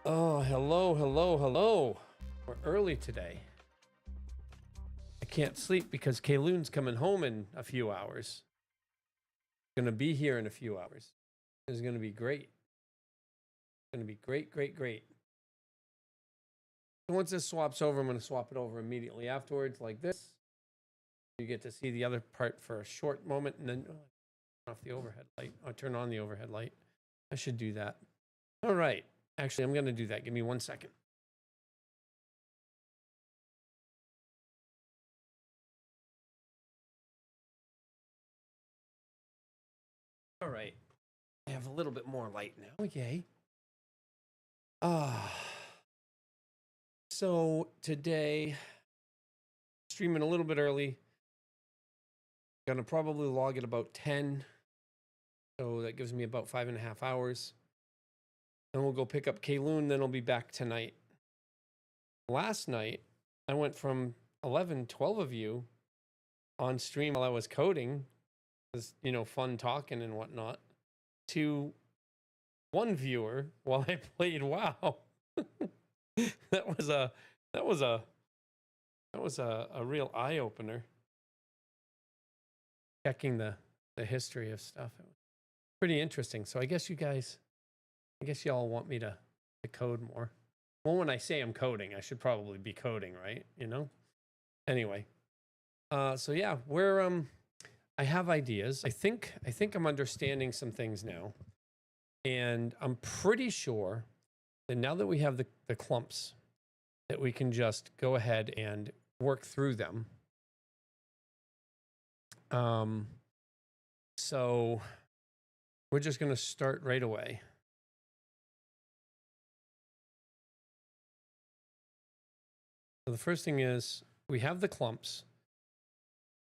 Oh, hello, hello, hello. We're early today. I can't sleep because Kayloon's coming home in a few hours. Gonna be here in a few hours. It's gonna be great. Gonna be great, great, great. So once this swaps over, I'm gonna swap it over immediately afterwards, like this. You get to see the other part for a short moment, and then turn off the overhead light. I'll turn on the overhead light. I should do that. All right. Actually, I'm gonna do that. Give me 1 second. All right. I have a little bit more light now. Yay. So today, streaming a little bit early. Gonna probably log at about 10. So that gives me about 5.5 hours. Then we'll go pick up Kayloon, then I'll be back tonight. Last night, I went from 11, 12 of you on stream while I was coding, was, fun talking and whatnot, to one viewer while I played WoW. that was a that was a that was a real eye opener. Checking the history of stuff. It was pretty interesting. So I guess y'all want me to code more. Well, when I say I'm coding, I should probably be coding, right? Anyway, so yeah, I have ideas. I think I'm understanding some things now, and I'm pretty sure that now that we have the clumps, that we can just go ahead and work through them. So we're just going to start right away. So the first thing is we have the clumps.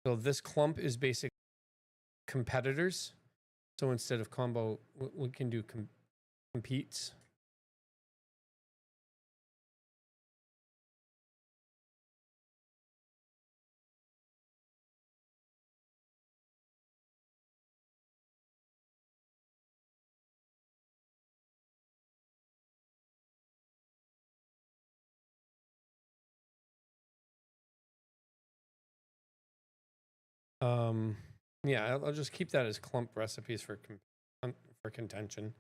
So this clump is basically competitors. So instead of combo, we can do competes. Yeah, I'll just keep that as clump recipes for contention.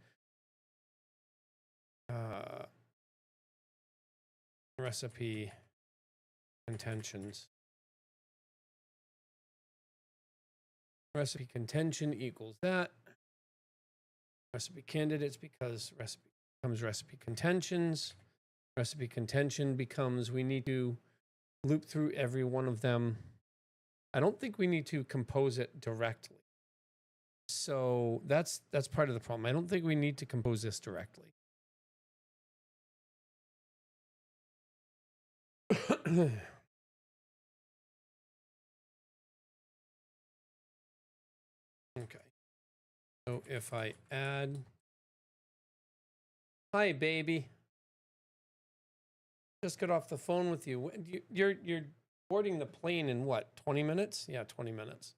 Recipe contentions. Recipe contention equals that. Recipe candidates because recipe becomes recipe contentions. Recipe contention becomes we need to loop through every one of them. I don't think we need to compose it directly. So that's part of the problem. I don't think we need to compose this directly. Okay. So if I add, hi baby, just got off the phone with you. You're boarding the plane in what, 20 minutes? Yeah, 20 minutes.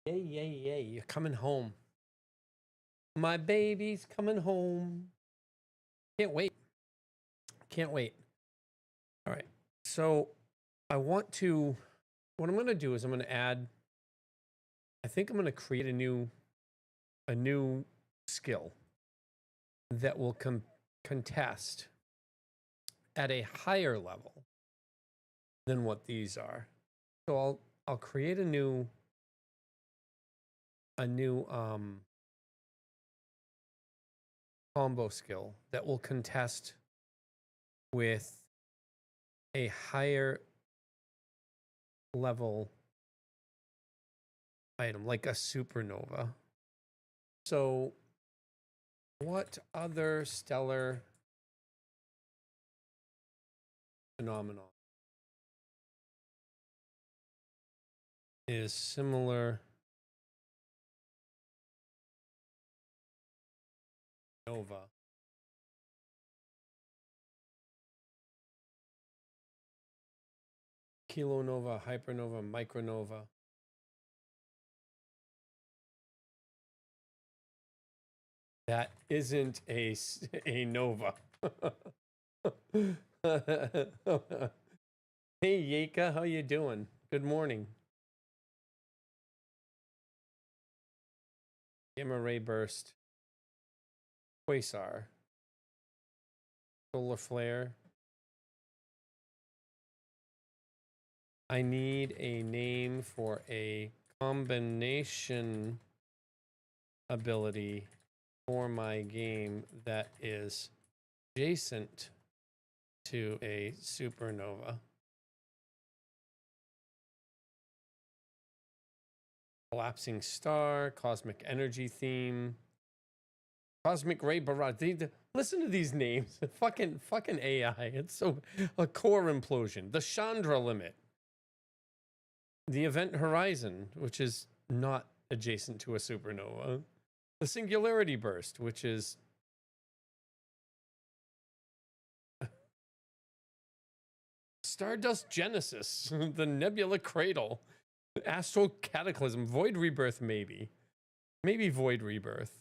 Yay, yay, yay, you're coming home. My baby's coming home. Can't wait. Can't wait. All right. So what I'm going to do is I'm going to add, I think I'm going to create a new skill that will contest at a higher level than what these are. So I'll create a new combo skill that will contest with a higher level item, like a supernova. So what other stellar phenomenon is similar nova? Kilonova, hypernova, micronova. That isn't a nova. Hey Yeka, how you doing? Good morning. Gamma ray burst. Quasar. Solar flare. I need a name for a combination ability for my game that is adjacent to a supernova. Collapsing star, cosmic energy theme, cosmic ray barrage. Listen to these names. fucking AI. It's so a core implosion. The Chandra limit. The event horizon, which is not adjacent to a supernova. The singularity burst, which is Stardust Genesis, the Nebula Cradle, Astral Cataclysm, Void Rebirth, maybe Void Rebirth.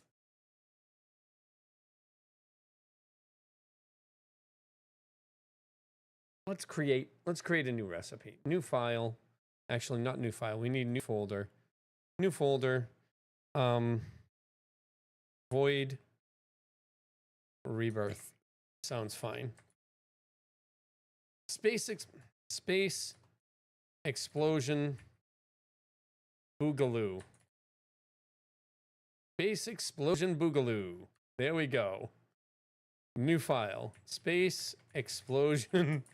Let's create a new recipe, new file. Actually, not new file. We need new folder. New folder. Void Rebirth sounds fine. Space explosion boogaloo. Space explosion boogaloo. There we go. New file. Space explosion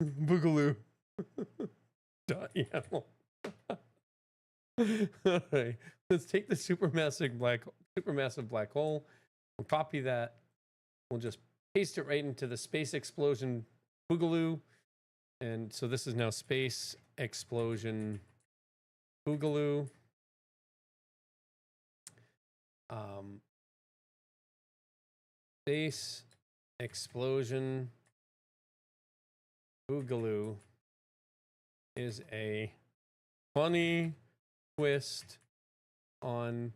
boogaloo. .yaml. All right. Let's take the supermassive black hole. We'll copy that. We'll just paste it right into the space explosion boogaloo. And so this is now space explosion boogaloo. Space explosion boogaloo is a funny twist on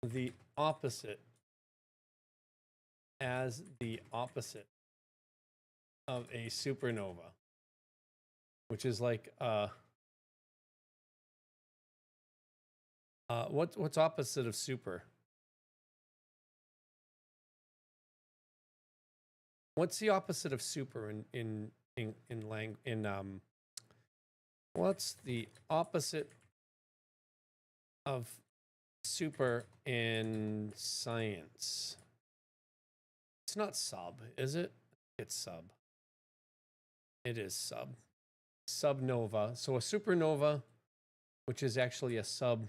the opposite as the opposite of a supernova, which is like what's opposite of super? What's the opposite of super in what's the opposite of super in science? It's not sub, is it? It's sub. It is sub. Subnova. So a supernova, which is actually a sub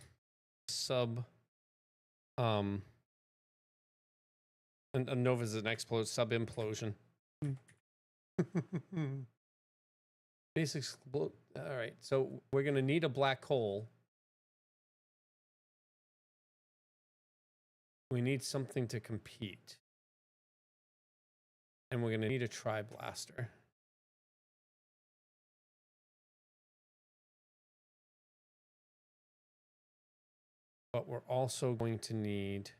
and a nova is an sub implosion. All right, so we're gonna need a black hole. We need something to compete, and we're gonna need a tri-blaster. But we're also going to need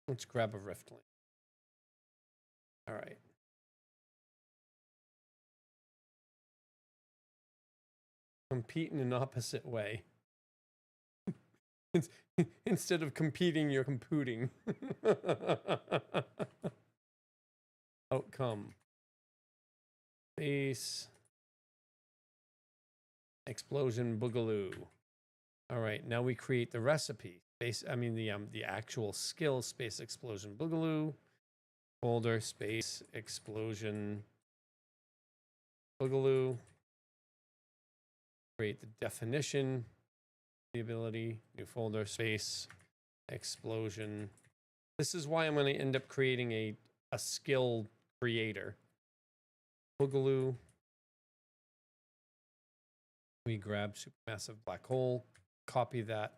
let's grab a Riftling. All right. Compete in an opposite way. Instead of competing, you're computing. Outcome. Space. Explosion boogaloo. All right, now we create the recipe. The actual skill space explosion boogaloo. Folder space explosion boogaloo. Create the definition, the ability, new folder space explosion. This is why I'm going to end up creating a skill creator. Boogaloo. We grab supermassive black hole, copy that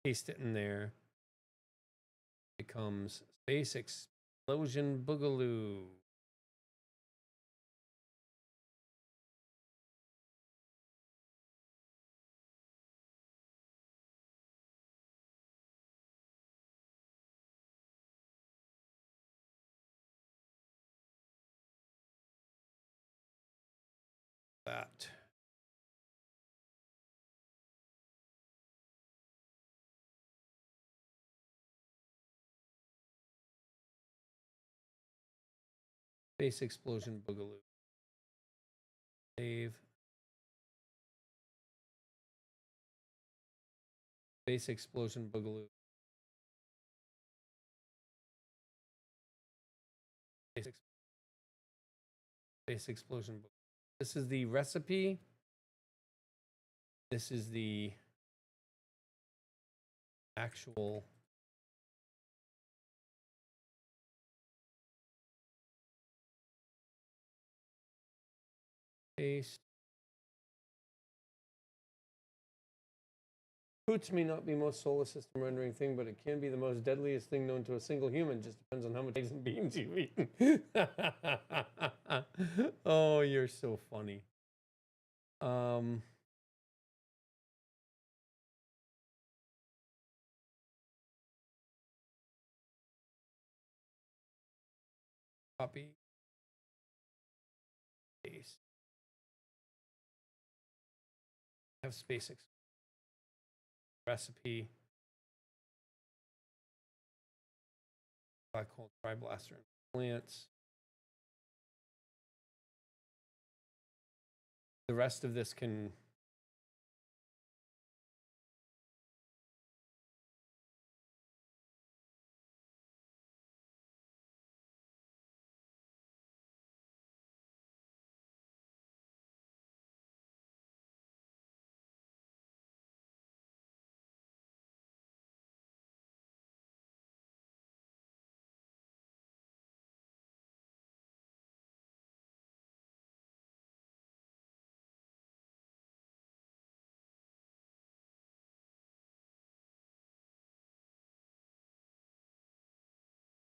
paste it in there. Becomes Space Explosion Boogaloo. That. Space Explosion Boogaloo. Save. Space Explosion Boogaloo. Space Explosion Boogaloo. This is the recipe. This is the actual paste. Hoots may not be most solar system rendering thing, but it can be the most deadliest thing known to a single human. Just depends on how much eggs and beans you've eaten. Oh, you're so funny. Copy. Paste. Have SpaceX recipe. Black hole tri-blaster plants. The rest of this can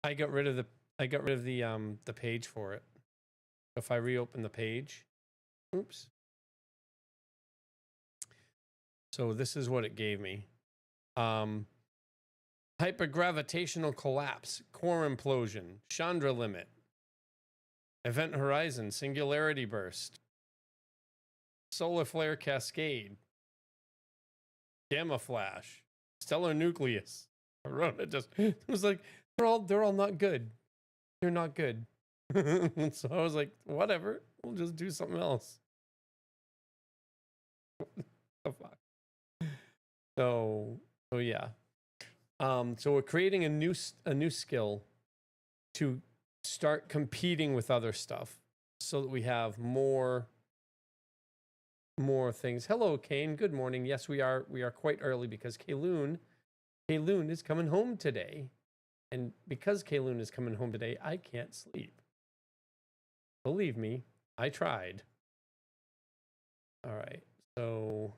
I got rid of the page for it. If I reopen the page, oops. So this is what it gave me. Hypergravitational collapse, core implosion, Chandra limit, event horizon, singularity burst, solar flare cascade, gamma flash, stellar nucleus. I wrote it just, it was like, they're all not good. They're not good. So I was like, whatever, we'll just do something else. The fuck. So yeah. So we're creating a new skill to start competing with other stuff so that we have more things. Hello, Kane. Good morning. Yes, we are quite early because Kayloon is coming home today. And because Kayloon is coming home today, I can't sleep. Believe me, I tried. All right. So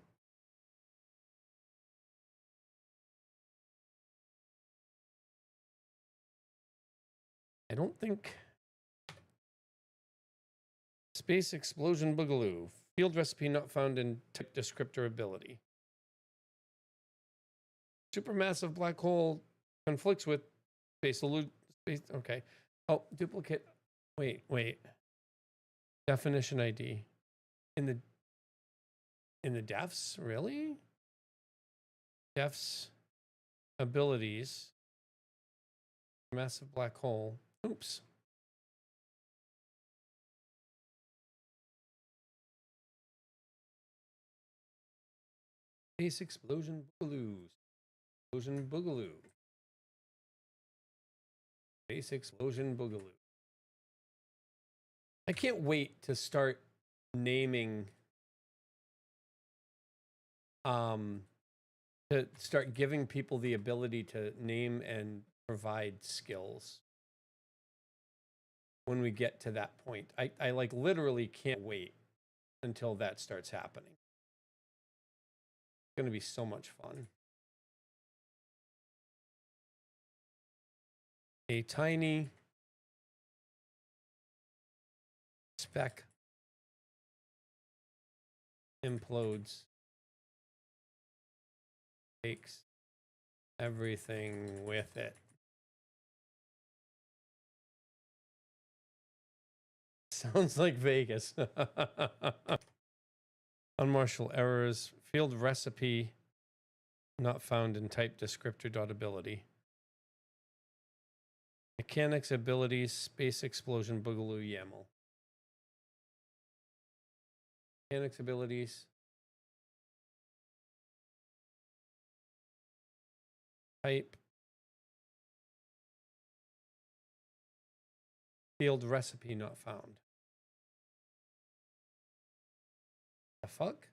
I don't think Space Explosion Boogaloo. Field recipe not found in type descriptor ability. Supermassive black hole conflicts with space. Okay. Oh, duplicate. Wait. Definition ID. In the defs? Really? Defs abilities. Massive black hole. Oops. Space Explosion Boogaloo. Explosion Boogaloo. Space Explosion Boogaloo. I can't wait to start naming to start giving people the ability to name and provide skills when we get to that point. I like literally can't wait until that starts happening. It's going to be so much fun. a tiny speck implodes, takes everything with it. Sounds like Vegas. Unmarshal errors, field recipe not found in type descriptor ability. Mechanics abilities, space explosion, boogaloo, YAML. Mechanics abilities. Type. Field recipe not found. The fuck?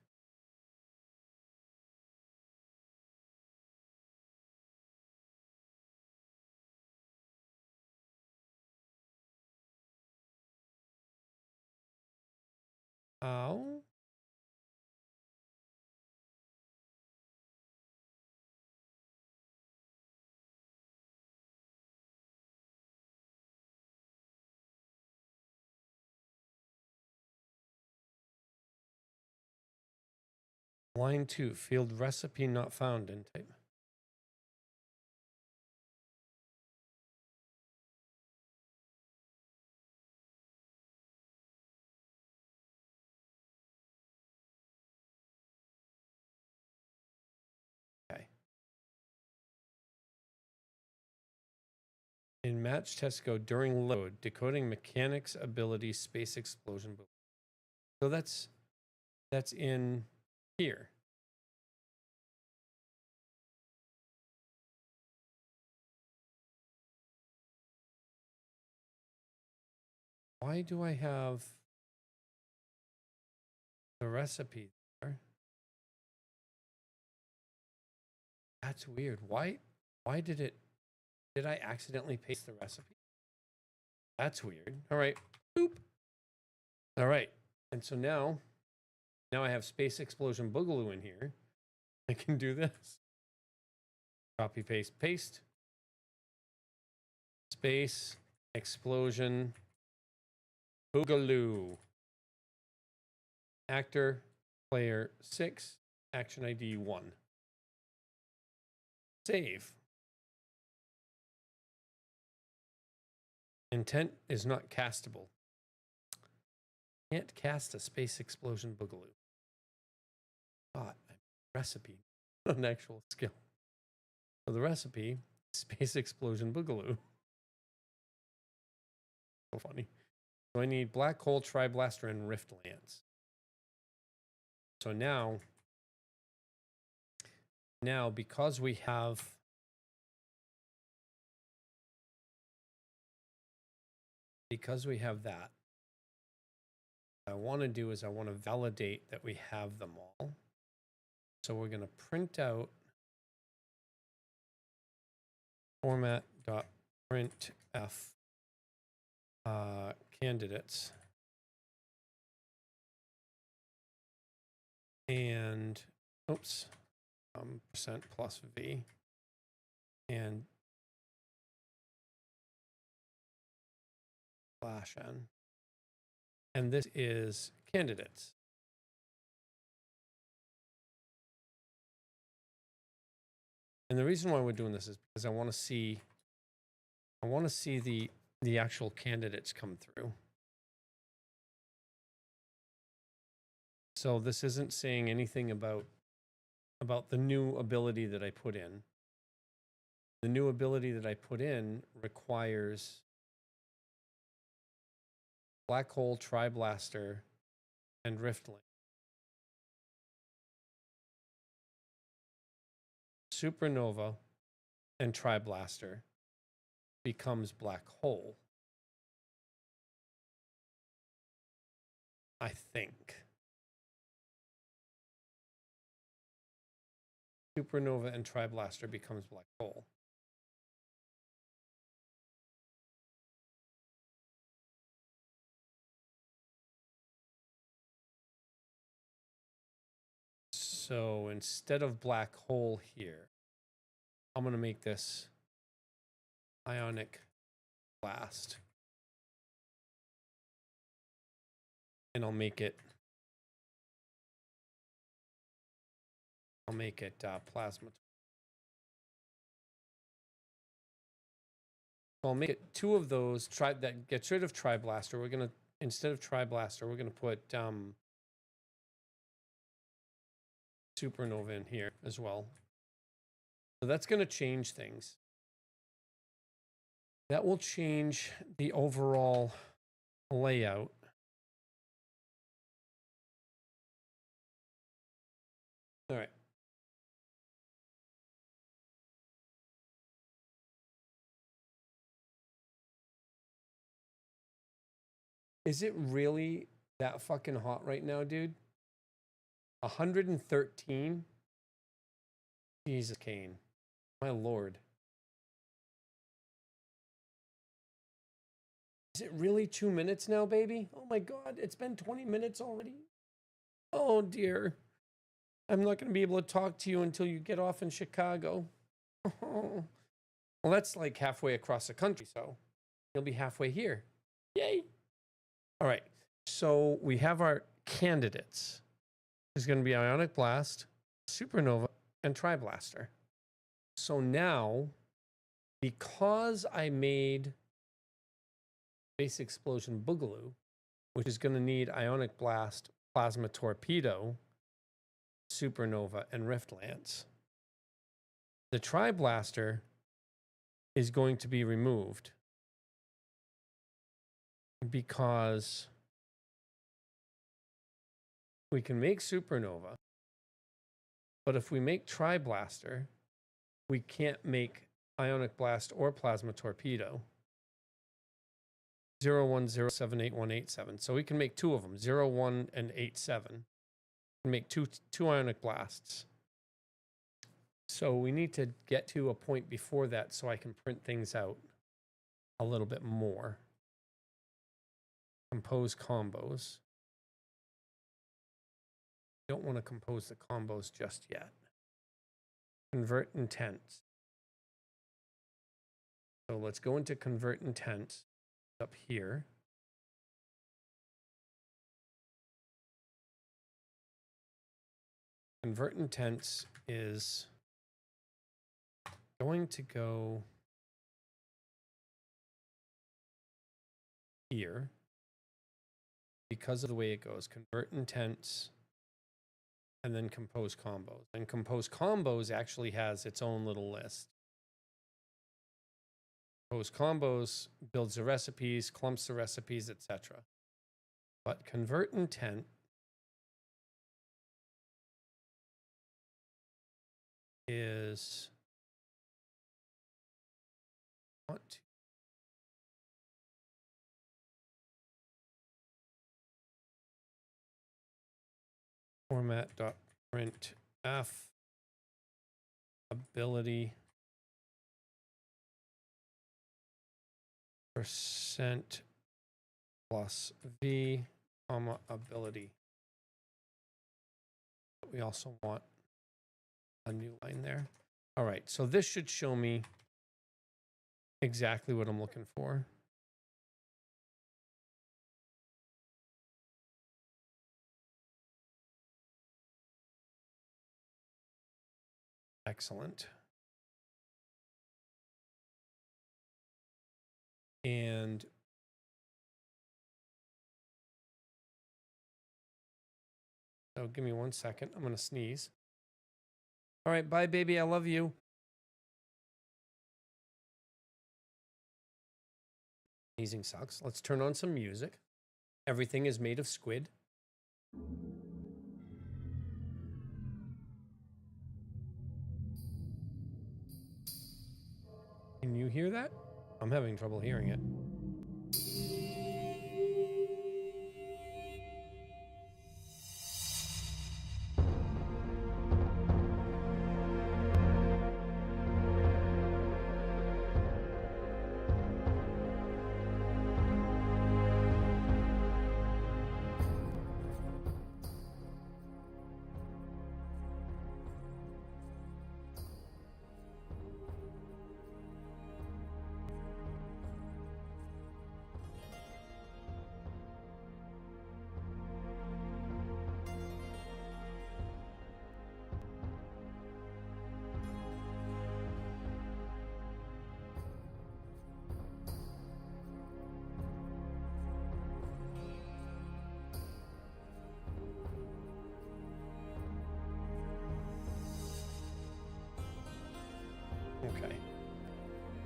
How? Line 2, field recipe not found in type. Okay. In match test go during load, decoding mechanics ability space explosion. So that's in here. Why do I have the recipe there? That's weird. Why did I accidentally paste the recipe? That's weird. All right. Boop. All right. And so now I have space explosion boogaloo in here. I can do this. Copy, paste, paste. Space explosion boogaloo. Actor, player 6, action ID 1. Save. Intent is not castable. Can't cast a space explosion boogaloo. God, recipe, not an actual skill. So the recipe, space explosion boogaloo. So funny. So I need Black Hole, Tri-Blaster, and Rift Lance. So now because we have that, what I want to do is I want to validate that we have them all. So we're going to print out format.printf candidates. And oops, percent plus v and slash n. And this is candidates. And the reason why we're doing this is because I want to see the actual candidates come through. So this isn't saying anything about the new ability that I put in. The new ability that I put in requires Black Hole, Tri-Blaster, and Rift Lance. Supernova and Tri-Blaster becomes Black Hole. I think. Supernova and Tri-Blaster becomes Black Hole. So instead of Black Hole here, I'm going to make this Ionic blast. And I'll make it plasma. I'll make it 2 of those. That gets rid of Tri-Blaster. We're gonna, instead of Tri-Blaster, we're gonna put Supernova in here as well. So that's gonna change things. That will change the overall layout. All right. Is it really that fucking hot right now, dude? 113? Jesus, Kane. My lord. Is it really 2 minutes now, baby? Oh my god, it's been 20 minutes already. Oh dear. I'm not going to be able to talk to you until you get off in Chicago. Oh. Well, that's like halfway across the country, so you'll be halfway here. Yay. All right. So we have our candidates. There's going to be Ionic Blast, Supernova, and Tri-Blaster. So now, because I made Space Explosion Boogaloo, which is going to need Ionic Blast, Plasma Torpedo, Supernova, and Rift Lance, the Tri-Blaster is going to be removed because we can make Supernova, but if we make Tri-Blaster, we can't make Ionic Blast or Plasma Torpedo. 010788187. So we can make 2 of them, 01 and 87. We make two Ionic Blasts. So we need to get to a point before that so I can print things out a little bit more. Compose combos. Don't want to compose the combos just yet. Convert intents. So let's go into convert intents up here. Convert intents is going to go here because of the way it goes. Convert intents and then compose combos. And compose combos actually has its own little list. Compose combos builds the recipes, clumps the recipes, etc. But convert intent is want to format.printf ability % plus v comma ability. We also want a new line there. All right, so this should show me exactly what I'm looking for. Excellent. And so give me 1 second. I'm going to sneeze. All right, bye, baby. I love you. Sneezing sucks. Let's turn on some music. Everything is made of squid. Can you hear that? I'm having trouble hearing it.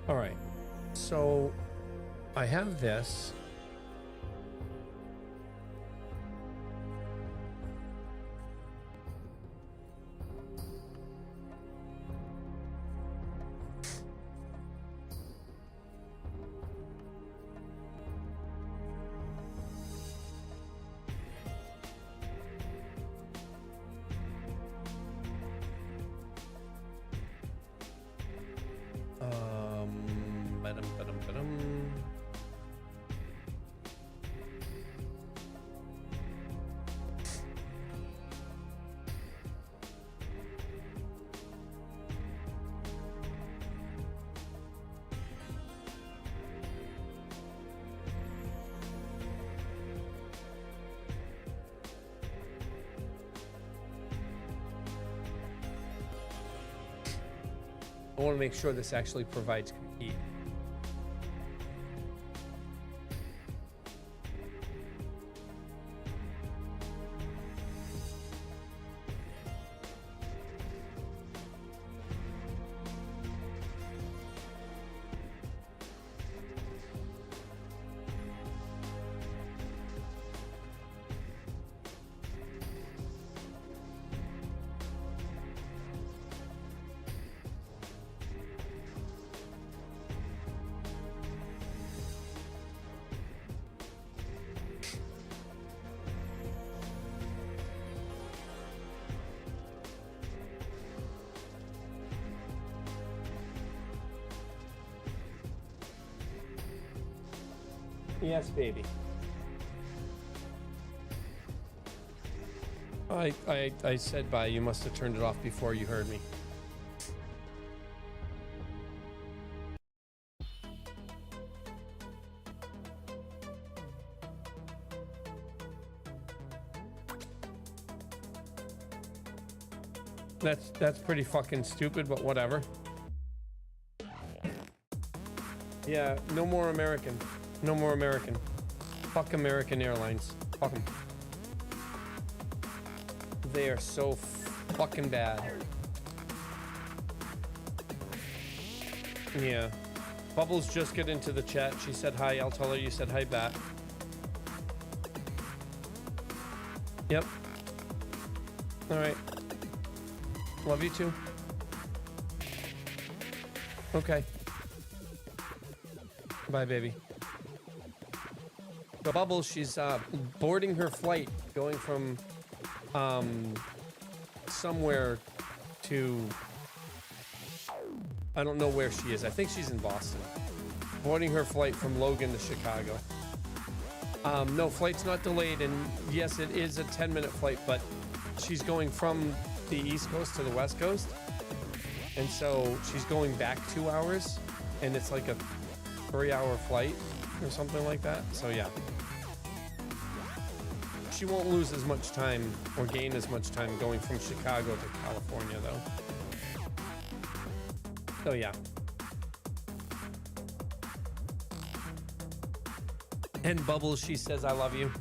All right. So I have this. Ba-dum. I want to make sure this actually provides heat. Yes, baby. I said bye. You must have turned it off before you heard me. That's pretty fucking stupid, but whatever. Yeah, no more American. No more American. Fuck American Airlines. Fuck them. They are so fucking bad. Yeah. Bubbles just get into the chat. She said hi. I'll tell her you said hi back. Yep. All right. Love you too. Okay. Bye, baby. The Bubbles, she's boarding her flight, going from somewhere to, I don't know where she is. I think she's in Boston. Boarding her flight from Logan to Chicago. No, flight's not delayed, and yes, it is a 10-minute flight, but she's going from the East Coast to the West Coast, and so she's going back 2 hours, and it's like a 3-hour flight or something like that. So yeah, she won't lose as much time or gain as much time going from Chicago to California, though. So yeah. And Bubbles, she says I love you.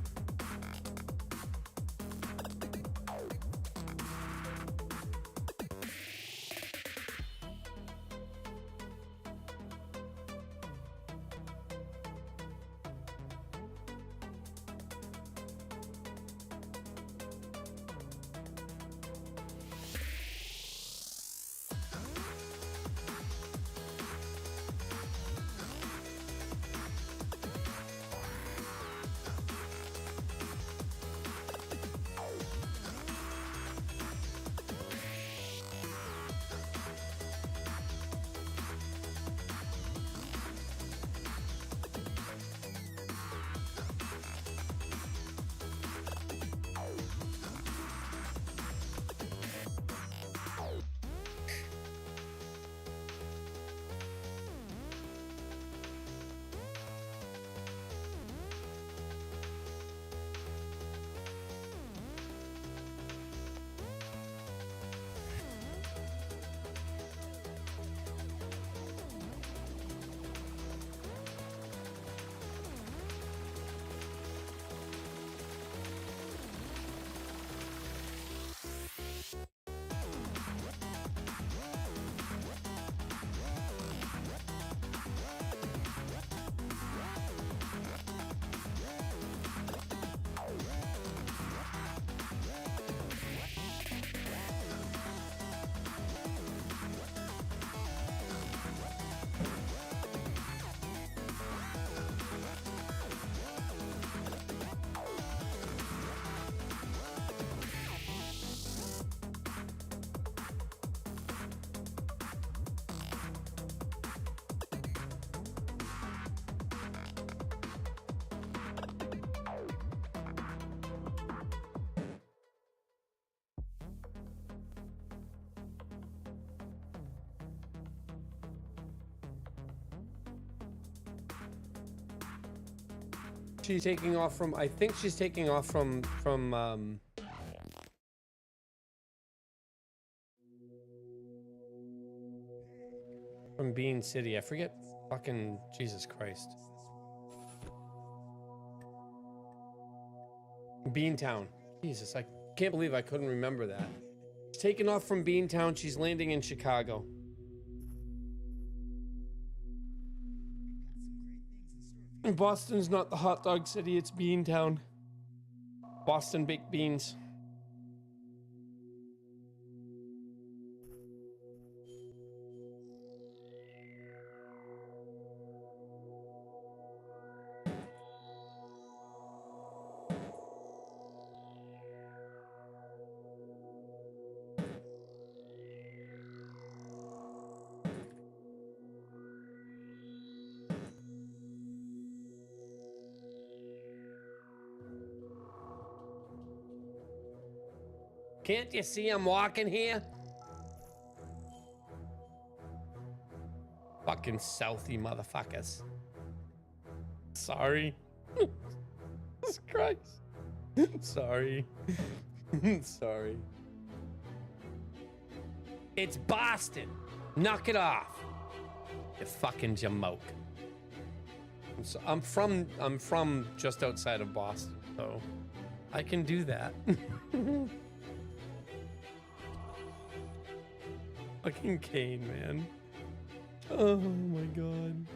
She's taking off from, I think she's taking off from Bean City. I forget fucking Jesus Christ. Beantown. Jesus, I can't believe I couldn't remember that. She's taking off from Beantown. She's landing in Chicago. And Boston's not the hot dog city, it's Beantown. Boston baked beans. Can't you see I'm walking here? Fucking Southie motherfuckers. Sorry. Jesus Christ. Sorry. Sorry. It's Boston. Knock it off. You fucking jamoke. I'm from just outside of Boston, so I can do that. Fucking Kane, man. Oh my god.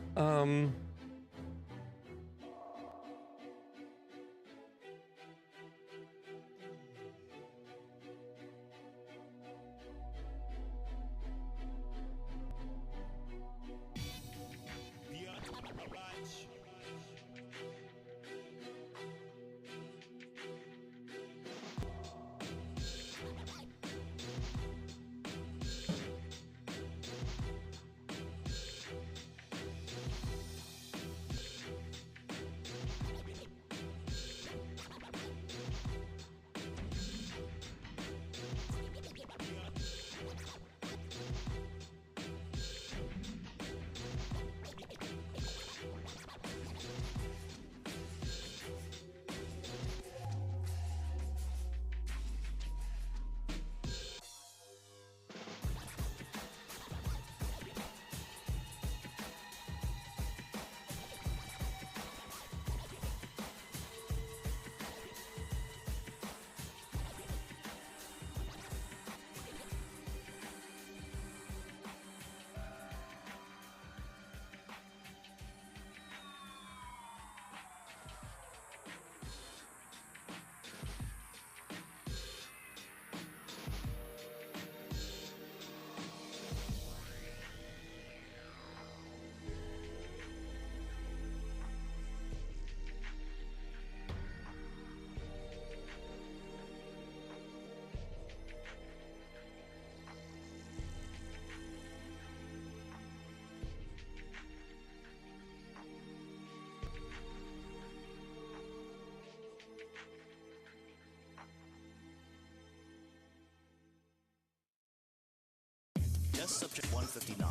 Test subject 159.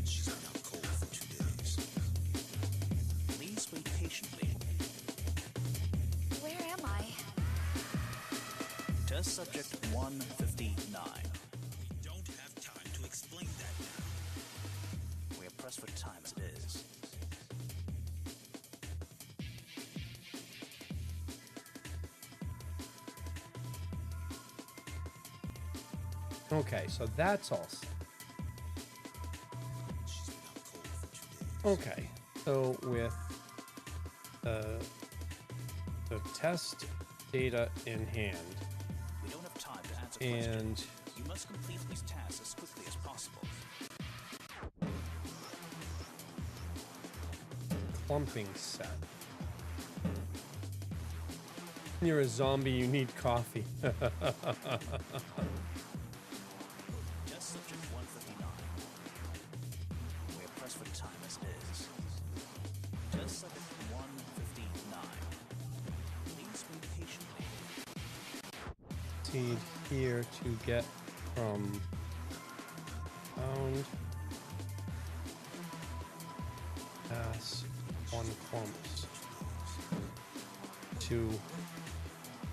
She's been out cold for 2 days. Please wait patiently. Where am I? Test subject 159. We don't have time to explain that now. We are pressed for time as it is. Okay, so that's all. Okay, so with the test data in hand, We don't have time to answer questions. and You must complete these tasks as quickly as possible. clumping set. You're a zombie, you need coffee. Test subject 159. We are pressed for time as it is. Test subject 159. Please wait patiently. Proceed here to get from pound pass one clumps. to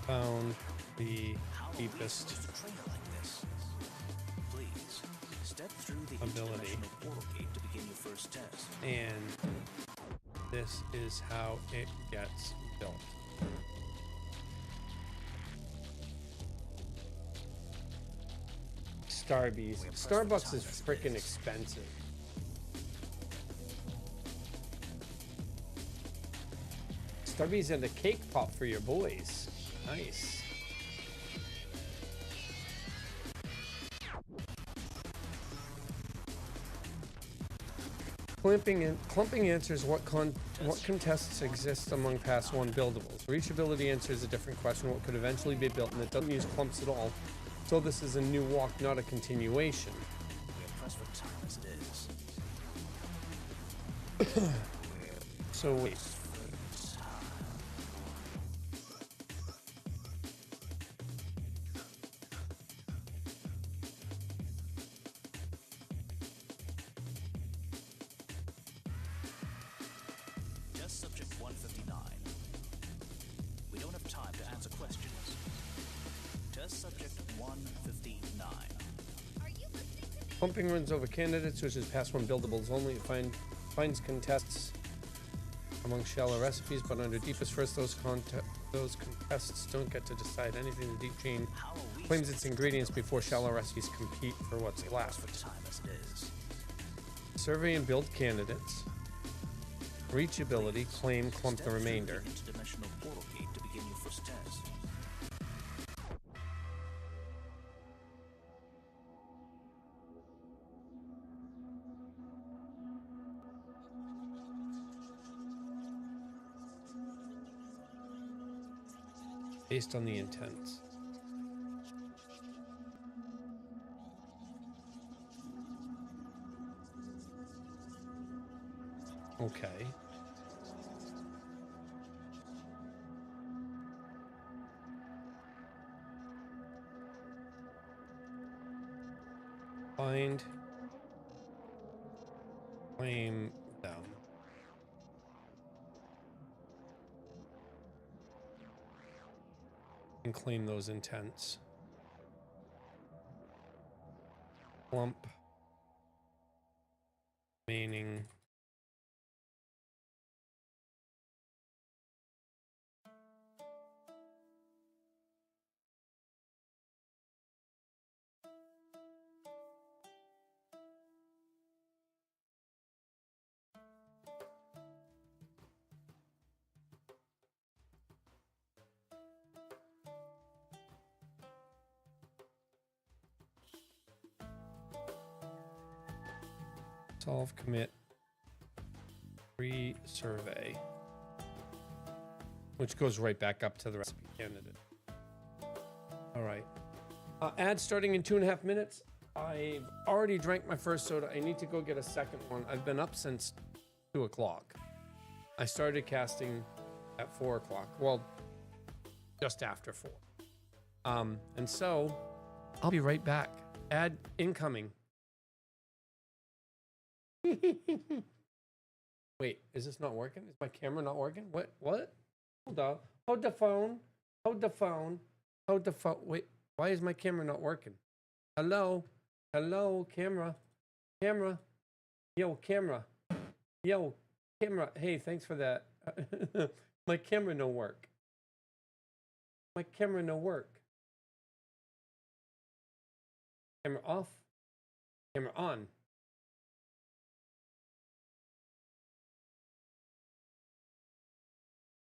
found the How are we deepest supposed to train her like this? Please, step through the ability. interdimensional portal gate to begin your first test. And this is how it gets built. Starbucks. Starbucks is freaking expensive. Starbucks and a cake pop for your boys. Nice. Clumping answers what contests exist among past one buildables. Reachability answers a different question, what could eventually be built, and it doesn't use clumps at all. So this is a new walk, not a continuation. We are pressed for time as it is. So wait. Test subject 159. We don't have time to answer questions. Test subject 159. Clumping runs over candidates, which is past one buildables only. It finds contests among shallow recipes, but under deepest first, those contests don't get to decide anything. The deep chain How are we claims its ingredients before shallow recipes compete for what's pressed left. for time as it is? Survey and build candidates. Reachability, claim, clump the Step through remainder. the interdimensional portal gate to begin your first test. Based on the intents. Okay. Find, claim them. And claim those intents. Clump. Remaining. Solve, commit, re-survey, which goes right back up to the recipe candidate. All right. Ad starting in 2.5 minutes. I've already drank my first soda. I need to go get a second one. I've been up since 2 o'clock. I started casting at 4 o'clock. Well, just after 4. And so I'll be right back. Ad incoming. Wait, is this not working? Is my camera not working? What? Hold on. Hold the phone. Hold the phone. Hold the phone. Wait, why is my camera not working? Hello? Hello, camera. Camera. Yo, camera. Yo, camera. Hey, thanks for that. My camera no work. My camera no work. Camera off. Camera on.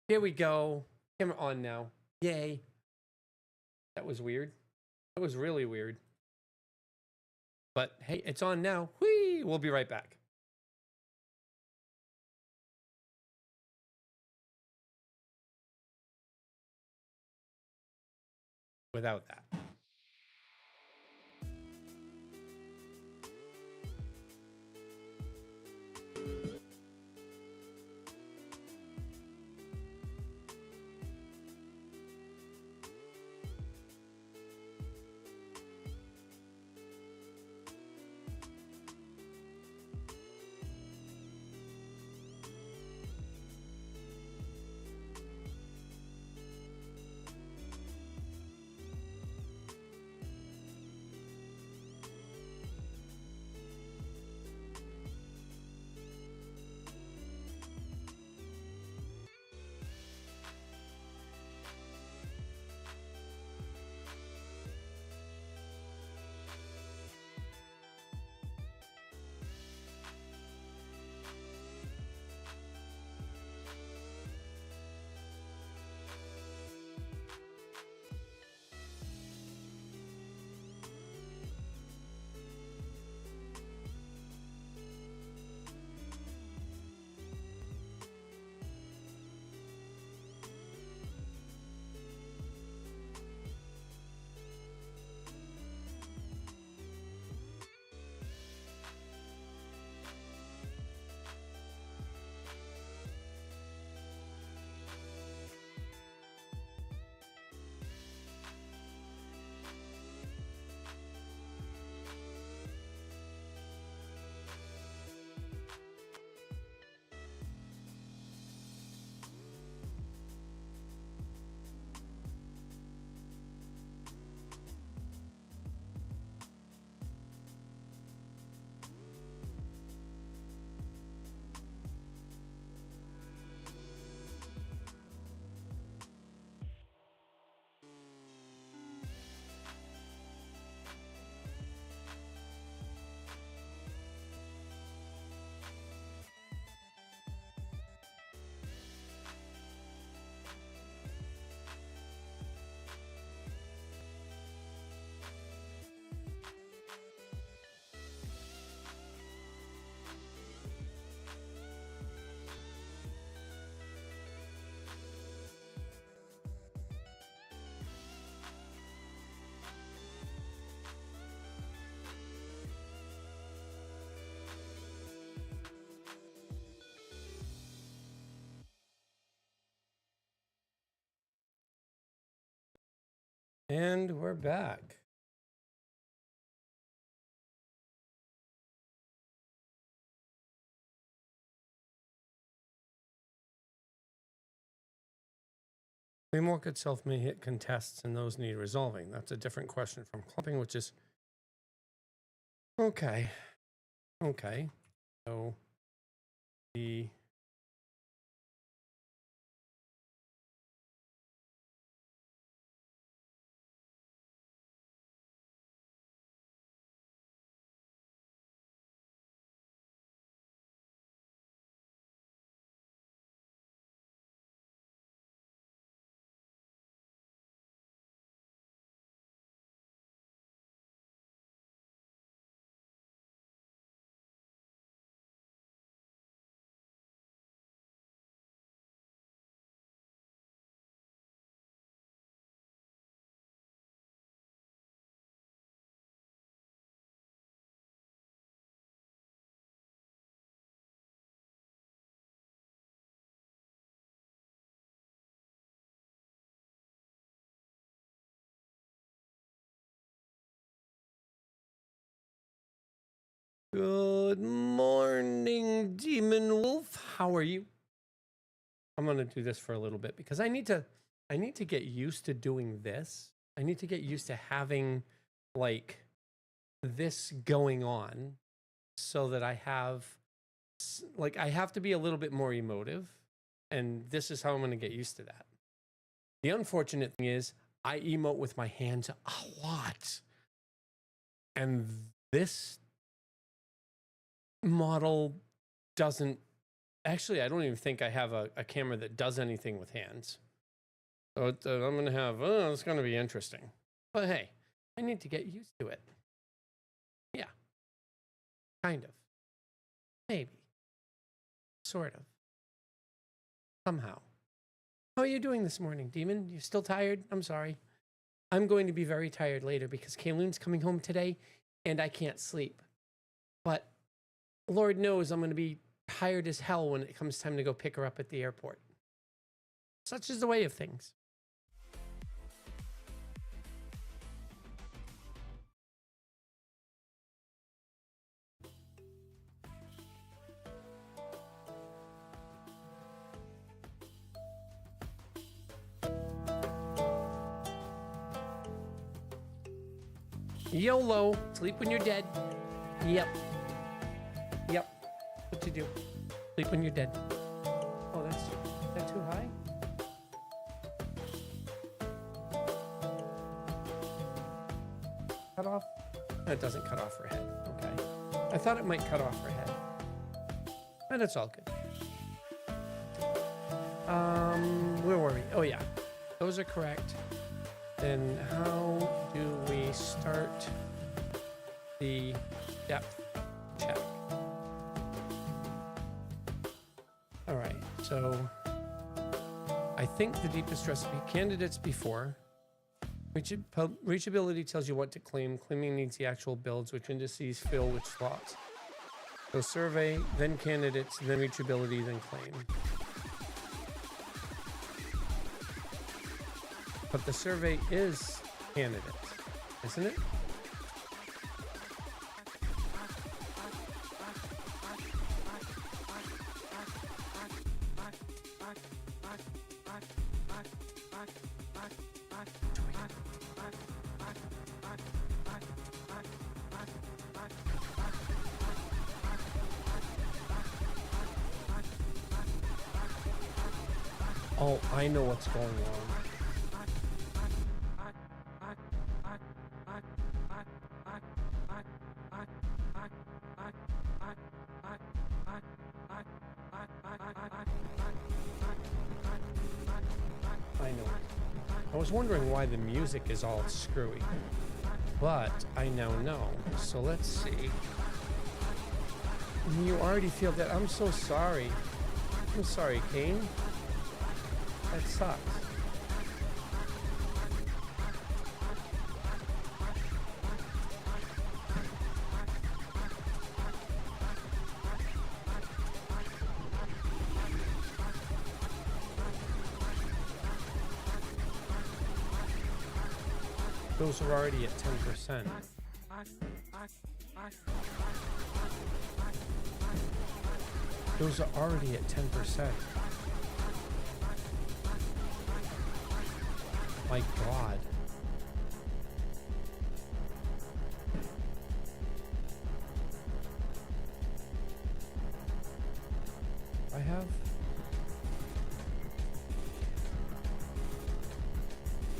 Here we go. Camera on now. Yay. That was weird. That was really weird. But hey, it's on now. Whee! We'll be right back. Without that. And we're back. Framework itself may hit contests and those need resolving. That's a different question from clumping, which is okay. Okay. So the Good morning, Demon Wolf. How are you? I'm going to do this for a little bit because I need to get used to doing this. I need to get used to having like this going on so that I have like I have to be a little bit more emotive, and this is how I'm going to get used to that. The unfortunate thing is I emote with my hands a lot. And this model doesn't actually, I don't even think I have a camera that does anything with hands. So I'm going to have, it's going to be interesting. But hey, I need to get used to it. Yeah. Kind of. Maybe. Sort of. Somehow. How are you doing this morning, Demon? You still tired? I'm sorry. I'm going to be very tired later because Kayloon's coming home today and I can't sleep. But Lord knows I'm going to be tired as hell when it comes time to go pick her up at the airport. Such is the way of things. YOLO, sleep when you're dead. Yep. Yep. What you do? Sleep when you're dead. Oh, is that too high? Cut off? That doesn't cut off her head. Okay. I thought it might cut off her head. But it's all good. Where were we? Oh yeah. Those are correct. Then how do we start the depth check? All right, so I think the deepest recipe, candidates before. Reachability tells you what to claim. Claiming needs the actual builds, which indices fill which slots. So survey, then candidates, then reachability, then claim. But the survey is candidates, isn't it? Oh, I know what's going on. I know. I was wondering why the music is all screwy, but I now know. So let's see. You already feel that. I'm so sorry. I'm sorry, Kane. That sucks. Those are already at 10%. Those are already at 10%. My God.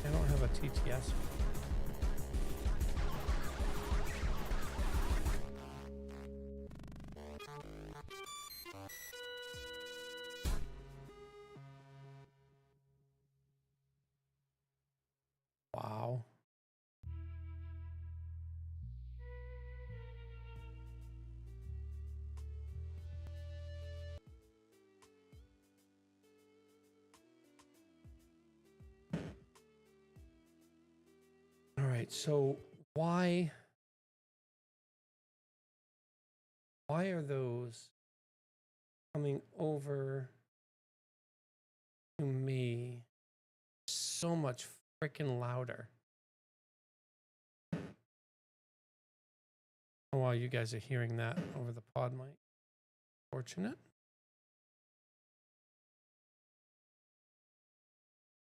I don't have a TTS. Wow. All right, so why are those coming over to me so much freaking louder? Oh, wow, you guys are hearing that over the pod mic. Fortunate.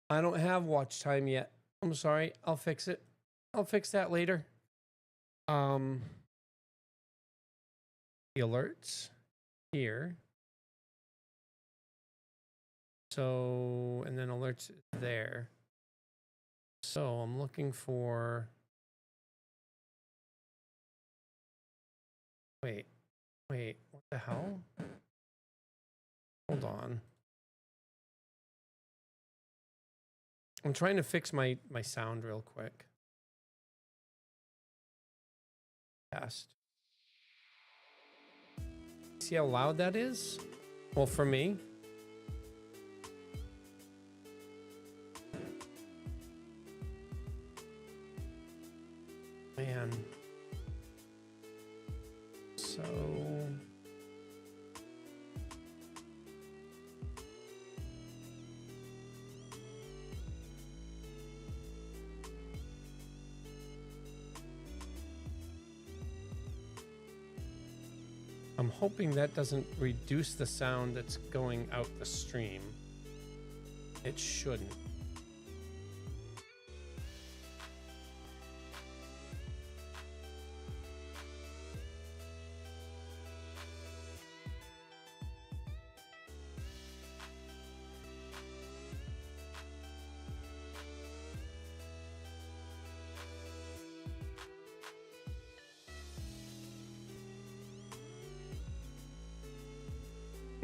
I don't have watch time yet. I'm sorry. I'll fix it. I'll fix that later. The alerts here. So, and then alerts there. So I'm looking for, wait, what the hell? Hold on. I'm trying to fix my sound real quick. Fast. See how loud that is? Well, for me. Man. So. I'm hoping that doesn't reduce the sound that's going out the stream. It shouldn't.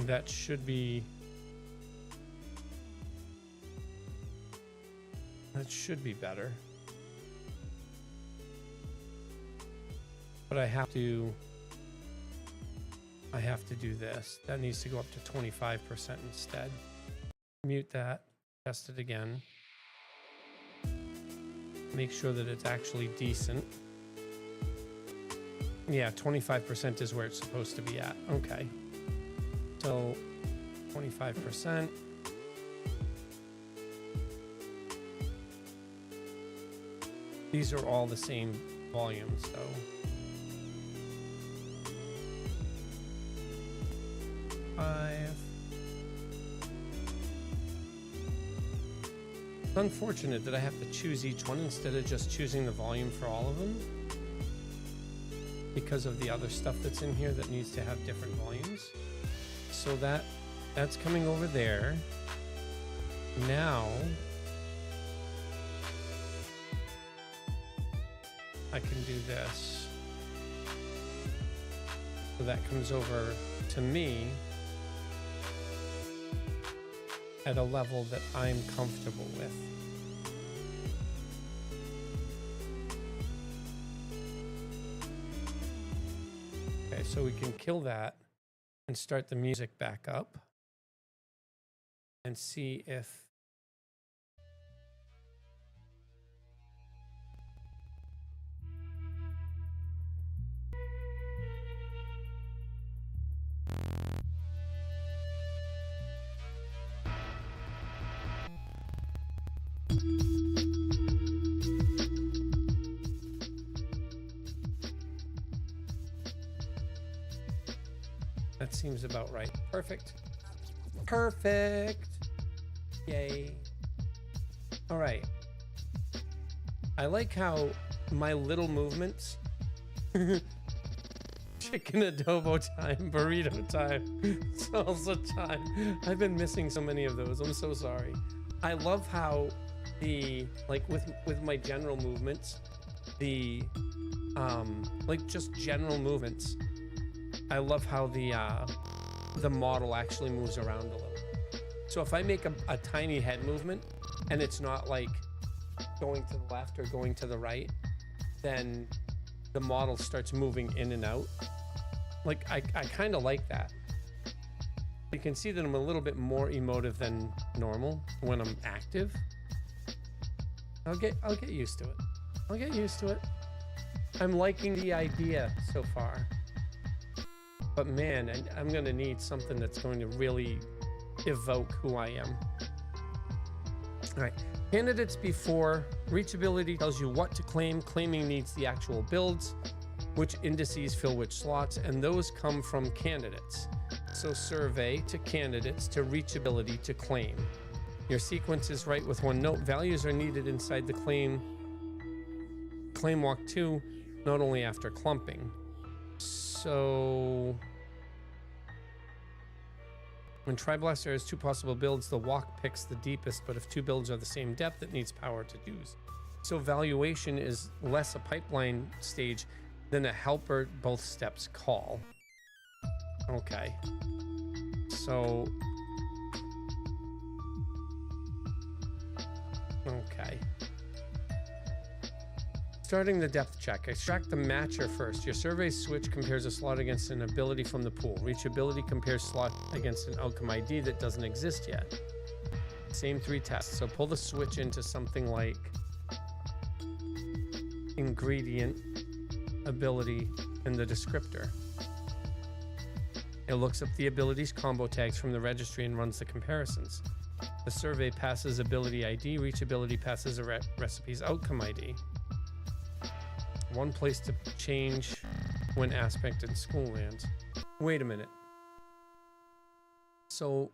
That should be better. But I have to do this. That needs to go up to 25% instead. Mute that, test it again. Make sure that it's actually decent. Yeah, 25% is where it's supposed to be at. Okay. So 25%. These are all the same volumes, so. It's unfortunate that I have to choose each one instead of just choosing the volume for all of them, because of the other stuff that's in here that needs to have different volumes. So that's coming over there. Now I can do this. So that comes over to me at a level that I'm comfortable with. Okay, so we can kill that and start the music back up and see if That seems about right. Perfect. Perfect. Yay. All right. I like how my little movements, chicken adobo time, burrito time, salsa time. I've been missing so many of those. I'm so sorry. I love how like with my general movements, like just general movements, I love how the model actually moves around a little. So if I make a tiny head movement and it's not like going to the left or going to the right, then the model starts moving in and out. Like I kind of like that. You can see that I'm a little bit more emotive than normal when I'm active. I'll get used to it. I'll get used to it. I'm liking the idea so far. But man, I'm gonna need something that's going to really evoke who I am. All right, candidates before. Reachability tells you what to claim. Claiming needs the actual builds, which indices fill which slots, and those come from candidates. So survey to candidates to reachability to claim. Your sequence is right with one note. Values are needed inside the claim walk 2, not only after clumping. So when Triblaster has 2 possible builds, the walk picks the deepest, but if 2 builds are the same depth, it needs power to use. So valuation is less a pipeline stage than a helper both steps call. Okay. So okay. Starting the depth check. Extract the matcher first. Your survey switch compares a slot against an ability from the pool. Reachability compares slot against an outcome ID that doesn't exist yet. Same 3 tests. So pull the switch into something like ingredient, ability, and the descriptor. It looks up the abilities combo tags from the registry and runs the comparisons. The survey passes ability ID. Reachability passes a recipe's outcome ID. One place to change when aspect in school lands. Wait a minute. So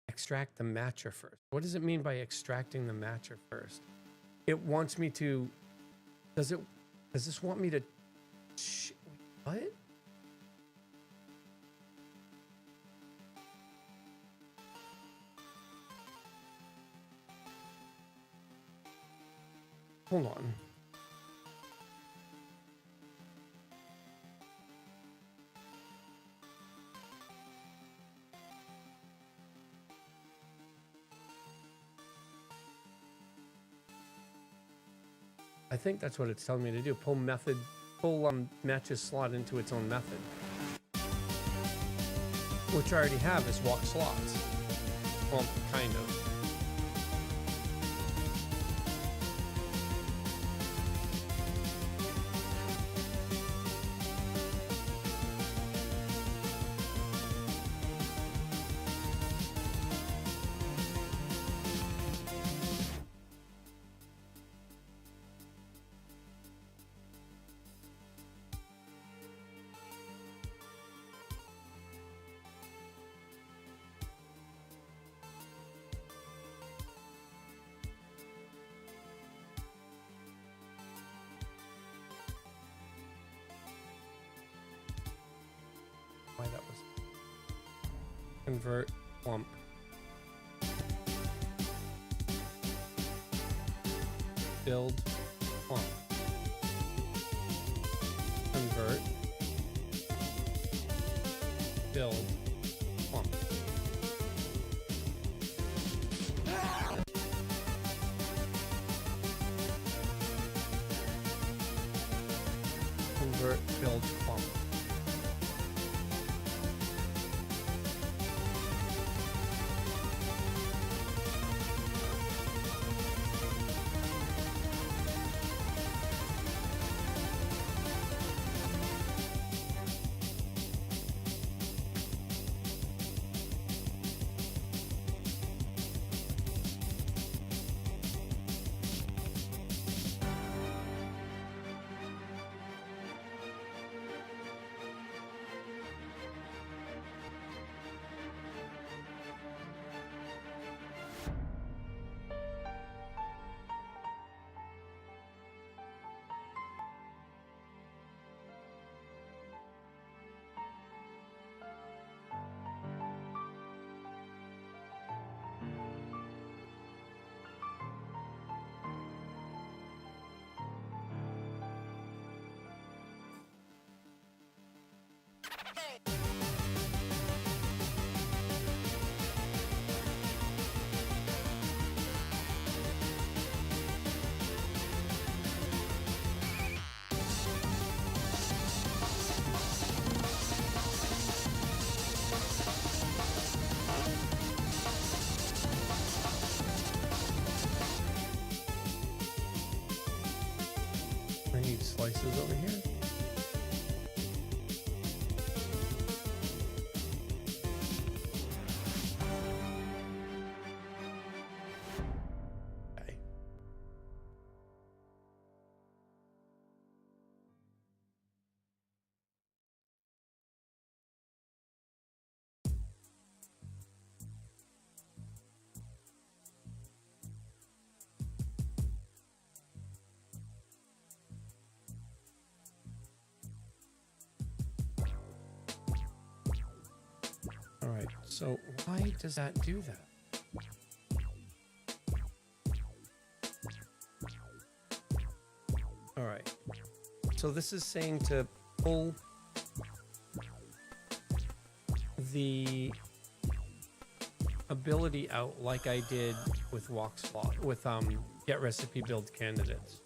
extract the matcher first. What does it mean by extracting the matcher first? It wants me to. Does this want me to? What? Hold on. I think that's what it's telling me to do. Pull matches slot into its own method. Which I already have is walk slots. Well, kind of. Why that was convert clump. Build clump. Convert. Build clump. Convert, build clump. slices over here. Okay. All right, so why does that do that? All right, so this is saying to pull the ability out like I did with get recipe build candidates.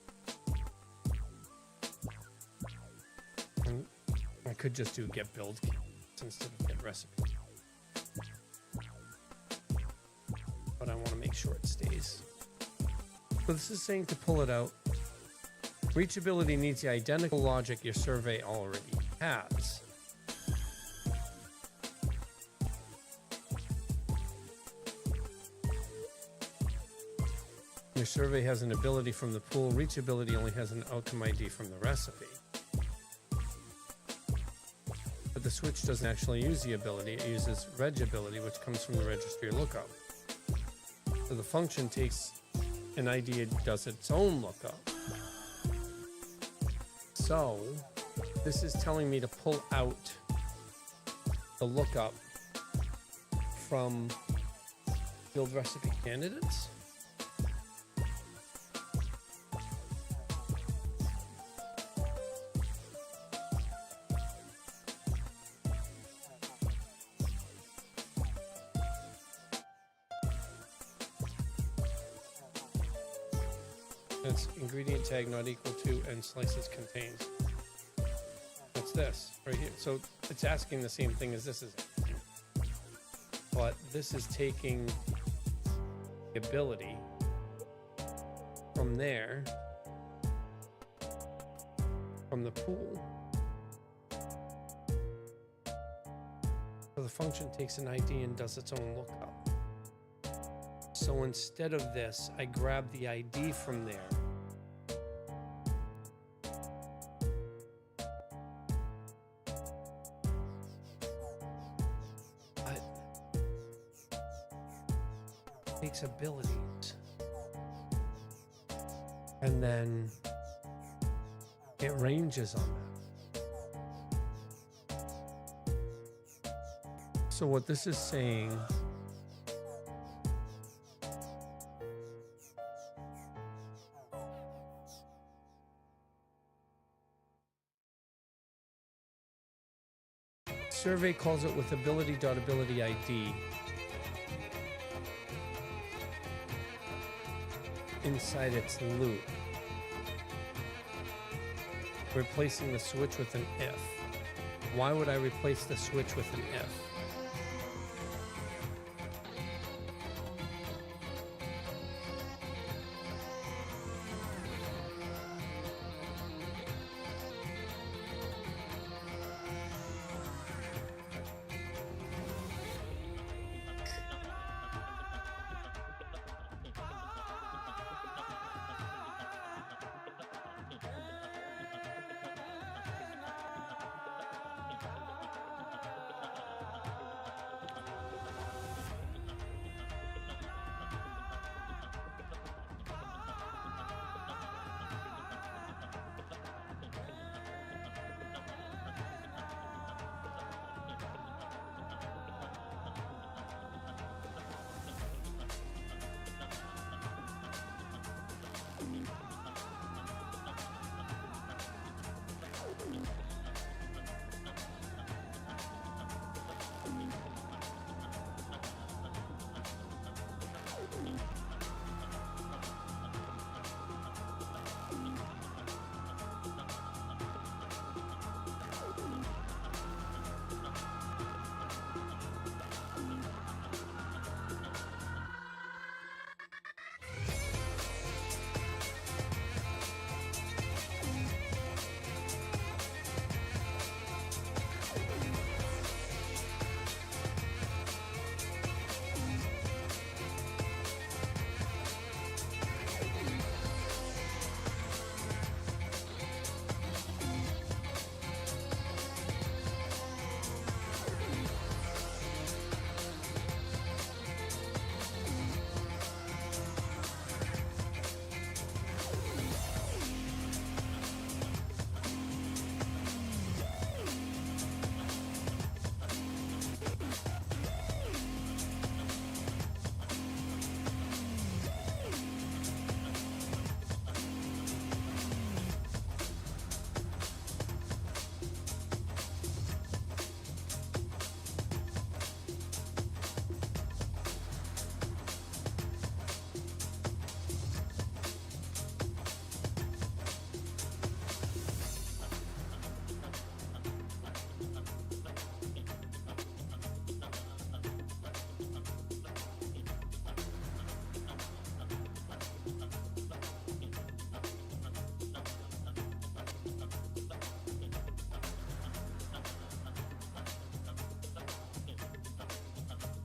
And I could just do get build candidates instead of get recipe. But I want to make sure it stays. So this is saying to pull it out. Reachability needs the identical logic your survey already has. Your survey has an ability from the pool. Reachability only has an outcome ID from the recipe. But the switch doesn't actually use the ability. It uses regibility, which comes from the registry lookup. So the function takes an ID and does its own lookup. So this is telling me to pull out the lookup from build recipe candidates. That's ingredient tag not equal to and slices contains. That's this right here. So it's asking the same thing as this is. But this is taking the ability from there, from the pool. So the function takes an ID and does its own lookup. So instead of this, I grab the ID from there. But it takes abilities. And then it ranges on that. So what this is saying, survey calls it with ability.ability ID inside its loop, replacing the switch with an if. Why would I replace the switch with an if?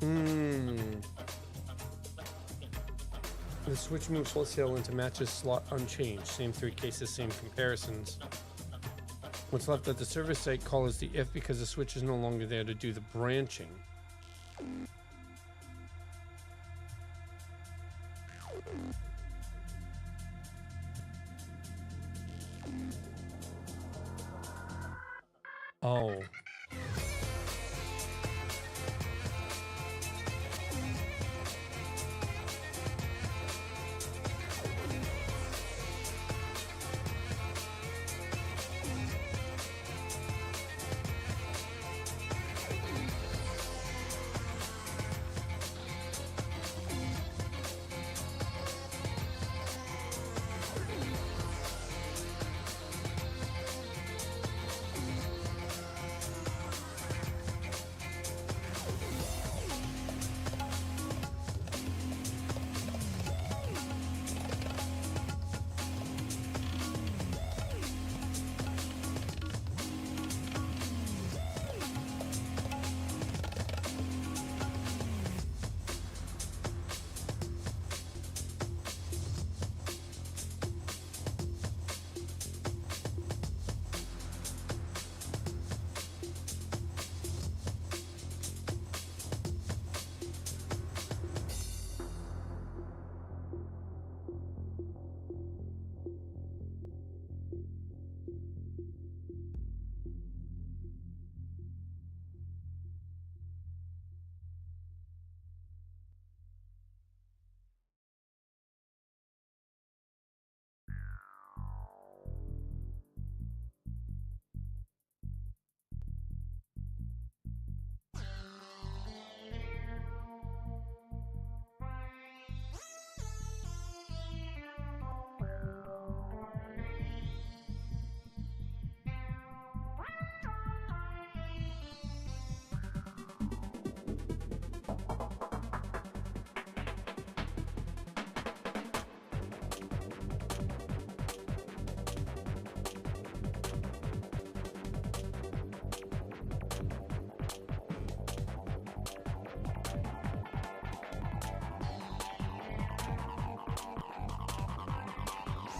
The switch moves wholesale into matches slot unchanged. Same 3 cases, same comparisons. What's left at the server site call is the if because the switch is no longer there to do the branching. Oh.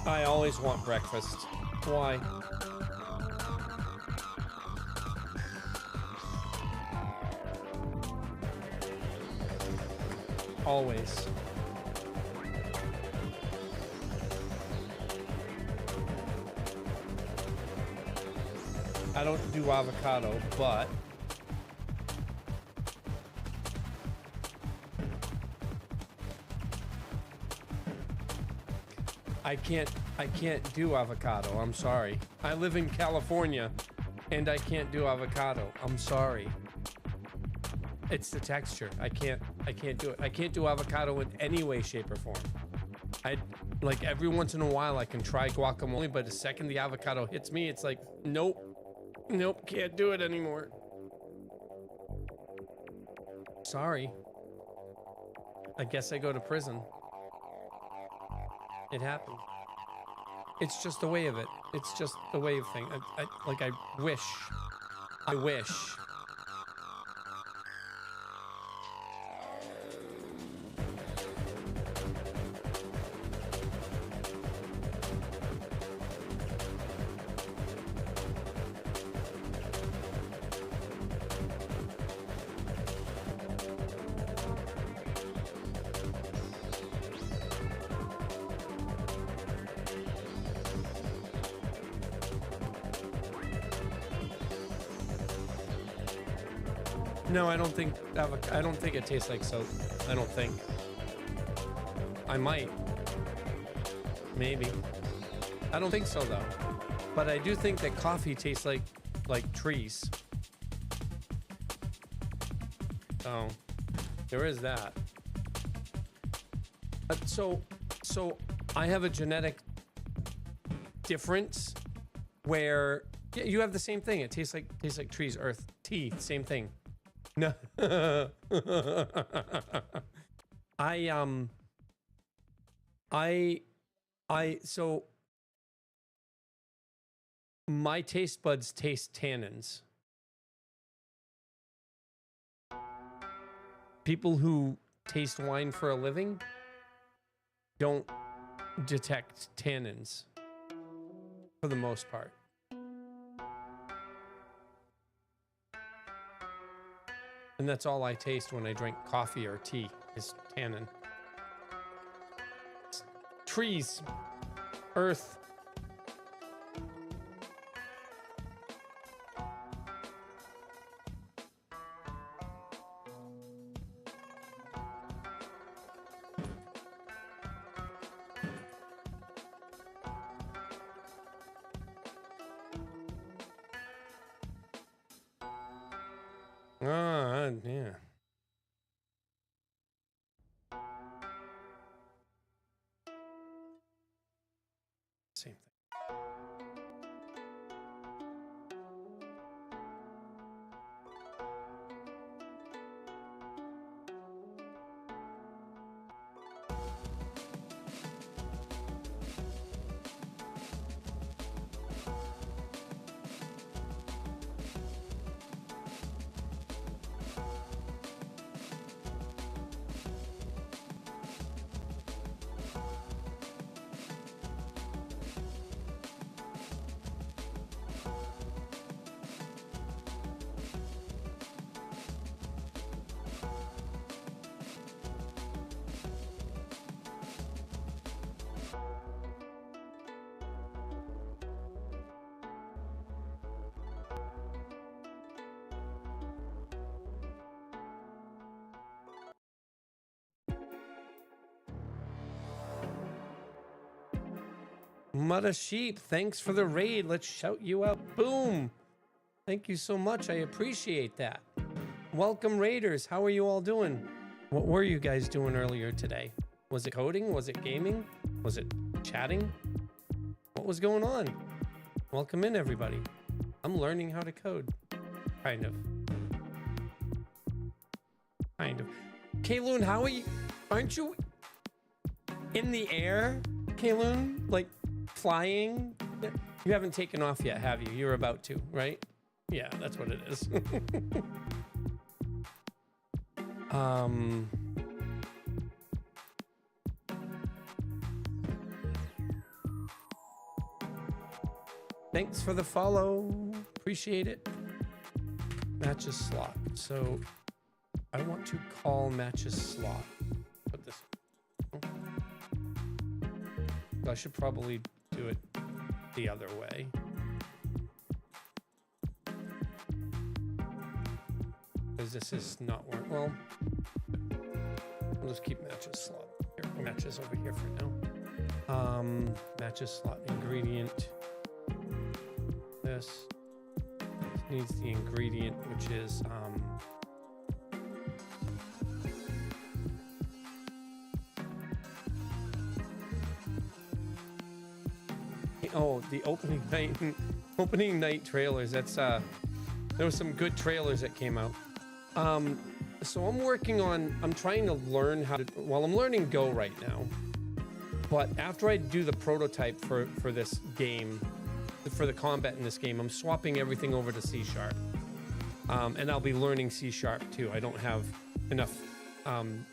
I always want breakfast. Why? Always. I don't do avocado, but I can't do avocado. I'm sorry. I live in California and I can't do avocado. I'm sorry. It's the texture. I can't do it. I can't do avocado in any way, shape, or form. I like every once in a while I can try guacamole, but the second the avocado hits me, it's like, nope, can't do it anymore. Sorry. I guess I go to prison. It happened. It's just the way of it. It's just the way of thing. I wish. No, I don't think it tastes like soap. I don't think. I might. Maybe. I don't think so though. But I do think that coffee tastes like trees. Oh, there is that. So I have a genetic difference where yeah, you have the same thing. It tastes like trees, earth, tea, same thing. No. So my taste buds taste tannins people who taste wine for a living don't detect tannins for the most part. And that's all I taste when I drink coffee or tea is tannin. It's trees, earth. Yeah. Same thing. Mudda Sheep, thanks for the raid. Let's shout you out. Boom. Thank you so much. I appreciate that. Welcome, Raiders. How are you all doing? What were you guys doing earlier today? Was it coding? Was it gaming? Was it chatting? What was going on? Welcome in, everybody. I'm learning how to code. Kind of. Kayloon, how are you? Aren't you in the air, Kayloon? Like, flying? You haven't taken off yet, have you? You're about to, right? Yeah, that's what it is. Thanks for the follow. Appreciate it. Matches slot. So I want to call matches slot. Put this. I should probably do it the other way. Because this is not work. Well, we'll just keep matches slot here. Matches over here for now. Matches slot ingredient. This needs the ingredient, which is oh, the opening night trailers. That's there was some good trailers that came out. So I'm trying to learn how to, well, I'm learning Go right now, but after I do the prototype for this game, for the combat in this game, I'm swapping everything over to C#. And I'll be learning C# too. I don't have enough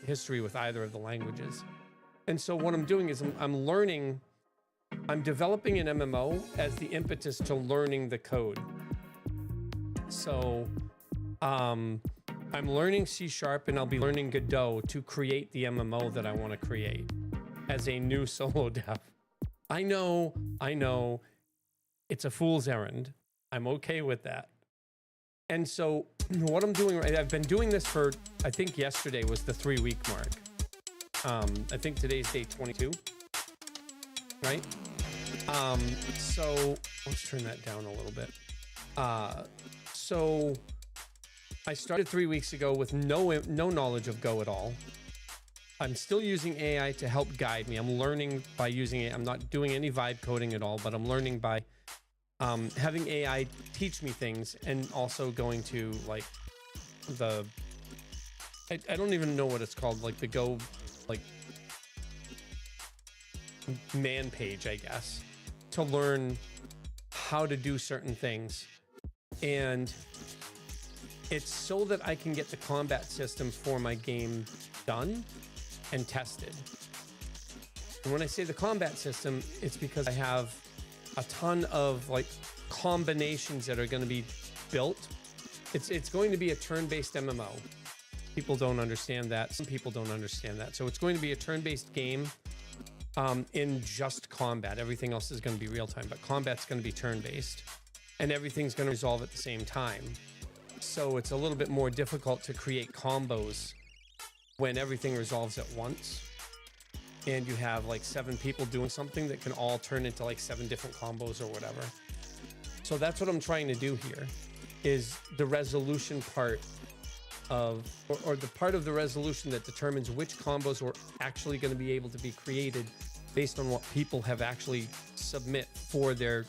history with either of the languages. And so what I'm doing is I'm developing an MMO as the impetus to learning the code. So I'm learning C# and I'll be learning Godot to create the MMO that I want to create as a new solo dev. I know, it's a fool's errand. I'm okay with that. And so what I'm doing, I've been doing this for, I think yesterday was the 3-week mark. I think today's day 22, right? So let's turn that down a little bit. So I started 3 weeks ago with no knowledge of Go at all. I'm still using AI to help guide me. I'm learning by using it. I'm not doing any vibe coding at all, but I'm learning by having AI teach me things, and also going to like I don't even know what it's called, like the Go like man page, I guess, to learn how to do certain things. And It's so that I can get the combat system for my game done and tested. And when I say the combat system, it's because I have a ton of like combinations that are going to be built. It's going to be a turn-based MMO. People don't understand that. Some people don't understand that. So it's going to be a turn-based game in just combat. Everything else is going to be real time, but combat's going to be turn-based, and everything's going to resolve at the same time. So it's a little bit more difficult to create combos when everything resolves at once. And you have like 7 people doing something that can all turn into like 7 different combos or whatever. So that's what I'm trying to do here, is the resolution part of, or the part of the resolution that determines which combos are actually going to be able to be created based on what people have actually submit for their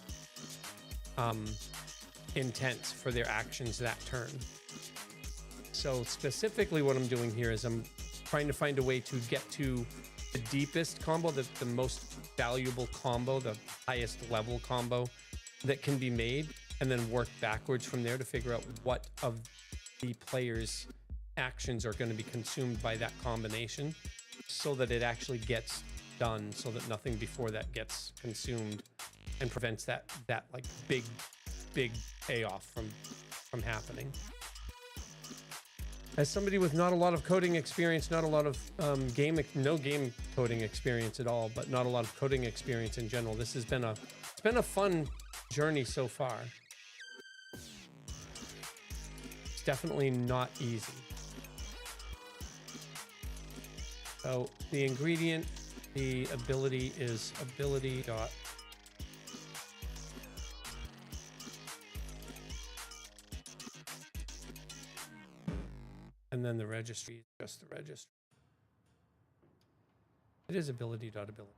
intents, for their actions that turn. So specifically what I'm doing here is I'm trying to find a way to get to the deepest combo, the most valuable combo, the highest level combo that can be made, and then work backwards from there to figure out what of the player's actions are going to be consumed by that combination, so that it actually gets done, so that nothing before that gets consumed and prevents that like big payoff from happening. As somebody with not a lot of coding experience, not a lot of no game coding experience at all, but not a lot of coding experience in general, this has been it's been a fun journey so far. It's definitely not easy. So the ingredient, the ability is ability dot. And then the registry is just the registry. It is ability dot ability.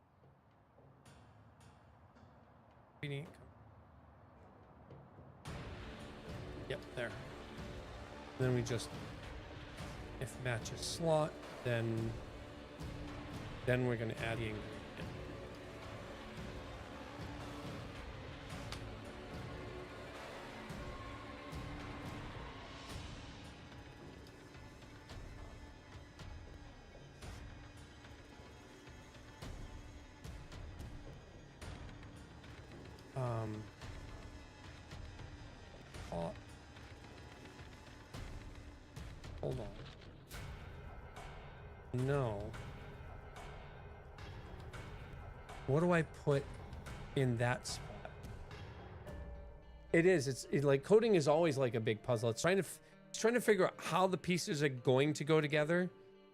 Yep, there. And then we just, if matches slot, then we're going to add the ingredient. Hold on. No. What do I put in that spot? It's like coding is always like a big puzzle. It's trying to figure out how the pieces are going to go together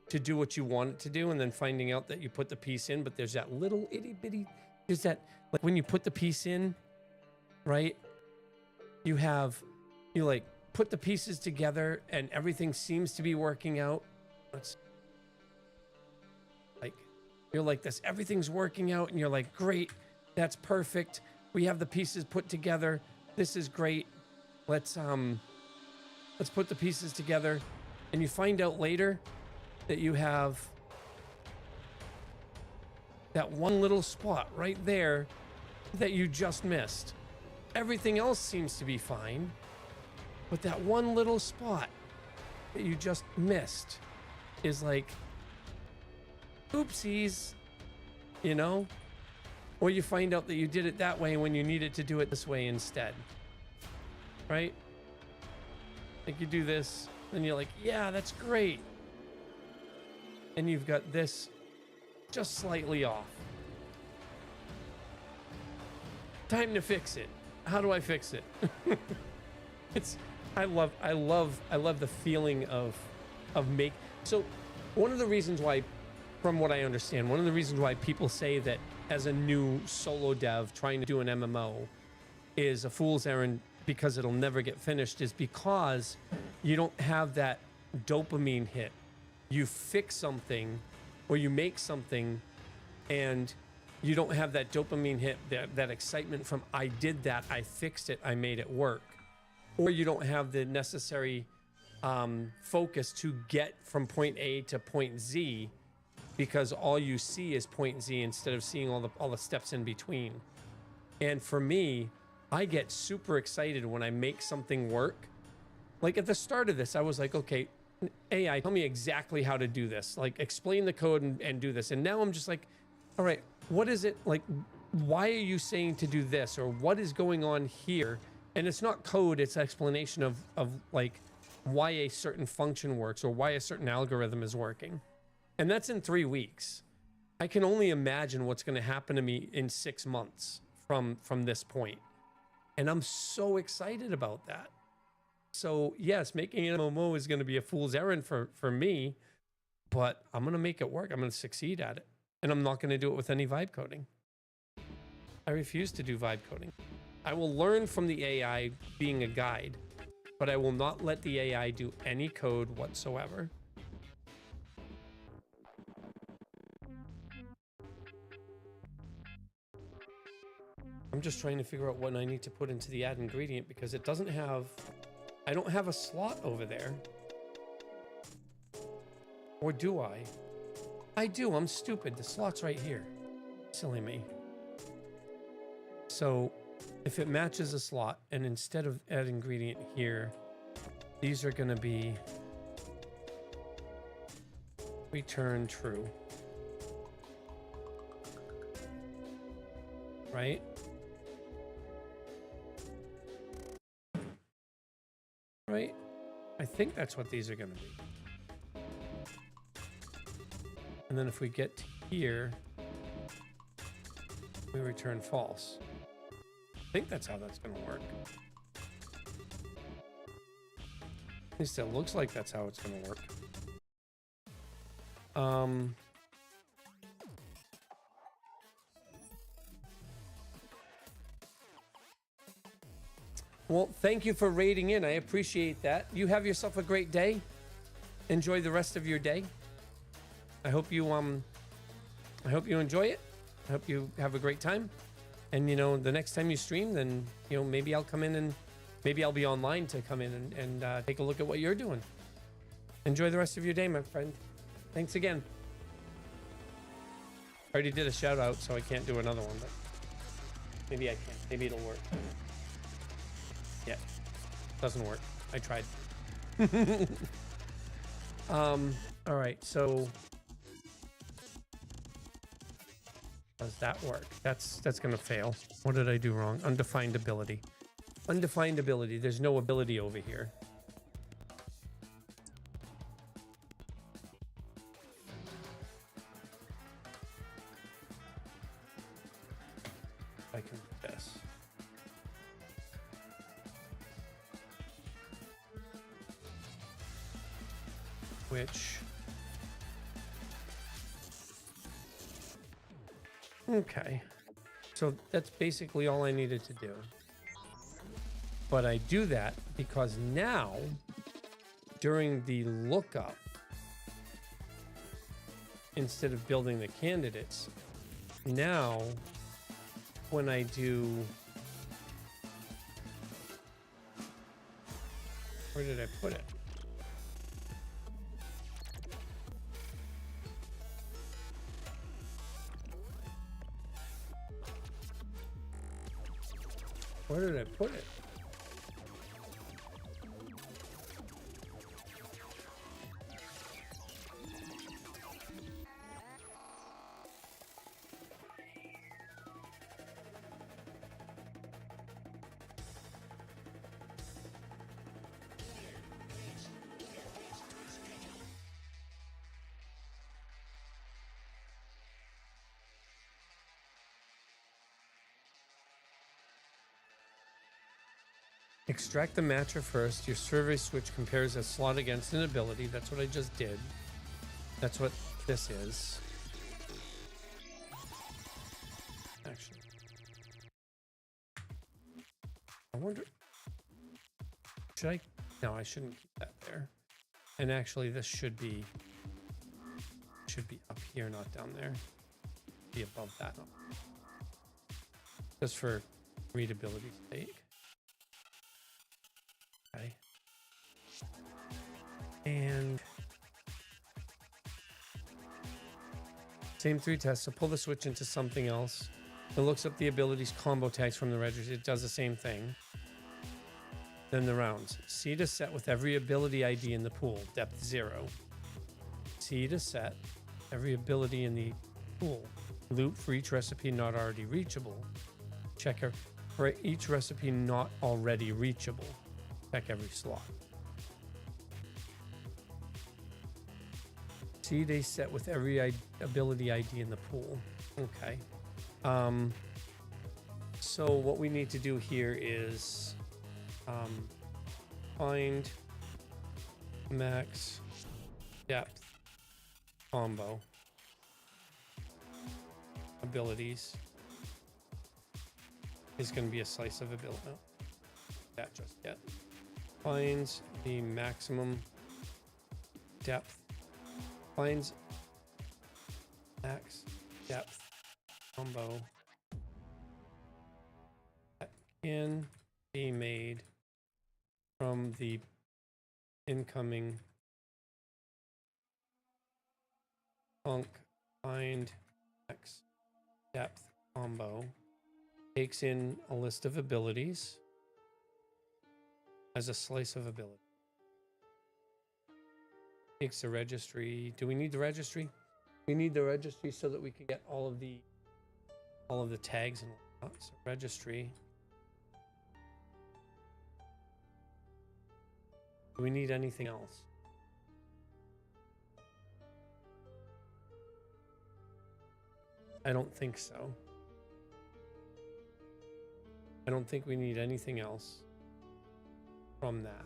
to do what you want it to do, and then finding out that you put the piece in, but there's that little itty bitty, there's that, like when you put the piece in, right? You like put the pieces together and everything seems to be working out. It's like, you're like this, everything's working out, and you're like, great, that's perfect. We have the pieces put together. This is great. Let's put the pieces together. And you find out later that you have that one little spot right there that you just missed. Everything else seems to be fine, but that one little spot that you just missed is like, oopsies, you know? Or you find out that you did it that way when you needed to do it this way instead, right? Like you do this, and you're like, yeah, that's great. And you've got this just slightly off. Time to fix it. How do I fix it? I love the feeling of so one of the reasons why, from what I understand, one of the reasons why people say that as a new solo dev trying to do an MMO is a fool's errand because it'll never get finished is because you don't have that dopamine hit. You fix something or you make something and you don't have that dopamine hit, that excitement from I did that, I fixed it, I made it work. Or you don't have the necessary focus to get from point A to point Z because all you see is point Z instead of seeing all the steps in between. And for me, I get super excited when I make something work Like at the start of this, I was like, okay, AI, tell me exactly how to do this. Like explain the code and do this. And now I'm just like, all right, what is it like? Why are you saying to do this? Or what is going on here? And it's not code, it's explanation of like why a certain function works or why a certain algorithm is working. And that's in 3 weeks. I can only imagine what's going to happen to me in 6 months from this point. And I'm so excited about that. So yes, making an MMO is going to be a fool's errand for me, but I'm going to make it work. I'm going to succeed at it. And I'm not going to do it with any vibe coding. I refuse to do vibe coding. I will learn from the AI being a guide, but I will not let the AI do any code whatsoever. I'm just trying to figure out what I need to put into the add ingredient because it doesn't have, I don't have a slot over there. Or do I? I do, I'm stupid. The slot's right here. Silly me. So if it matches a slot and instead of add ingredient here, these are going to be return true. Right? Right? I think that's what these are going to be. And then if we get to here, we return false. I think that's how that's going to work. At least it looks like that's how it's going to work. Well, thank you for raiding in. I appreciate that. You have yourself a great day. Enjoy the rest of your day. I hope you enjoy it. I hope you have a great time. And you know, the next time you stream, then you know, maybe I'll come in and maybe I'll be online to come in and take a look at what you're doing. Enjoy the rest of your day, my friend. Thanks again. I already did a shout out, so I can't do another one, but maybe I can. Maybe it'll work. Yeah, doesn't work. I tried. All right, so does that work? That's gonna fail. What did I do wrong? Undefined ability. Undefined ability. There's no ability over here. I can do this. Which, okay, so that's basically all I needed to do. But I do that because now, during the lookup, instead of building the candidates, now when I do, where did I put it? Where did I put it? Extract the matcher first. Your survey switch compares a slot against an ability. That's what I just did. That's what this is. Actually, I wonder, should I? No, I shouldn't keep that there. And actually, this should be up here, not down there. Be above that. Just for readability's sake. Okay. And same 3 tests. So pull the switch into something else. It looks up the abilities combo tags from the registry. It does the same thing. Then the rounds. C to set with every ability ID in the pool, depth 0. C to set every ability in the pool. Loop for each recipe not already reachable. Check for each recipe not already reachable. Check every slot. C they set with every ability ID in the pool. Okay. So what we need to do here is find max depth combo abilities is going to be a slice of ability. Oh, that just yet. Finds the maximum depth. Finds max depth combo that can be made from the incoming punk find max depth combo. Takes in a list of abilities as a slice of ability. Takes the registry. Do we need the registry? We need the registry so that we can get all of the tags and whatnot. So registry. Do we need anything else? I don't think so. I don't think we need anything else from that.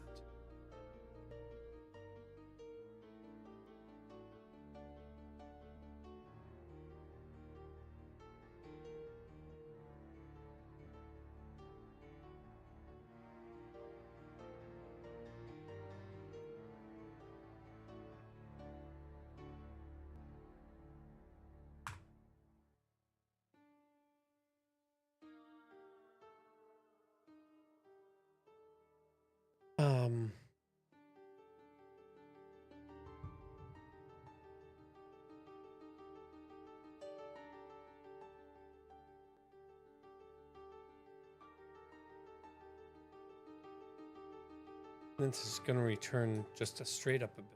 This is going to return just a straight up ability.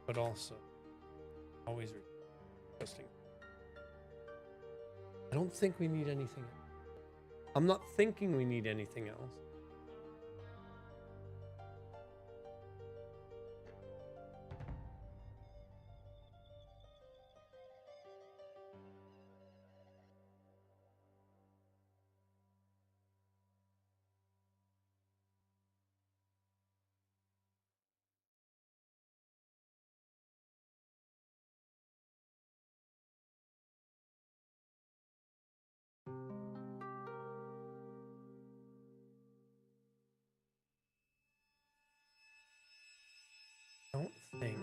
But also always adjusting. I don't think we need anything else. I'm not thinking we need anything else. I don't think.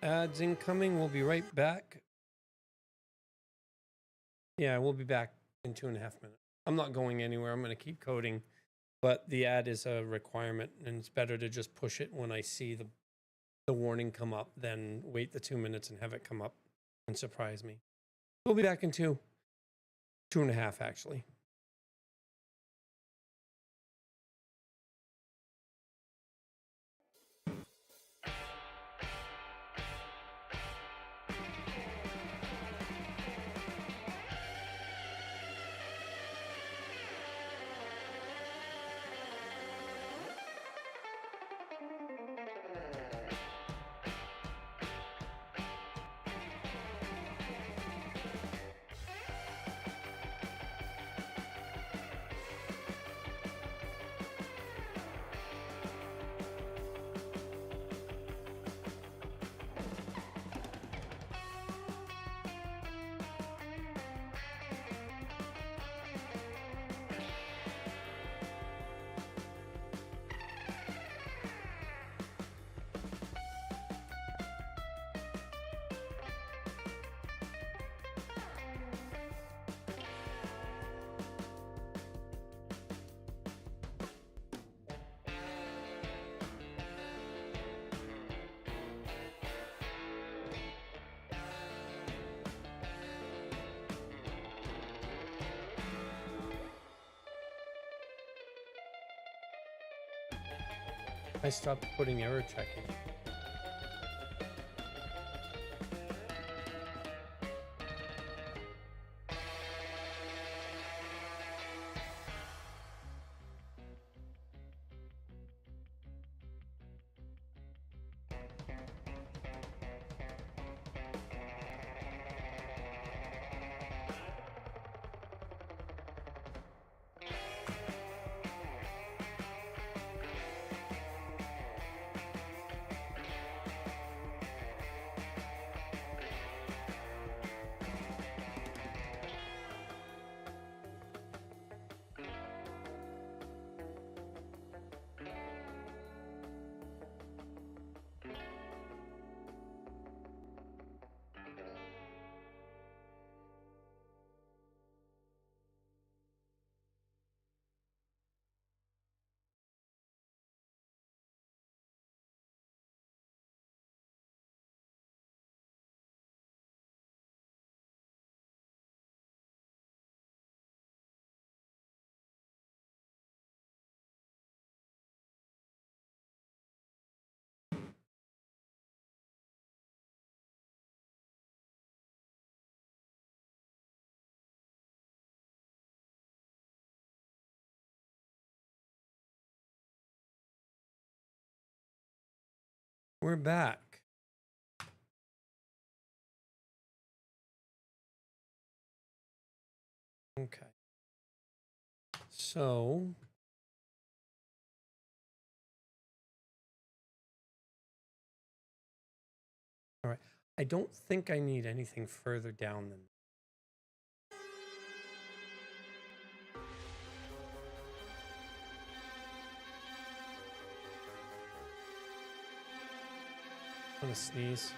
Ads incoming. We'll be right back. Yeah, we'll be back in 2.5 minutes. I'm not going anywhere. I'm going to keep coding, but the ad is a requirement, and it's better to just push it when I see the warning come up than wait the 2 minutes and have it come up and surprise me. We'll be back in 2.5 actually. I stopped putting error checking. We're back. Okay. So all right. I don't think I need anything further down than I'm gonna sneeze.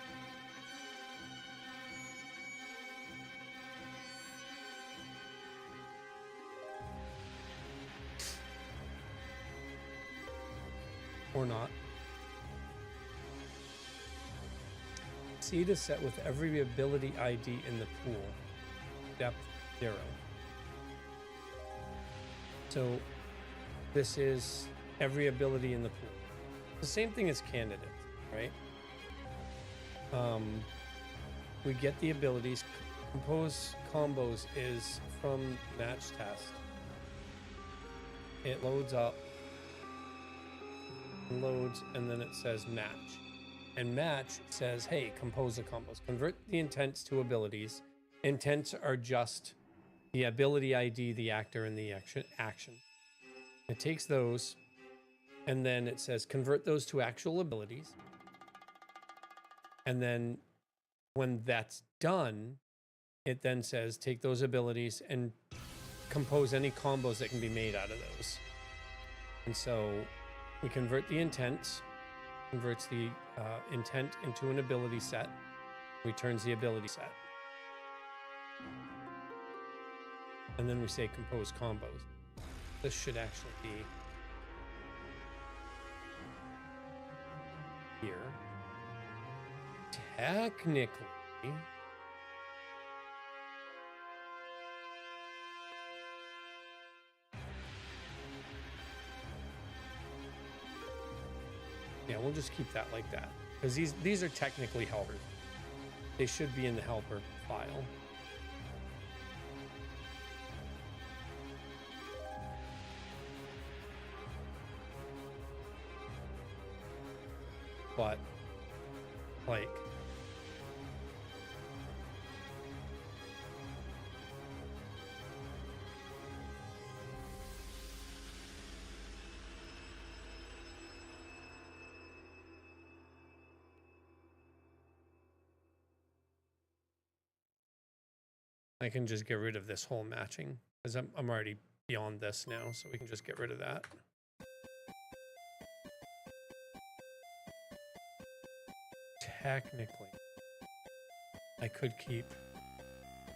Or not. Seed is set with every ability ID in the pool. Depth 0. So this is every ability in the pool. The same thing as candidates, right? We get the abilities. Compose combos is from match test. It loads up, loads, and then it says match. And match says, hey, compose the combos. Convert the intents to abilities. Intents are just the ability ID, the actor, and the action. It takes those, and then it says convert those to actual abilities. And then when that's done, it then says take those abilities and compose any combos that can be made out of those. And so we convert the intents, converts the intent into an ability set, returns the ability set. And then we say compose combos. This should actually be here. Technically, yeah, we'll just keep that like that because these are technically helpers. They should be in the helper file. But like I can just get rid of this whole matching because I'm already beyond this now, so we can just get rid of that. Technically, I could keep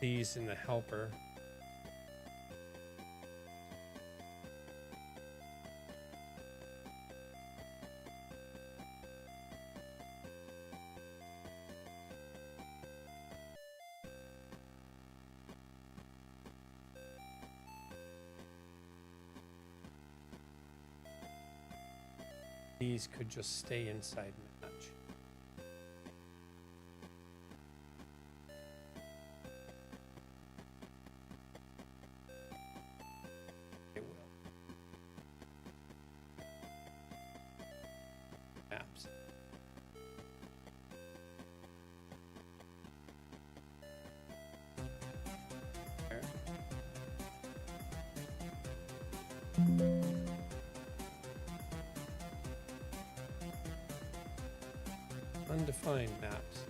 these in the helper. these could just stay inside match. They will. Maps. There. Undefined maps.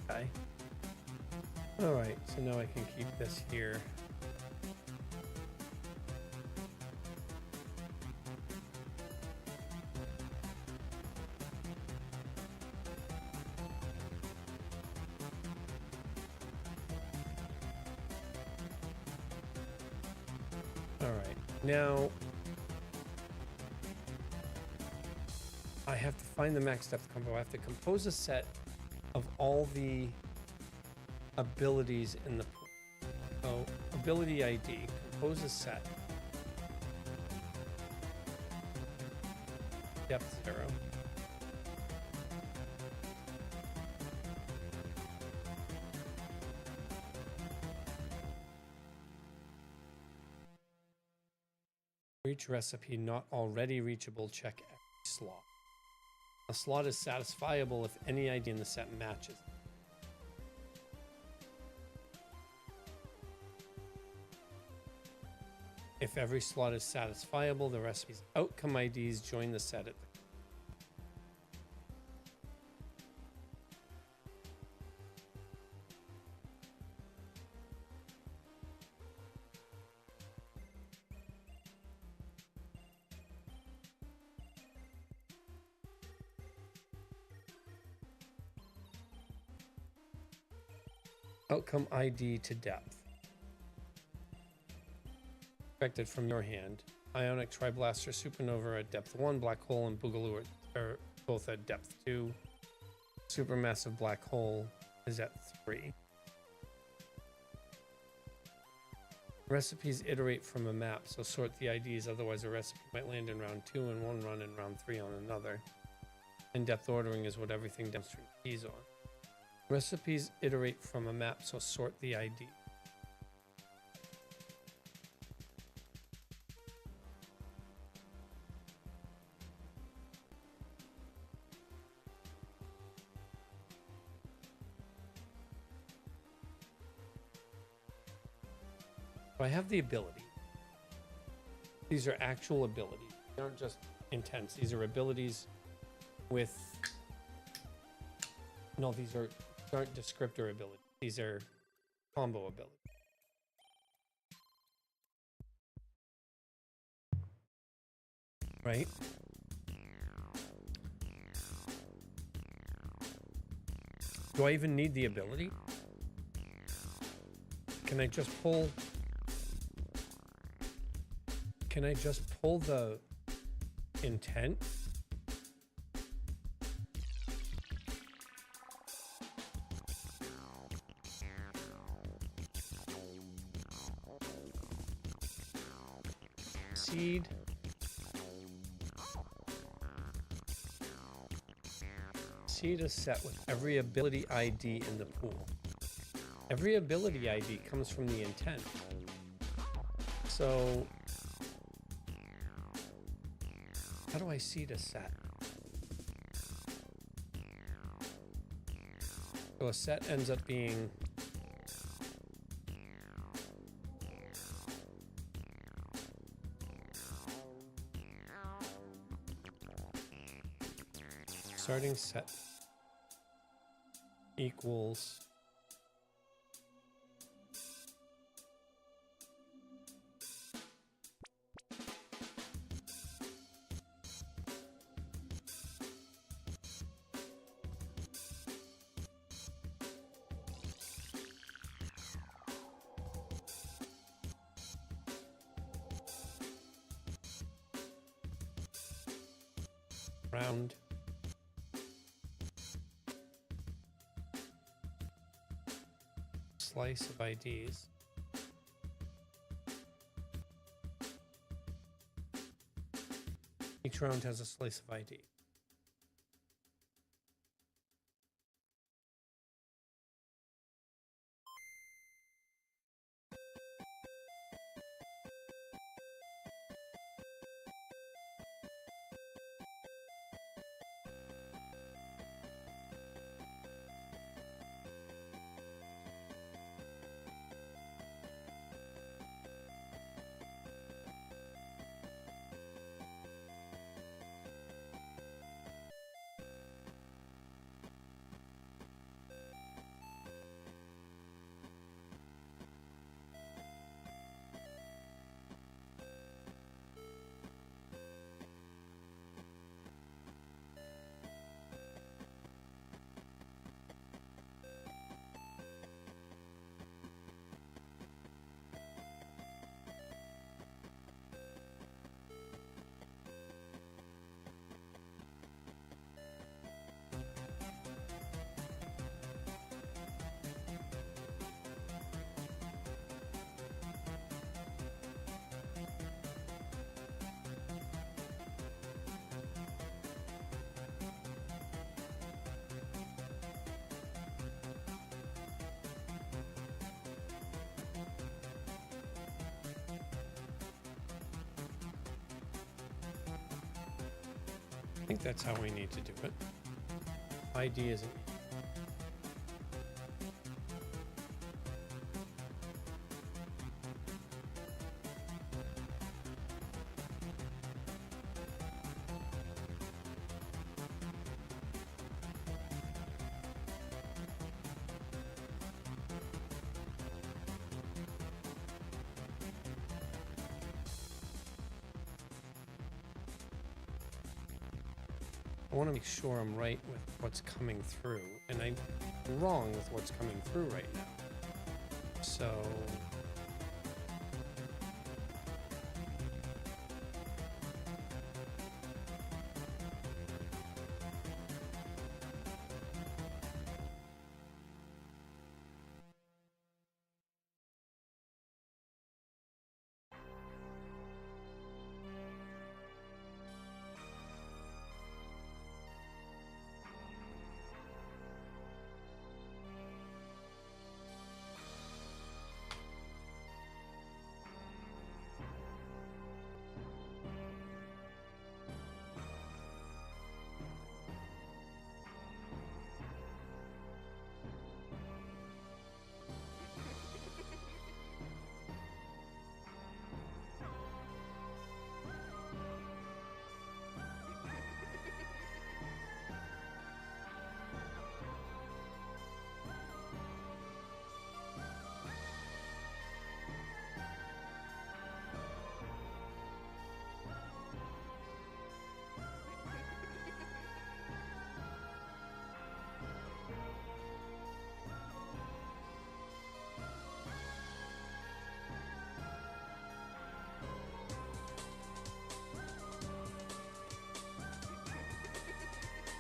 Okay. All right, so now I can keep this here. All right, now I have to find the max depth combo. I have to compose a set of all the abilities in the pool. So ability ID, compose a set. Depth 0. Reach recipe not already reachable, check every slot. A slot is satisfiable if any ID in the set matches. If every slot is satisfiable, the recipe's outcome IDs join the set at the outcome ID to depth. Expected from your hand. Ionic Triblaster Supernova at depth 1, Black Hole and Boogaloo are both at depth 2. Supermassive Black Hole is at 3. Recipes iterate from a map, so sort the IDs, otherwise a recipe might land in round 2 in one run and round 3 on another. In-depth ordering is what everything downstream keys on. Recipes iterate from a map, so sort the ID. So I have the ability. These are actual abilities. They aren't just intents. These are abilities with... No, these aren't descriptor abilities. These are combo abilities. Right? Do I even need the ability? Can I just pull... Can I just pull the intent? Seed. Seed is set with every ability ID in the pool. Every ability ID comes from the intent. So how do I seed a set? So a set ends up being starting set equals round. Slice of IDs. Each round has a slice of ID. I think that's how we need to do it. ID isn't. I want to make sure I'm right with what's coming through, and I'm wrong with what's coming through right now. So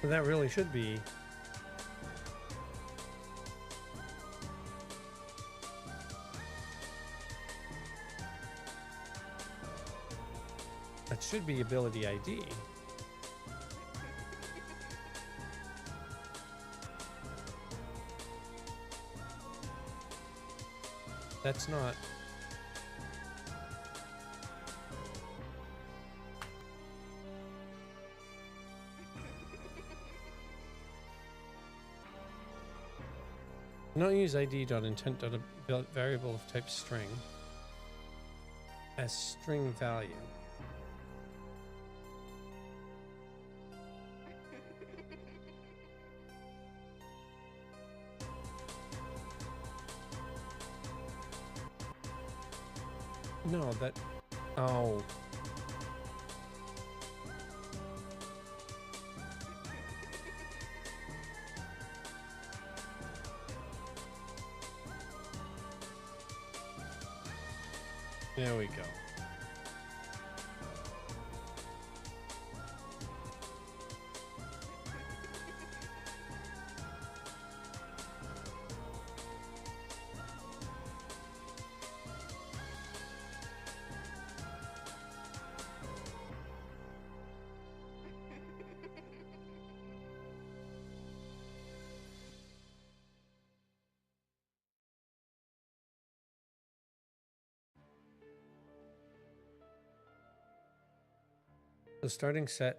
that really should be ability ID. That's not. Not use id.intent.variable of type string as string value. No, that. Oh. There we go. So starting set.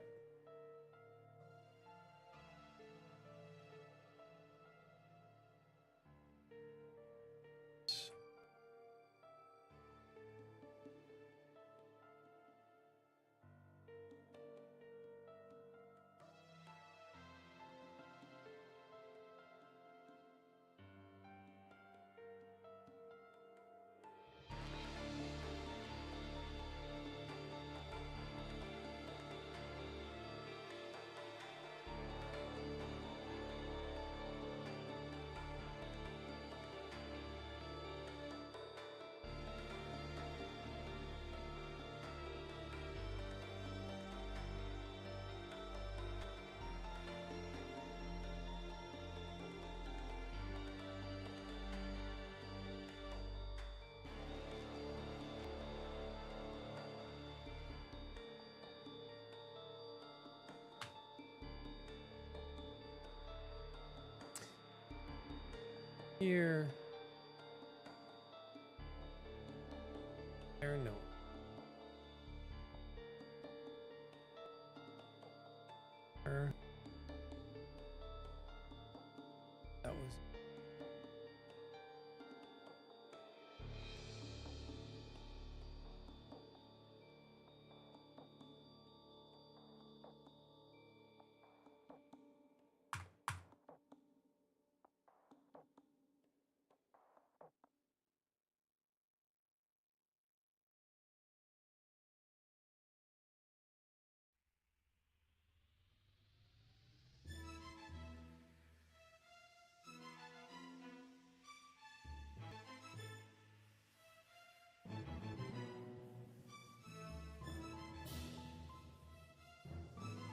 Here. There, no. That was.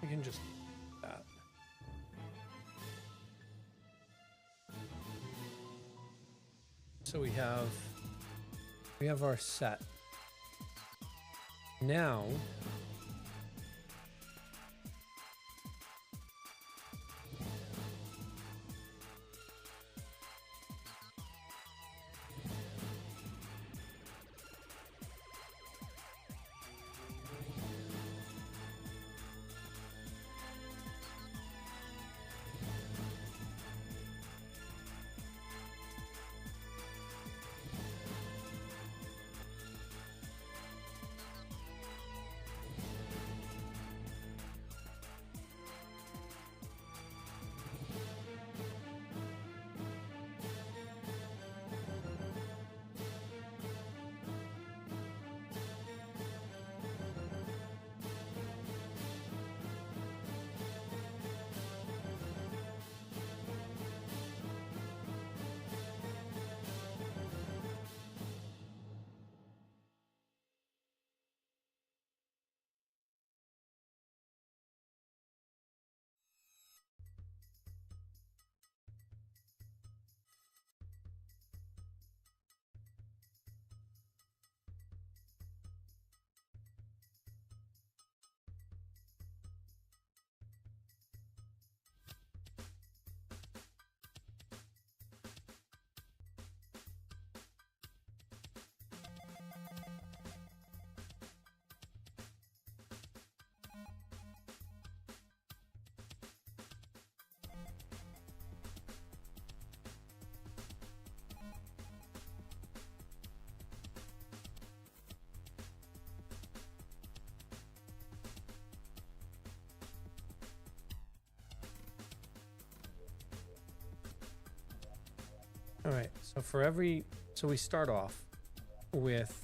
We can just that. So we have our set. Now all right, so we start off with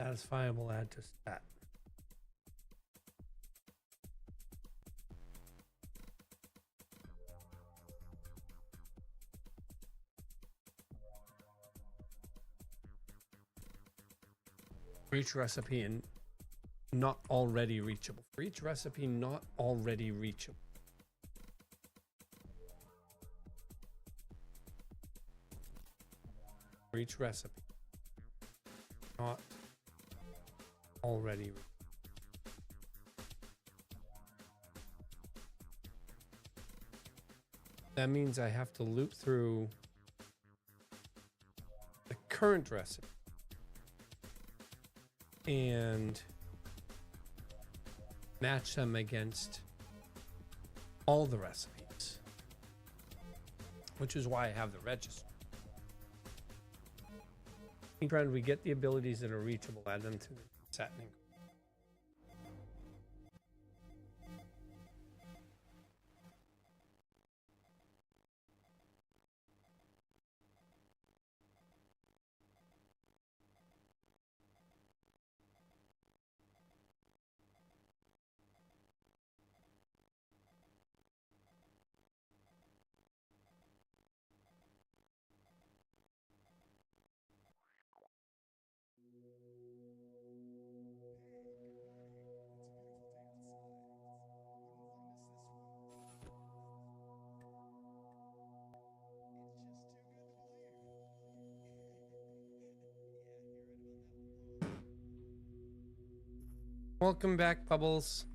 Satisfiable add to stat. For each recipe and not already reachable. For each recipe not already reachable. For each recipe not already reachable. That means I have to loop through the current recipe and match them against all the recipes, which is why I have the register. Anytime we get the abilities that are reachable, add them to the set. Welcome back, Bubbles.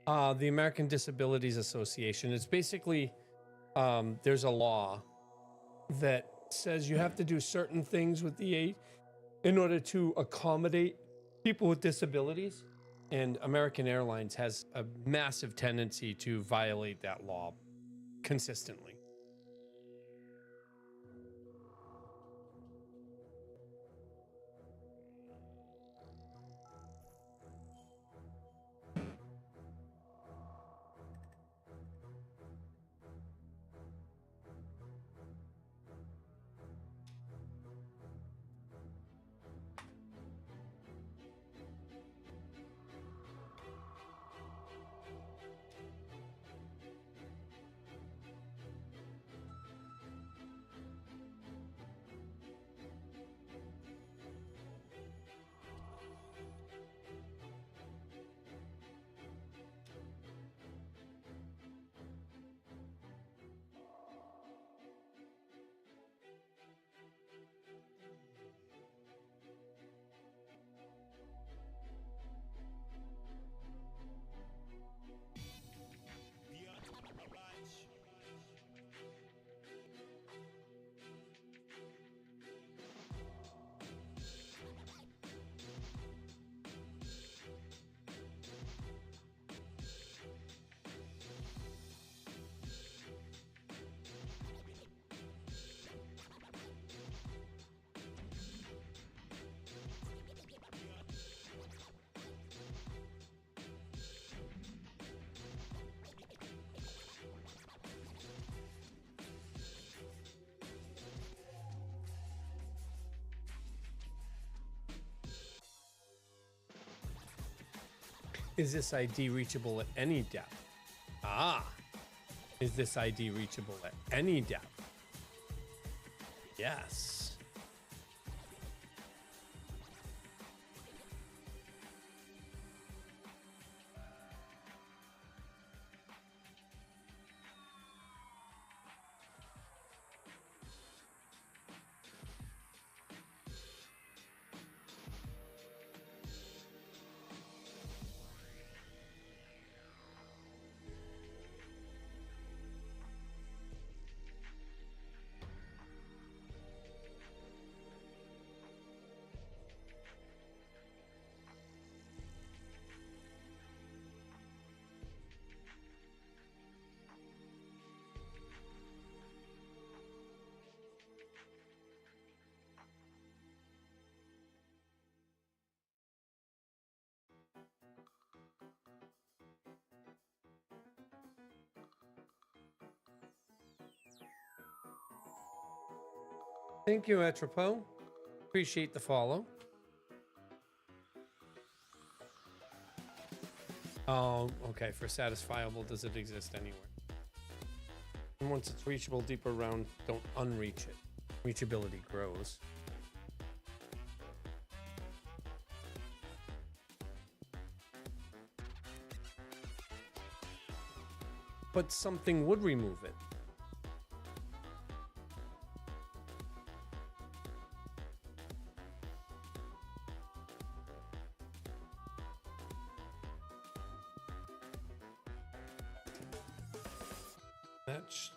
The American Disabilities Association. It's basically, there's a law that says you have to do certain things with the aid in order to accommodate people with disabilities. And American Airlines has a massive tendency to violate that law consistently. Is this ID reachable at any depth? Ah, is this ID reachable at any depth? Yes. Thank you, Etropo. Appreciate the follow. Oh, okay. For satisfiable, does it exist anywhere? And once it's reachable deeper around, don't unreach it. Reachability grows. But something would remove it.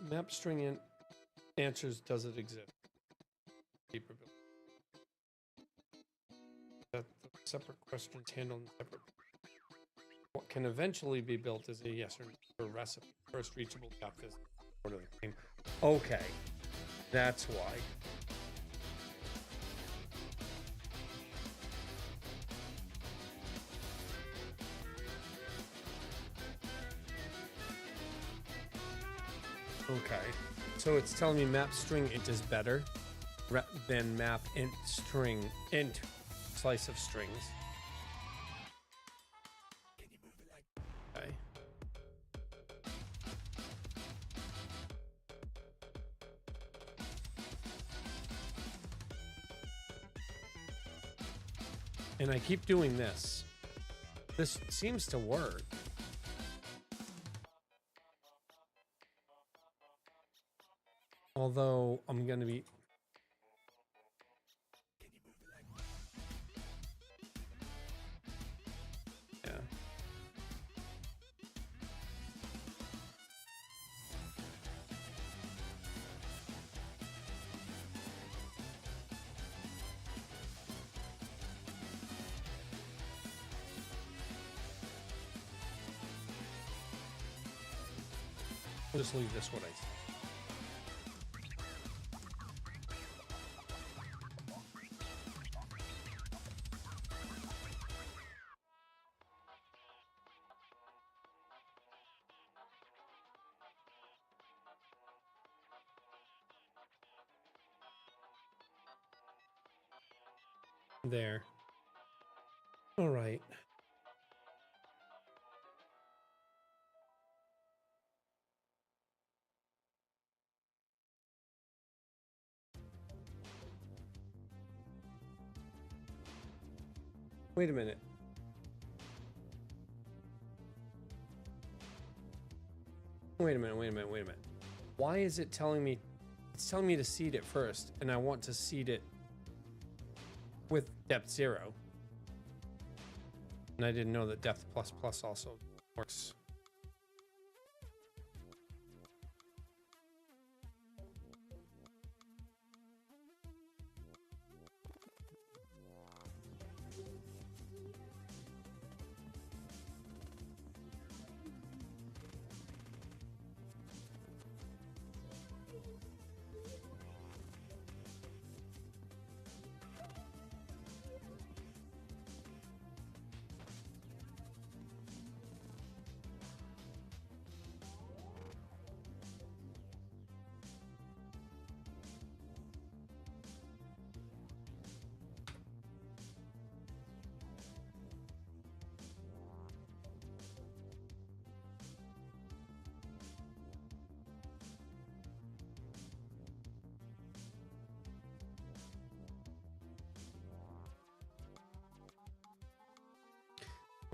Map string answers, does it exist? Deeper build. That the separate questions handled in separate. What can eventually be built is a yes or no recipe. First reachable depth is part of the game. Okay, that's why. Okay, so it's telling me map string int is better than map int string int slice of strings. Okay. And I keep doing this. This seems to work. Although I'm going to be... Yeah. I'll just leave this what I see. There. All right. Wait a minute. Wait a minute. Why is it telling me... It's telling me to seed it first, and I want to seed it with depth 0. And I didn't know that depth plus plus also works.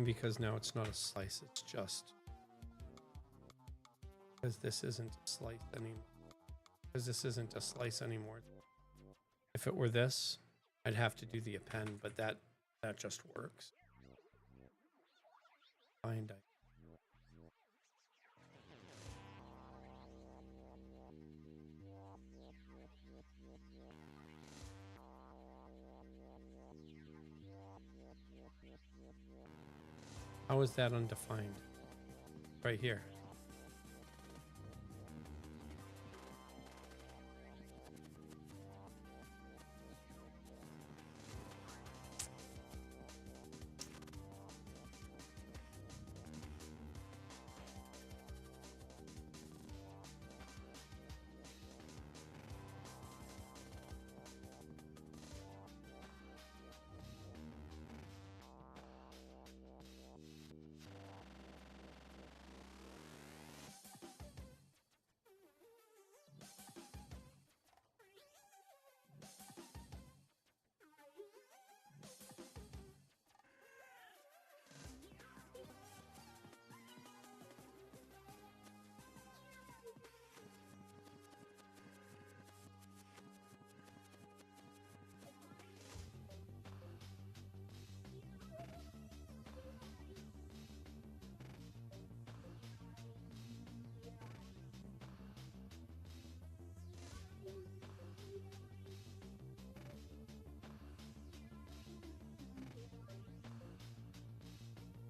Because now it's not a slice, it's just because this isn't a slice anymore. Because this isn't a slice anymore. If it were this, I'd have to do the append, but that just works. Find How is that undefined? Right here.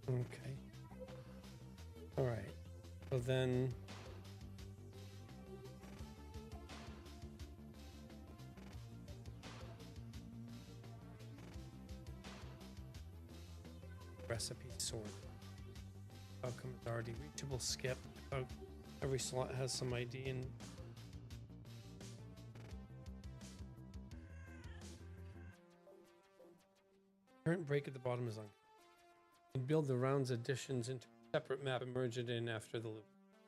Okay. All right. So then. Recipe sort. Outcome is already reachable. Skip. Oh, every slot has some ID and. Current break at the bottom is on. And build the rounds additions into a separate map and merge it in after the loop.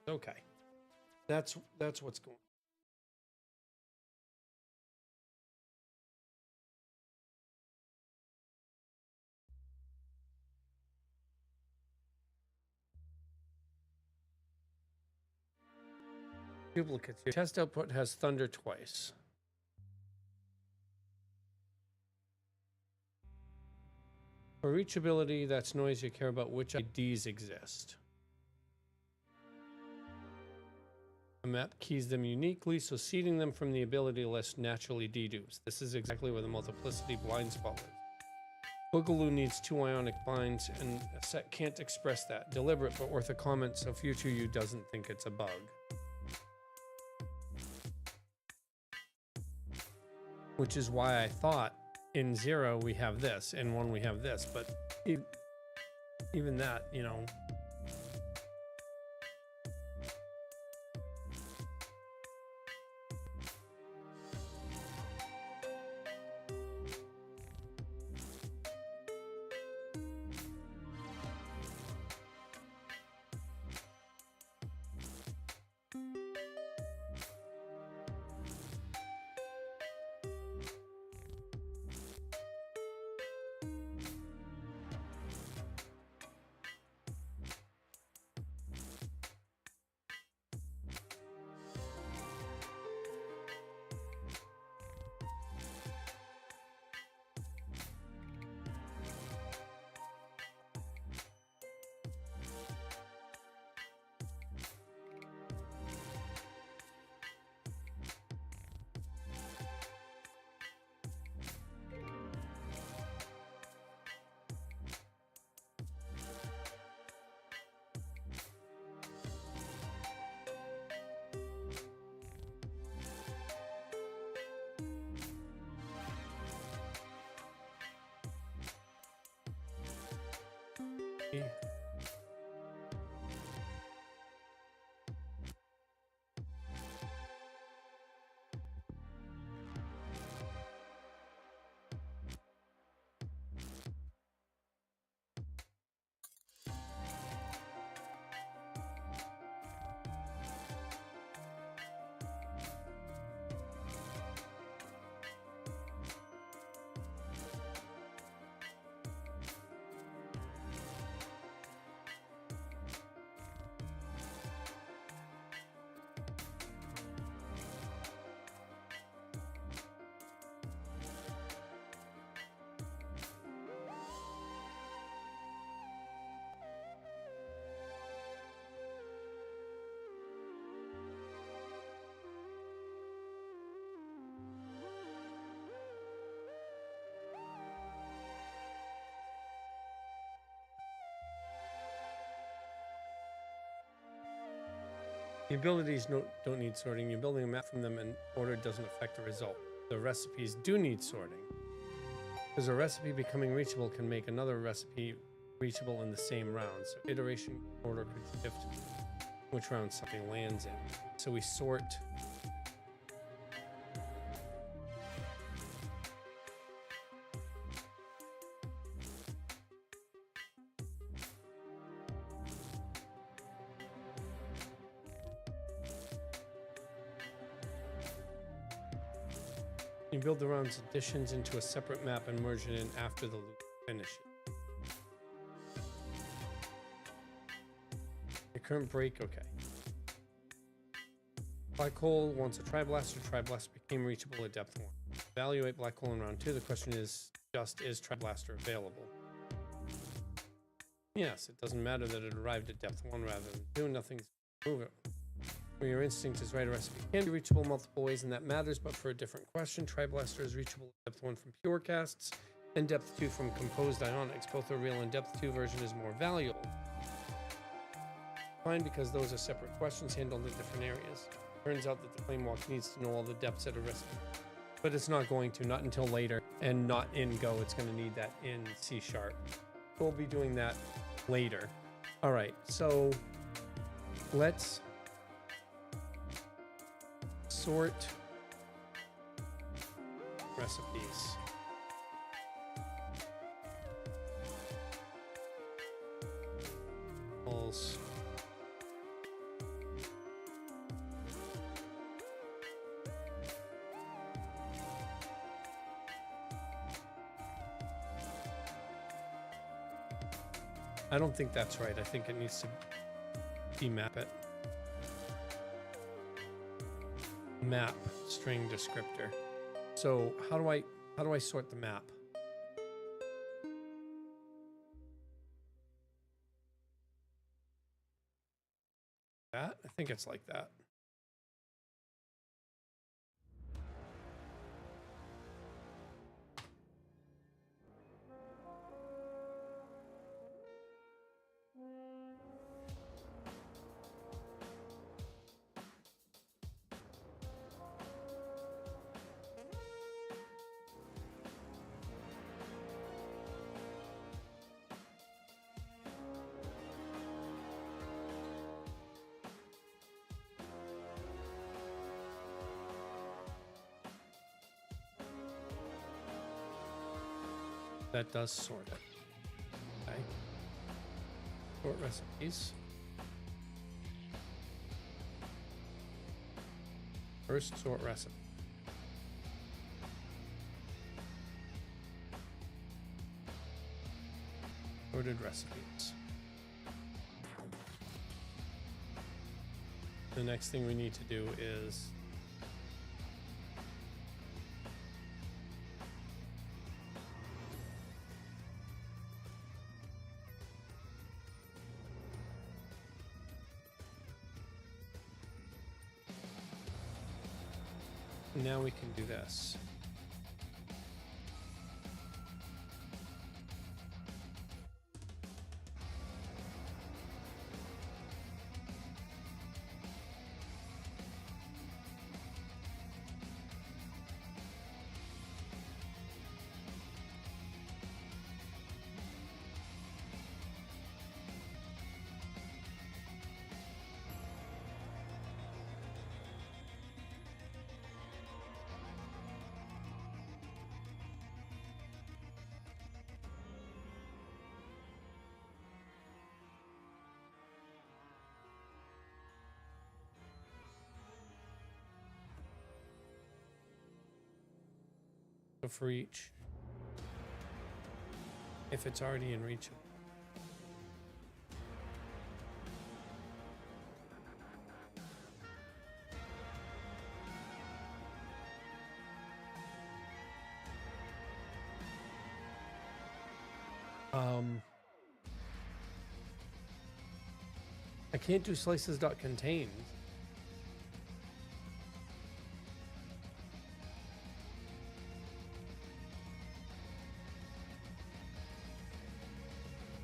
Okay. That's what's going on. Duplicates. Your test output has thunder twice. For reachability, that's noise you care about which IDs exist. A map keys them uniquely, so seeding them from the ability list naturally dedups. This is exactly where the multiplicity blind spot lives. Boogaloo needs 2 ionic binds, and a set can't express that. Deliberate, but worth a comment so future you doesn't think it's a bug. Which is why I thought in 0 we have this, in 1 we have this, but even that, you know. The abilities don't need sorting. You're building a map from them, and order doesn't affect the result. The recipes do need sorting, because a recipe becoming reachable can make another recipe reachable in the same round. So iteration order could shift which round something lands in. So we sort. You build the round's additions into a separate map and merge it in after the loop finishes. The current break, okay. Black hole wants a Triblaster. Triblaster became reachable at depth 1. Evaluate black hole in round 2. The question is just, is Triblaster available? Yes, it doesn't matter that it arrived at depth 1 rather than 2. Nothing's move it. Where your instinct is right, a recipe can be reachable multiple ways, and that matters, but for a different question. Triblaster is reachable at depth 1 from pure casts. and Depth 2 from Composed Ionics. Both are real, and Depth 2 version is more valuable. Fine, because those are separate questions handled in different areas. Turns out that the Planewalk needs to know all the depths at a risk. But it's not going to, not until later, and not in Go. It's going to need that in C#. We'll be doing that later. All right, so let's sort recipes. Pulse. I don't think that's right. I think it needs to demap it. Map string descriptor. So how do I sort the map? That? I think it's like that. That does sort it. Okay. Sort recipes. First sort recipe. Sorted recipes. The next thing we need to do is now we can do this. For each, if it's already in reach. I can't do slices.contains.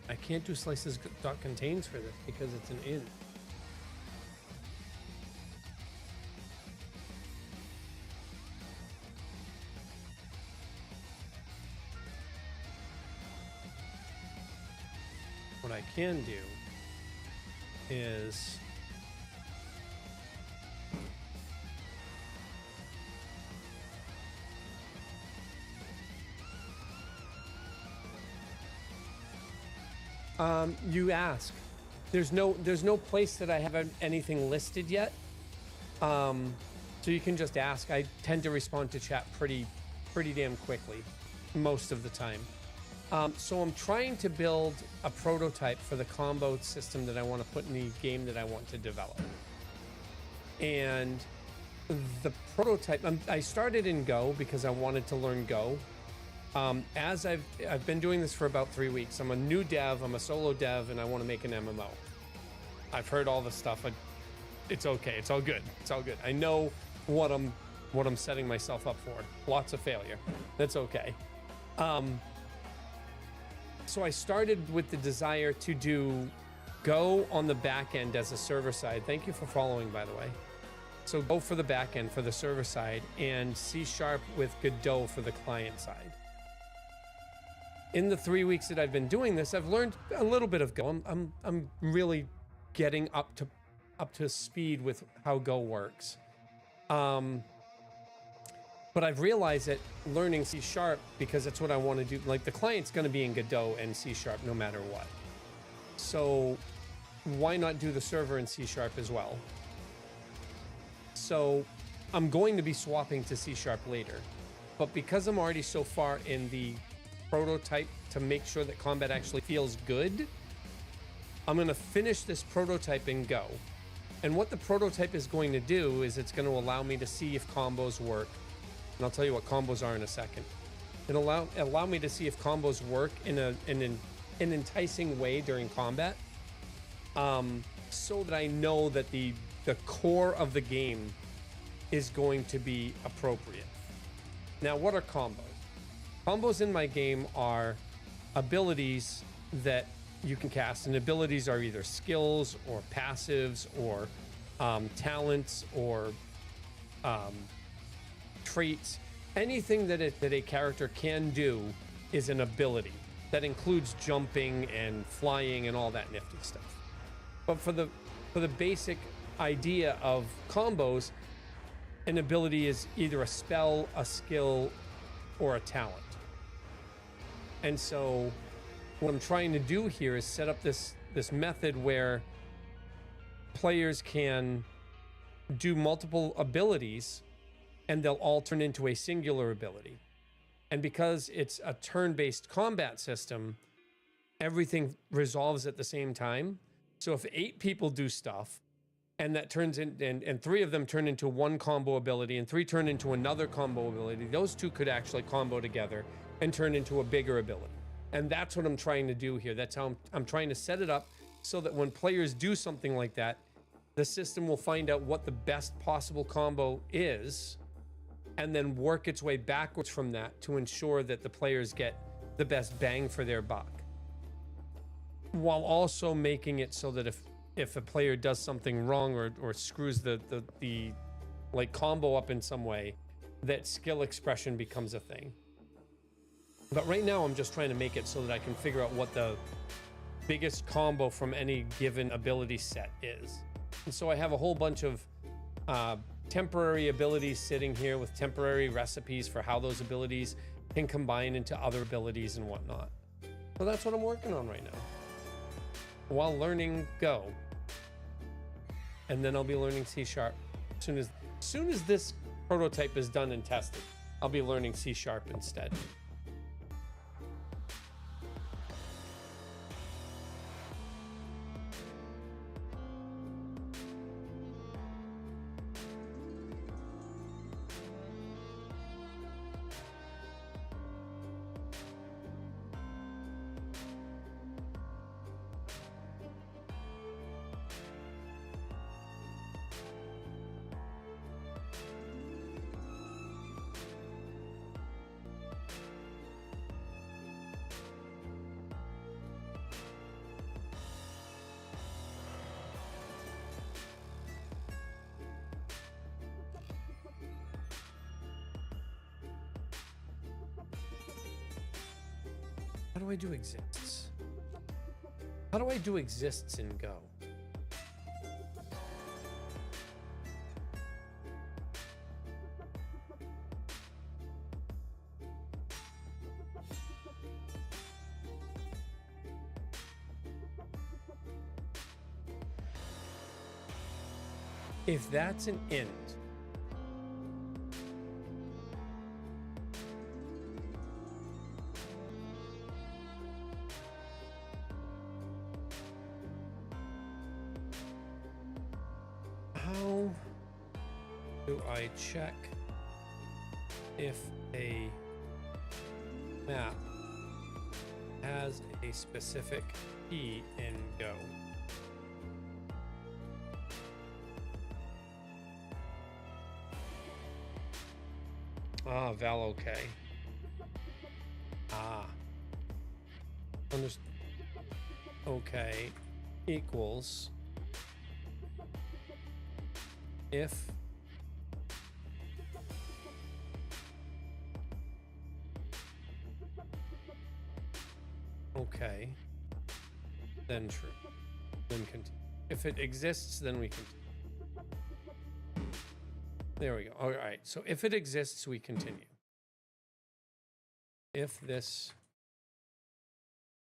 I can't do slices.contains for this because it's an int. What I can do is you ask. There's no place that I have anything listed yet. So you can just ask. I tend to respond to chat pretty damn quickly most of the time. So I'm trying to build a prototype for the combo system that I want to put in the game that I want to develop. And the prototype, I started in Go because I wanted to learn Go. As I've been doing this for about 3 weeks. I'm a new dev, I'm a solo dev, and I want to make an MMO. I've heard all the stuff. It's okay. It's all good. It's all good. I know what I'm setting myself up for. Lots of failure. That's okay. So I started with the desire to do Go on the back end as a server side. Thank you for following, by the way. So Go for the back end for the server side, and C# with Godot for the client side. In the 3 weeks that I've been doing this, I've learned a little bit of Go. I'm really getting up to speed with how Go works. But I've realized that learning C#, because that's what I want to do, like the client's going to be in Godot and C# no matter what. So why not do the server in C# as well? So I'm going to be swapping to C# later, but because I'm already so far in the prototype to make sure that combat actually feels good, I'm going to finish this prototype in Go. And what the prototype is going to do is it's going to allow me to see if combos work. And I'll tell you what combos are in a second. It'll allow me to see if combos work in an enticing way during combat, so that I know that the core of the game is going to be appropriate. Now, what are combos? Combos in my game are abilities that you can cast, and abilities are either skills or passives or talents or traits. Anything that a character can do is an ability. That includes jumping and flying and all that nifty stuff. But for the basic idea of combos, an ability is either a spell, a skill, or a talent. And so what I'm trying to do here is set up this method where players can do multiple abilities and they'll all turn into a singular ability. And because it's a turn-based combat system, everything resolves at the same time. So if 8 people do stuff, and that turns in, and 3 of them turn into one combo ability, and 3 turn into another combo ability, those 2 could actually combo together and turn into a bigger ability. And that's what I'm trying to do here. That's how I'm trying to set it up so that when players do something like that, the system will find out what the best possible combo is, and then work its way backwards from that to ensure that the players get the best bang for their buck, while also making it so that if a player does something wrong or screws the like combo up in some way, that skill expression becomes a thing. But right now I'm just trying to make it so that I can figure out what the biggest combo from any given ability set is. And so I have a whole bunch of temporary abilities sitting here with temporary recipes for how those abilities can combine into other abilities and whatnot. So that's what I'm working on right now, while learning Go. And then I'll be learning C#. Soon as this prototype is done and tested, I'll be learning C# instead. How do I do exists? How do I do exists in Go? If that's an int, how do I check if a map has a specific key in Go? Ah, val okay. Ah. Okay, equals if okay, then true, then continue. If it exists, then we continue. There we go. All right, so if it exists, we continue. If this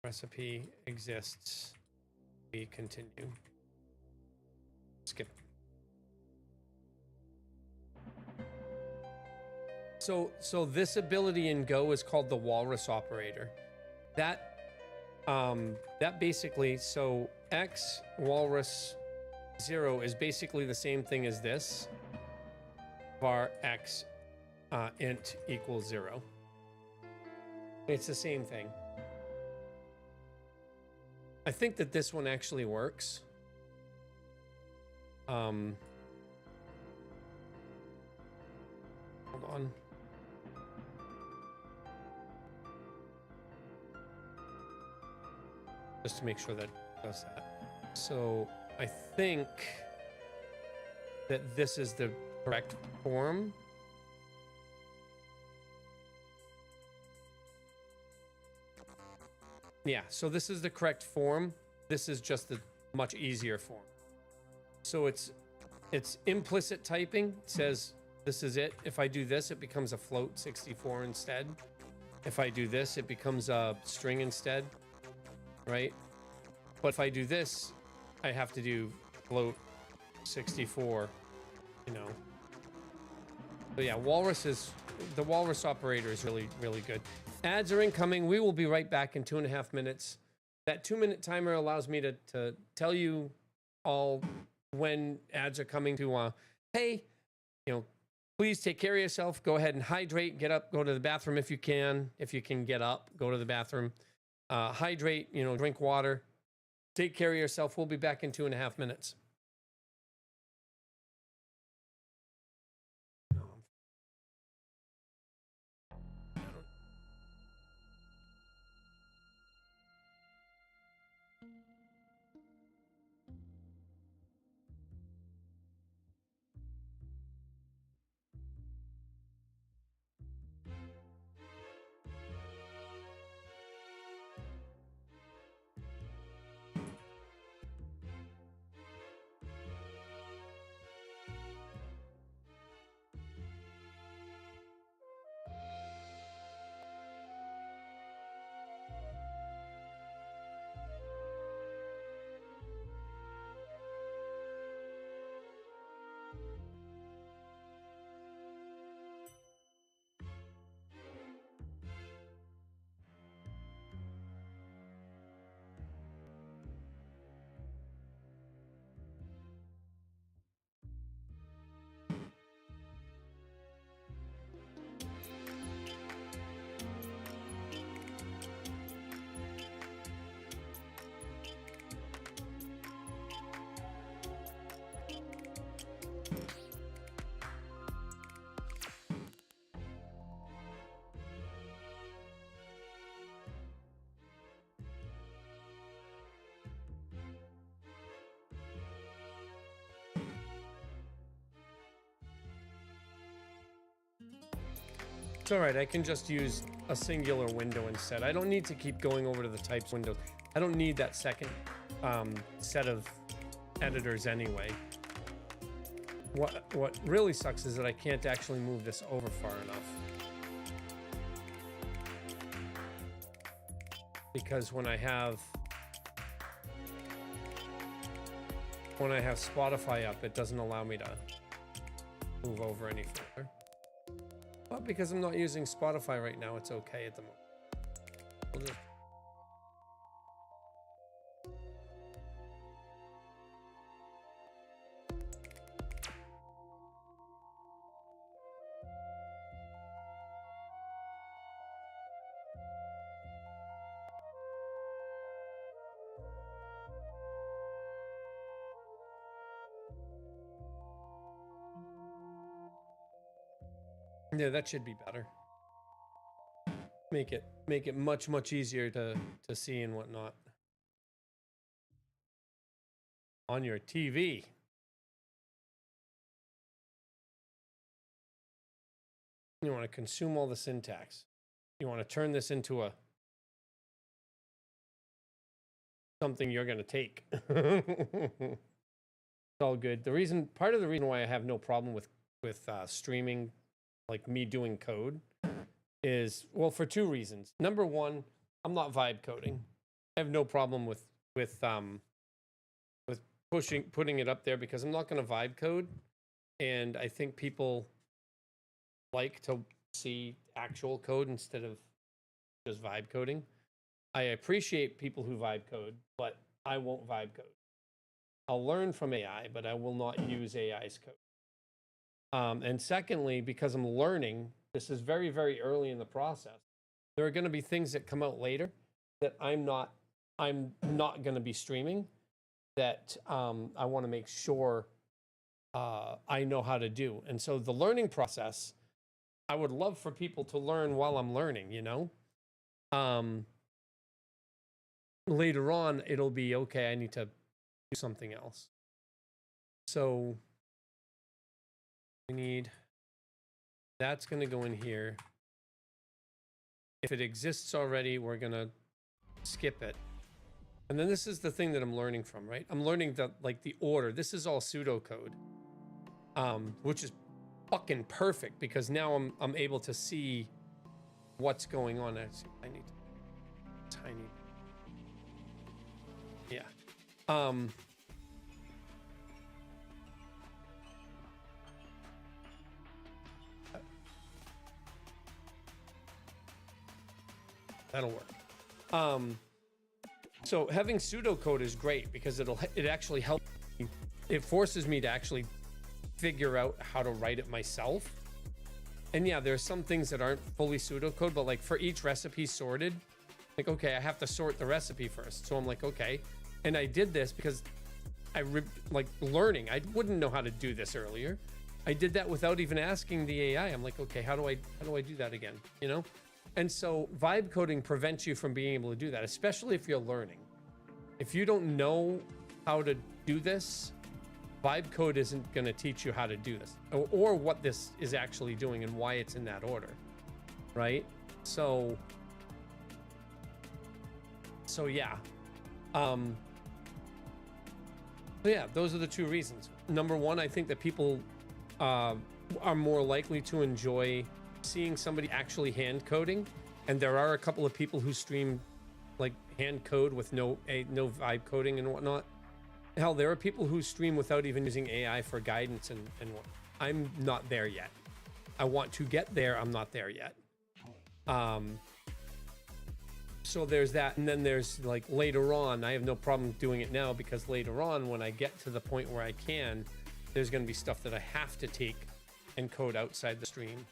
recipe exists, we continue. Skip. So this ability in Go is called the walrus operator. That basically, so X walrus 0 is basically the same thing as this. Var X int equals 0. It's the same thing. I think that this one actually works. Hold on. Just to make sure that does that. So I think that this is the correct form. Yeah, so this is the correct form. This is just the much easier form. So it's implicit typing. It says this is it. If I do this, it becomes a float 64 instead. If I do this, it becomes a string instead, right? But if I do this, I have to do float 64, you know. But yeah, the walrus operator is really, really good. Ads are incoming. We will be right back in 2.5 minutes. That 2-minute timer allows me to tell you all when ads are coming to, hey, you know, please take care of yourself. Go ahead and hydrate, get up, go to the bathroom if you can. If you can get up, go to the bathroom. Hydrate, you know, drink water. Take care of yourself. We'll be back in 2.5 minutes. It's all right. I can just use a singular window instead. I don't need to keep going over to the types window. I don't need that second set of editors anyway. What really sucks is that I can't actually move this over far enough. Because when I have Spotify up, it doesn't allow me to move over any further. But because I'm not using Spotify right now, it's okay at the moment. We'll just... Yeah, that should be better. make it much easier to see and whatnot on your TV. You want to consume all the syntax. You want to turn this into a something you're going to take. It's all good. Part of the reason why I have no problem with streaming, like me doing code, is, well, for two reasons. Number one, I'm not vibe coding. I have no problem with putting it up there because I'm not going to vibe code, and I think people like to see actual code instead of just vibe coding. I appreciate people who vibe code, but I won't vibe code. I'll learn from AI, but I will not use AI's code. And secondly, because I'm learning, this is very early in the process. There are going to be things that come out later that I'm not going to be streaming that I want to make sure I know how to do. And so the learning process, I would love for people to learn while I'm learning, you know? Later on, it'll be, okay, I need to do something else. So we need, that's going to go in here. If it exists already, we're going to skip it. And then this is the thing that I'm learning from, right? I'm learning the order. This is all pseudocode, which is fucking perfect because now I'm able to see what's going on. I need tiny. Yeah. That'll work. So having pseudocode is great because it actually helps. It forces me to actually figure out how to write it myself. And yeah, there's some things that aren't fully pseudocode, but like for each recipe sorted, like, okay, I have to sort the recipe first. So I'm like, okay. And I did this because learning. I wouldn't know how to do this earlier. I did that without even asking the AI. I'm like, okay, how do I do that again? You know? And so vibe coding prevents you from being able to do that, especially if you're learning. If you don't know how to do this, vibe code isn't going to teach you how to do this or what this is actually doing and why it's in that order, right? So yeah. Yeah, those are the two reasons. Number one, I think that people are more likely to enjoy seeing somebody actually hand coding, and there are a couple of people who stream like hand code with no vibe coding and whatnot. Hell, there are people who stream without even using AI for guidance and what. I'm not there yet. I want to get there. I'm not there yet. So there's that, and then there's like later on, I have no problem doing it now because later on when I get to the point where I can, there's going to be stuff that I have to take and code outside the stream.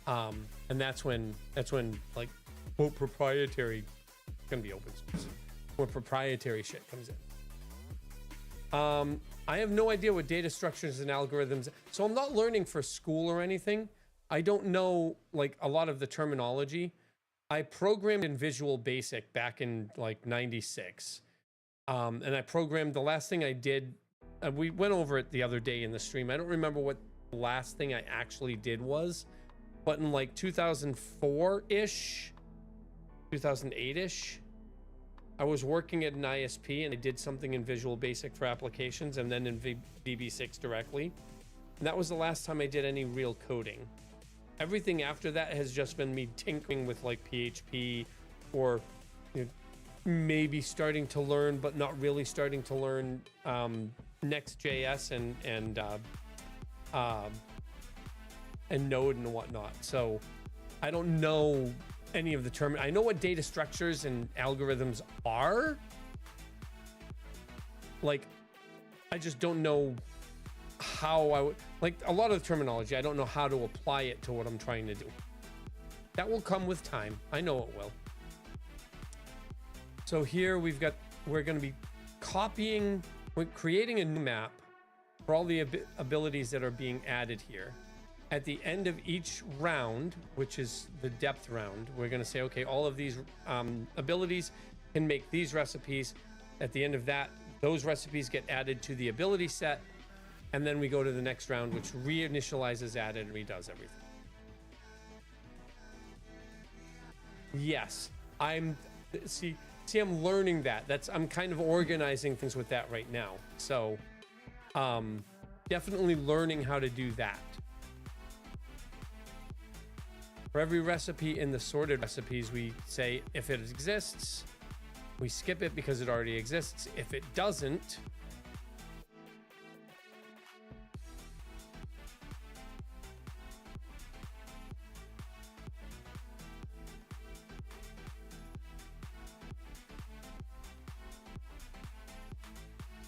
And that's when like proprietary, it's gonna be open source, where proprietary shit comes in. I have no idea what data structures and algorithms, so I'm not learning for school or anything. I don't know like a lot of the terminology. I programmed in Visual Basic back in like '96, and I programmed, the last thing I did, we went over it the other day in the stream. I don't remember what the last thing I actually did was. But in like 2004-ish, 2008-ish, I was working at an ISP and I did something in Visual Basic for applications and then in VB6 directly. And that was the last time I did any real coding. Everything after that has just been me tinkering with like PHP or maybe starting to learn, but not really starting to learn Next.js and Node and whatnot. So I don't know any of the term. I know what data structures and algorithms are. Like, I just don't know how I would, like a lot of the terminology, I don't know how to apply it to what I'm trying to do. That will come with time. I know it will. So here we're going to be we're creating a new map for all the abilities that are being added here. at the end of each round, which is the depth round, we're going to say, okay, all of these abilities can make these recipes. At the end of that, those recipes get added to the ability set, and then we go to the next round, which reinitializes, added, and redoes everything. Yes, I'm learning that. I'm kind of organizing things with that right now. So definitely learning how to do that. For every recipe in the sorted recipes, we say if it exists, we skip it because it already exists. If it doesn't,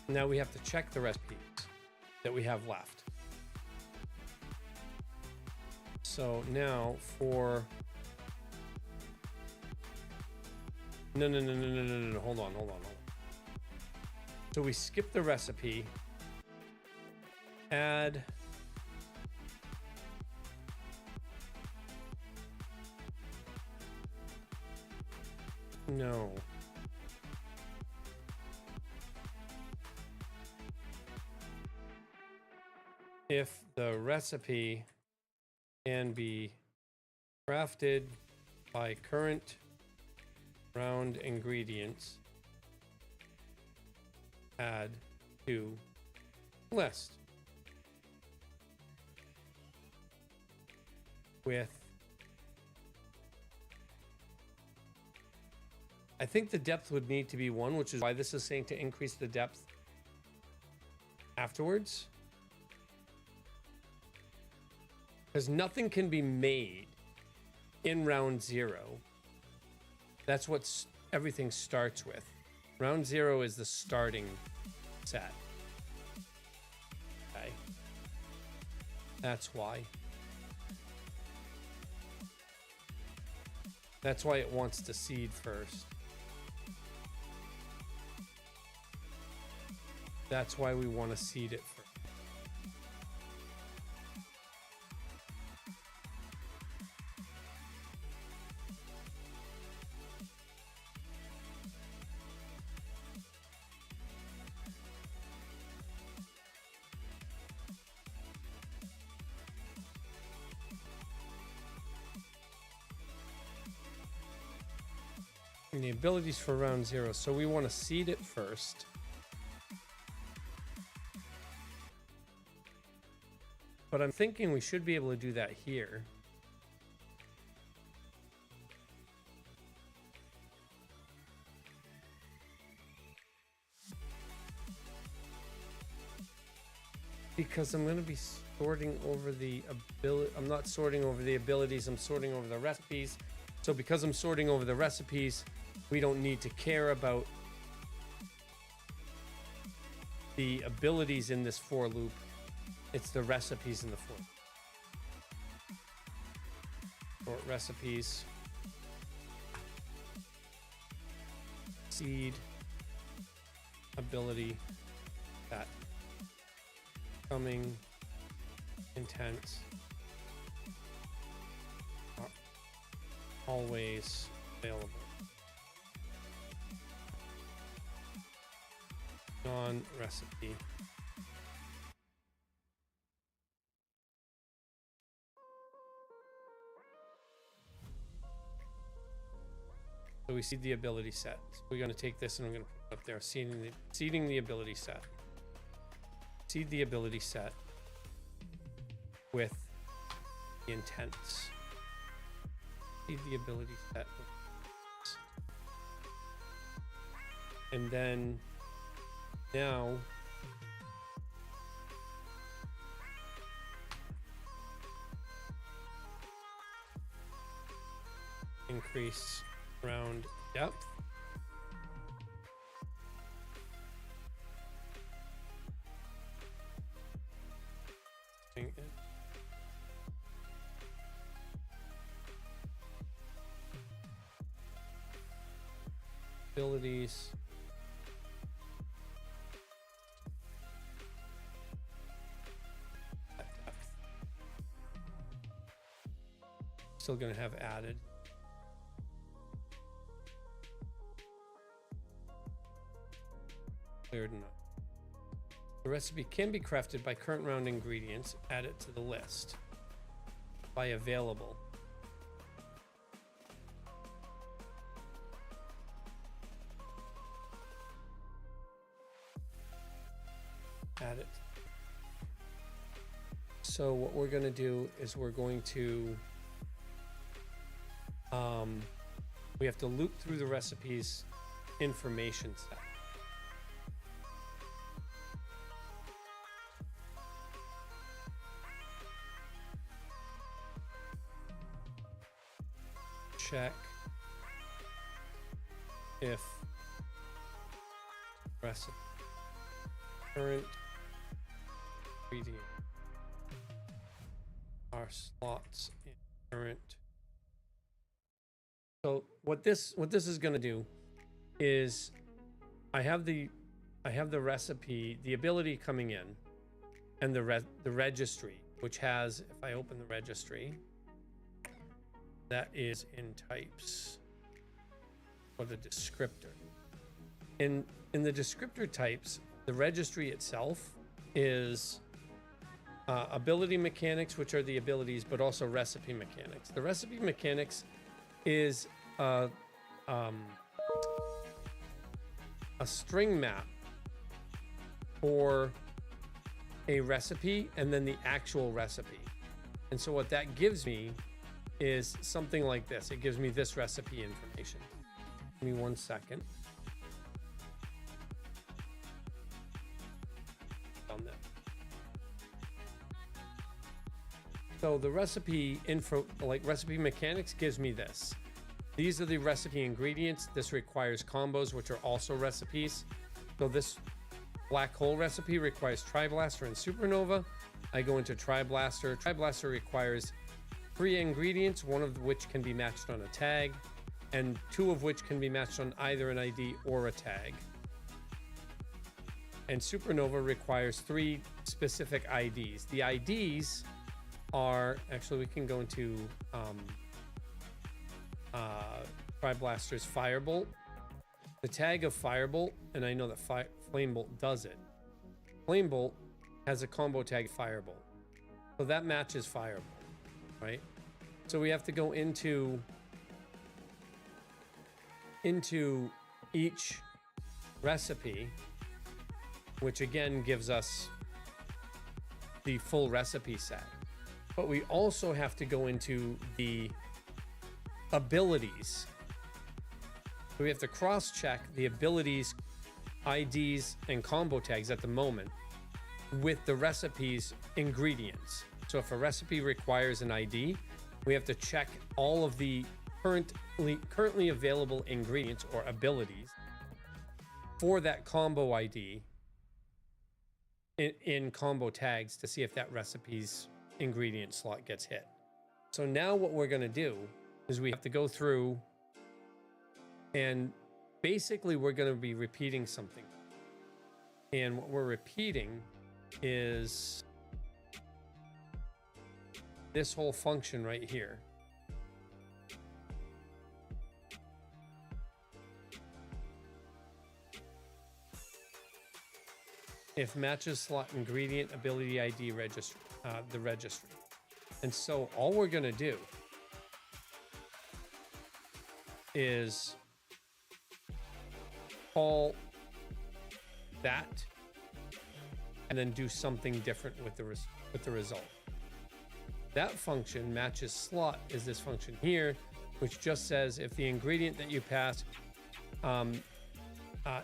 now we have to check the recipes that we have left. So now for no, hold on. So we skip the recipe, add no. If the recipe can be crafted by current round ingredients, add to list with, I think the depth would need to be 1, which is why this is saying to increase the depth afterwards. Because nothing can be made in round 0. That's what everything starts with. Round 0 is the starting set. Okay. That's why. That's why it wants to seed first. That's why we want to seed it first. And the abilities for round 0. So we want to seed it first. But I'm thinking we should be able to do that here. Because I'm going to be sorting over the ability. I'm not sorting over the abilities, I'm sorting over the recipes. So because I'm sorting over the recipes, we don't need to care about the abilities in this for loop. It's the recipes in the for. Sort recipes. Seed. Ability. That. Coming. Intent. Always available. Non-recipe. So we see the ability set. So we're going to take this and I'm going to put it up there. Seeding the ability set. Seed the ability set with the intents. Seed the ability set. And then now increase round depth. Abilities. still going to have added. Cleared enough. The recipe can be crafted by current round ingredients. Add it to the list. By available. Add it. So what we're going to do is we're going to we have to loop through the recipes information set. Check if recipe current ingredient are slots in current. So what this is going to do is I have the recipe, the ability coming in, and the registry, which has, if I open the registry, that is in types or the descriptor. In the descriptor types, the registry itself is ability mechanics, which are the abilities, but also recipe mechanics. The recipe mechanics is a string map for a recipe and then the actual recipe. And so what that gives me is something like this. It gives me this recipe information. Give me 1 second. On that. So the recipe info, like recipe mechanics, gives me this. These are the recipe ingredients. This requires combos, which are also recipes. So this black hole recipe requires Tri-Blaster and Supernova. I go into Tri-Blaster. Tri-Blaster requires 3 ingredients, 1 of which can be matched on a tag, and 2 of which can be matched on either an ID or a tag. And Supernova requires 3 specific IDs. The IDs are, actually we can go into Tri-Blaster's Firebolt. The tag of Firebolt, and I know that Flamebolt does it. Flamebolt has a combo tag Firebolt. So that matches Firebolt, right? So we have to go into each recipe, which again gives us the full recipe set. But we also have to go into the abilities. So we have to cross-check the abilities, IDs, and combo tags at the moment with the recipe's ingredients. So if a recipe requires an ID, we have to check all of the currently available ingredients or abilities for that combo ID in combo tags to see if that recipe's ingredient slot gets hit. So now what we're going to do is we have to go through, and basically we're going to be repeating something. And what we're repeating is this whole function right here. If matches slot ingredient ability ID registry, the registry. And so all we're going to do is call that and then do something different with the result. That function matches slot is this function here, which just says if the ingredient that you pass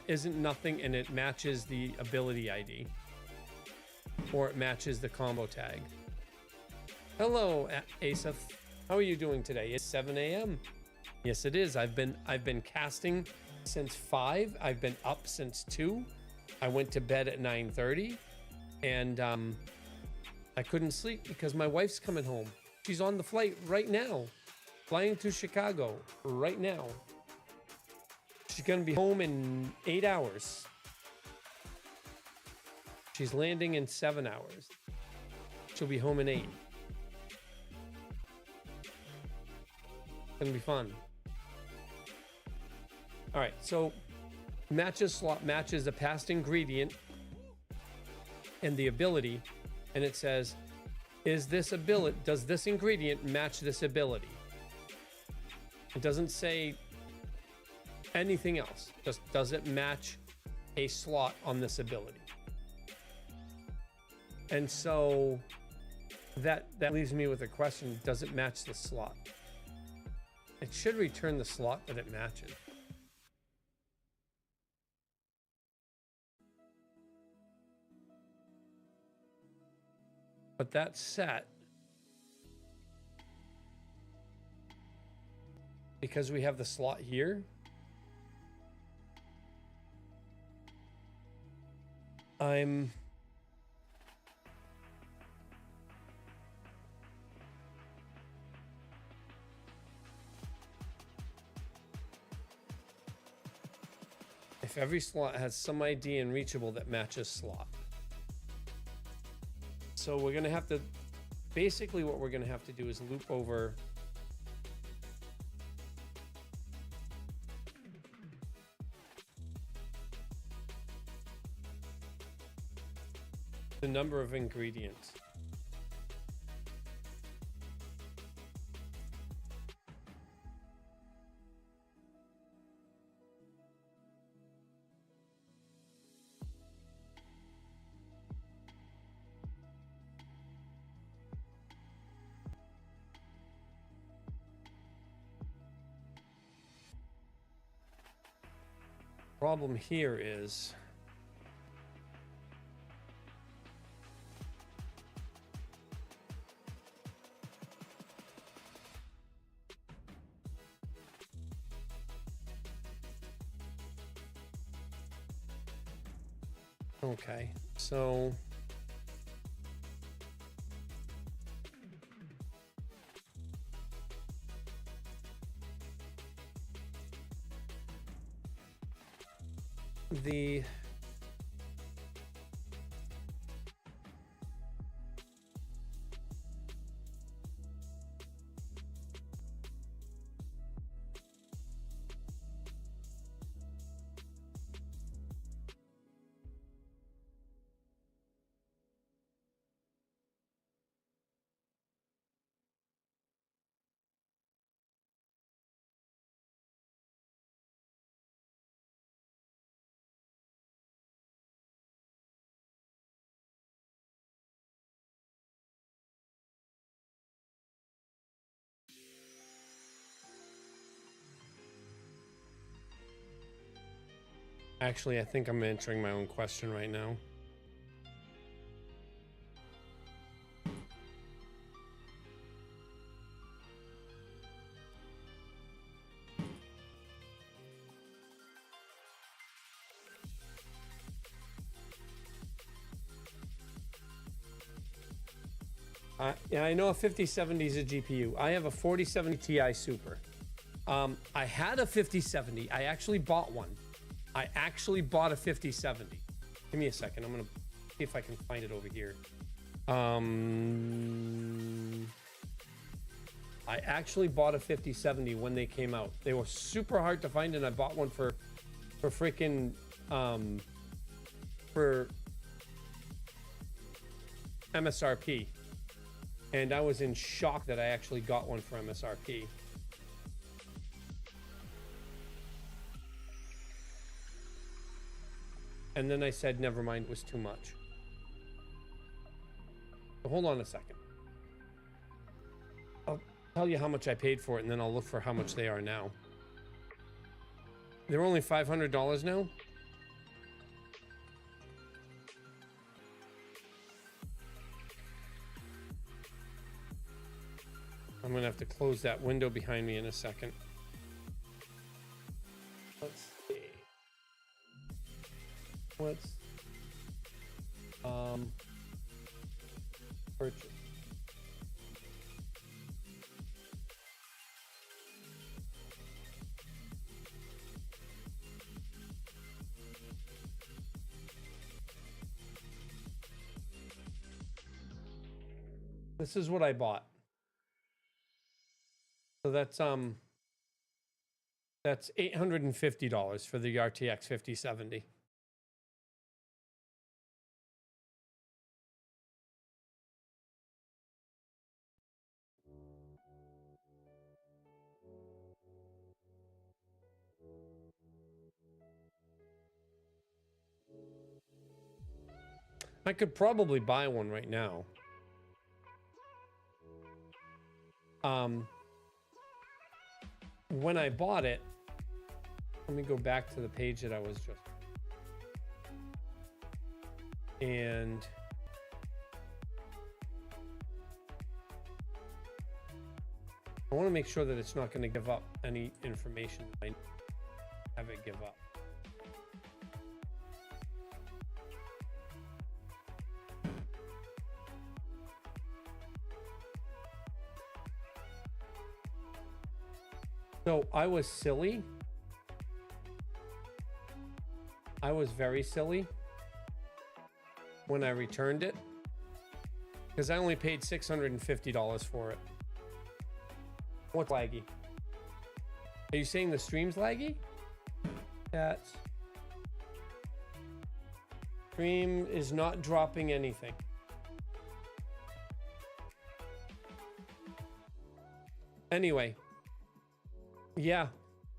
isn't nothing and it matches the ability ID or it matches the combo tag. Hello, Asaph. How are you doing today? It's 7 a.m. Yes, it is. I've been casting since 5. I've been up since 2. I went to bed at 9:30 and I couldn't sleep because my wife's coming home. She's on the flight right now, flying to Chicago right now. She's going to be home in 8 hours. She's landing in 7 hours. She'll be home in 8. gonna be fun. All right, so matches slot matches the past ingredient and the ability, and it says, does this ingredient match this ability? It doesn't say anything else. Just does it match a slot on this ability? And so that leaves me with a question: does it match the slot? It should return the slot that it matches. But that set, because we have the slot here, if every slot has some ID in reachable that matches slot. So we're going to have to, basically what we're going to have to do is loop over the number of ingredients. Problem here is okay, so the actually, I think I'm answering my own question right now. Yeah, I know a 5070 is a GPU. I have a 4070 Ti Super. I had a 5070. I actually bought one. I actually bought a 5070. Give me a second. I'm gonna see if I can find it over here. I actually bought a 5070 when they came out. They were super hard to find, and I bought one for freaking for MSRP. And I was in shock that I actually got one for MSRP. And then I said, never mind, was too much. So hold on a second. I'll tell you how much I paid for it, and then I'll look for how much they are now. They're only $500 now. I'm gonna have to close that window behind me in a second. Let's see. Let's purchase. This is what I bought. So that's That's $850 for the RTX 5070. I could probably buy one right now. When I bought it, let me go back to the page that I was just. And I want to make sure that it's not going to give up any information I have it give up. So I was silly. I was very silly when I returned it because I only paid $650 for it. What's laggy? Are you saying the stream's laggy? That's stream is not dropping anything. Anyway. Yeah,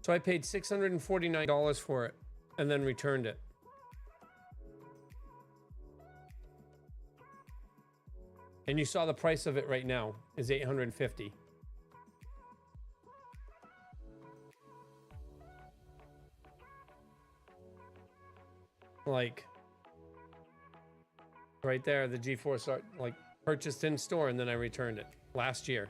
so I paid $649 for it and then returned it. And you saw the price of it right now is $850. Like right there, the GeForce like purchased in store and then I returned it last year.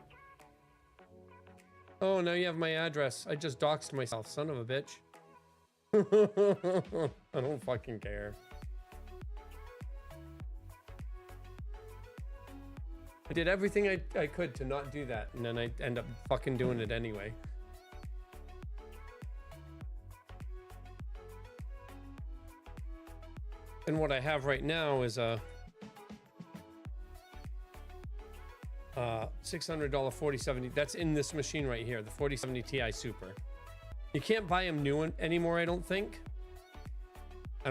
Oh, now you have my address. I just doxed myself, son of a bitch. I don't fucking care. I did everything I could to not do that, and then I end up fucking doing it anyway. And what I have right now is a $600 4070. That's in this machine right here, the 4070 Ti Super. You can't buy them new anymore, I don't think. I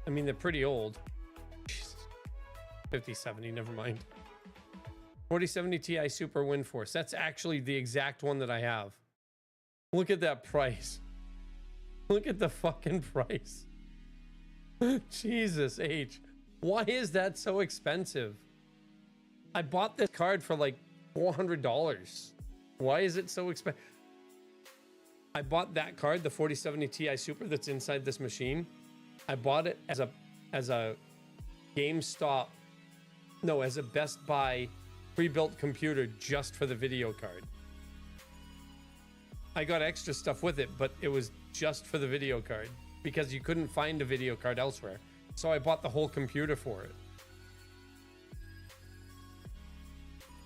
mean, they're pretty old. Jesus. 5070, never mind. 4070 Ti Super WindForce. That's actually the exact one that I have. Look at that price. Look at the fucking price. Jesus H. Why is that so expensive? I bought this card for like $400. Why is it so expensive? I bought that card, the 4070 Ti Super that's inside this machine. I bought it as a GameStop, no, as a Best Buy pre-built computer just for the video card. I got extra stuff with it, but it was just for the video card because you couldn't find a video card elsewhere. So I bought the whole computer for it.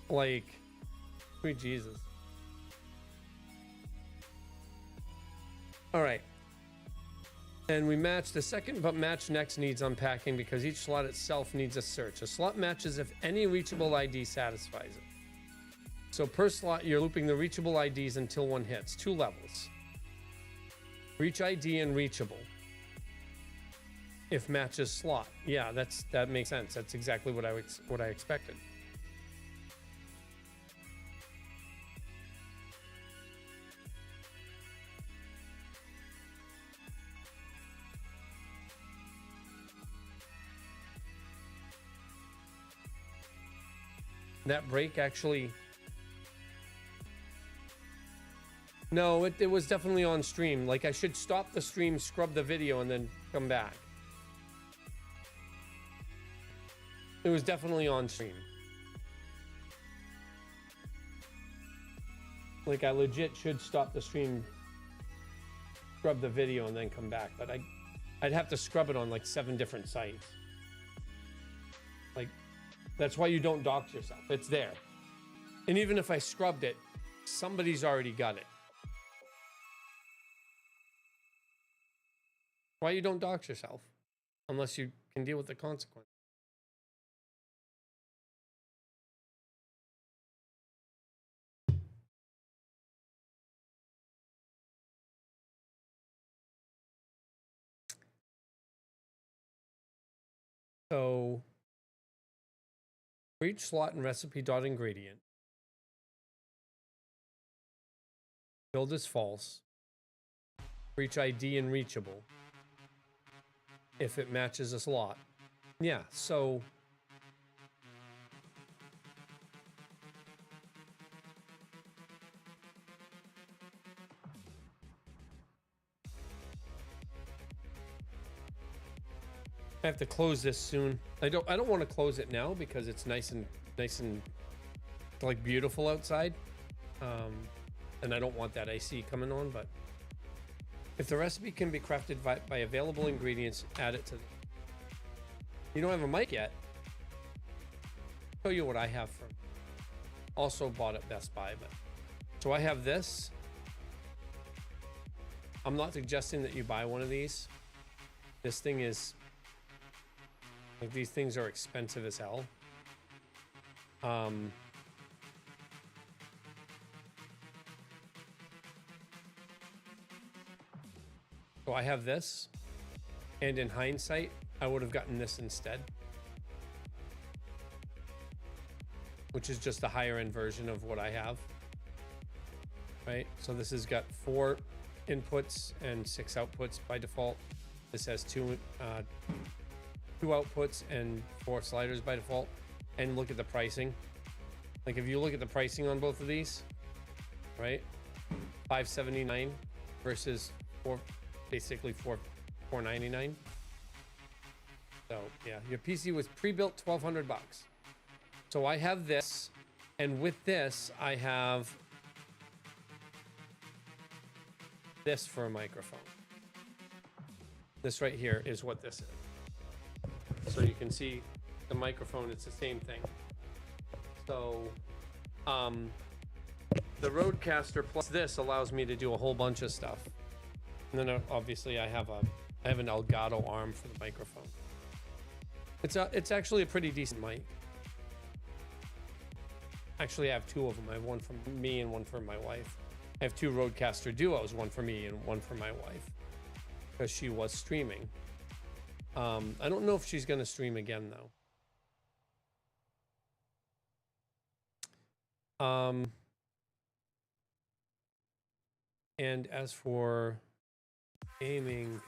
Like, sweet Jesus. All right. And we match the second, but match next needs unpacking because each slot itself needs a search. A slot matches if any reachable ID satisfies it. So per slot, you're looping the reachable IDs until one hits. 2 levels. Reach ID and reachable. If matches slot. Yeah, that makes sense. That's exactly what I expected. That break actually... No, it was definitely on stream. Like, I should stop the stream, scrub the video, and then come back. It was definitely on stream. Like, I legit should stop the stream, scrub the video, and then come back. But I'd have to scrub it on like 7 different sites. Like, that's why you don't dox yourself. It's there. And even if I scrubbed it, somebody's already got it. Why you don't dox yourself? Unless you can deal with the consequence. So for each slot in recipe.ingredient, build as false. For each ID in reachable, if it matches a slot. Yeah, so I have to close this soon. I don't want to close it now because it's nice and like beautiful outside. And I don't want that AC coming on, but if the recipe can be crafted by available ingredients, add it to the... You don't have a mic yet? I'll show you what I have from... Also bought at Best Buy, but... So I have this. I'm not suggesting that you buy one of these. This thing is... Like, these things are expensive as hell. So I have this, and in hindsight, I would have gotten this instead, which is just a higher end version of what I have, right? So this has got 4 inputs and 6 outputs by default. This has 2 outputs and 4 sliders by default. And look at the pricing. Like, if you look at the pricing on both of these, right? $579 versus basically $499. So yeah, your PC was pre-built, $1,200. So I have this, and with this I have this for a microphone. This right here is what this is. So you can see the microphone, it's the same thing. So the Rodecaster plus this allows me to do a whole bunch of stuff. And then obviously I have an Elgato arm for the microphone. It's actually a pretty decent mic. Actually, I have 2 of them. I have one for me and one for my wife. I have 2 Rodecaster Duos, one for me and one for my wife, because she was streaming. I don't know if she's going to stream again though. And as for gaming,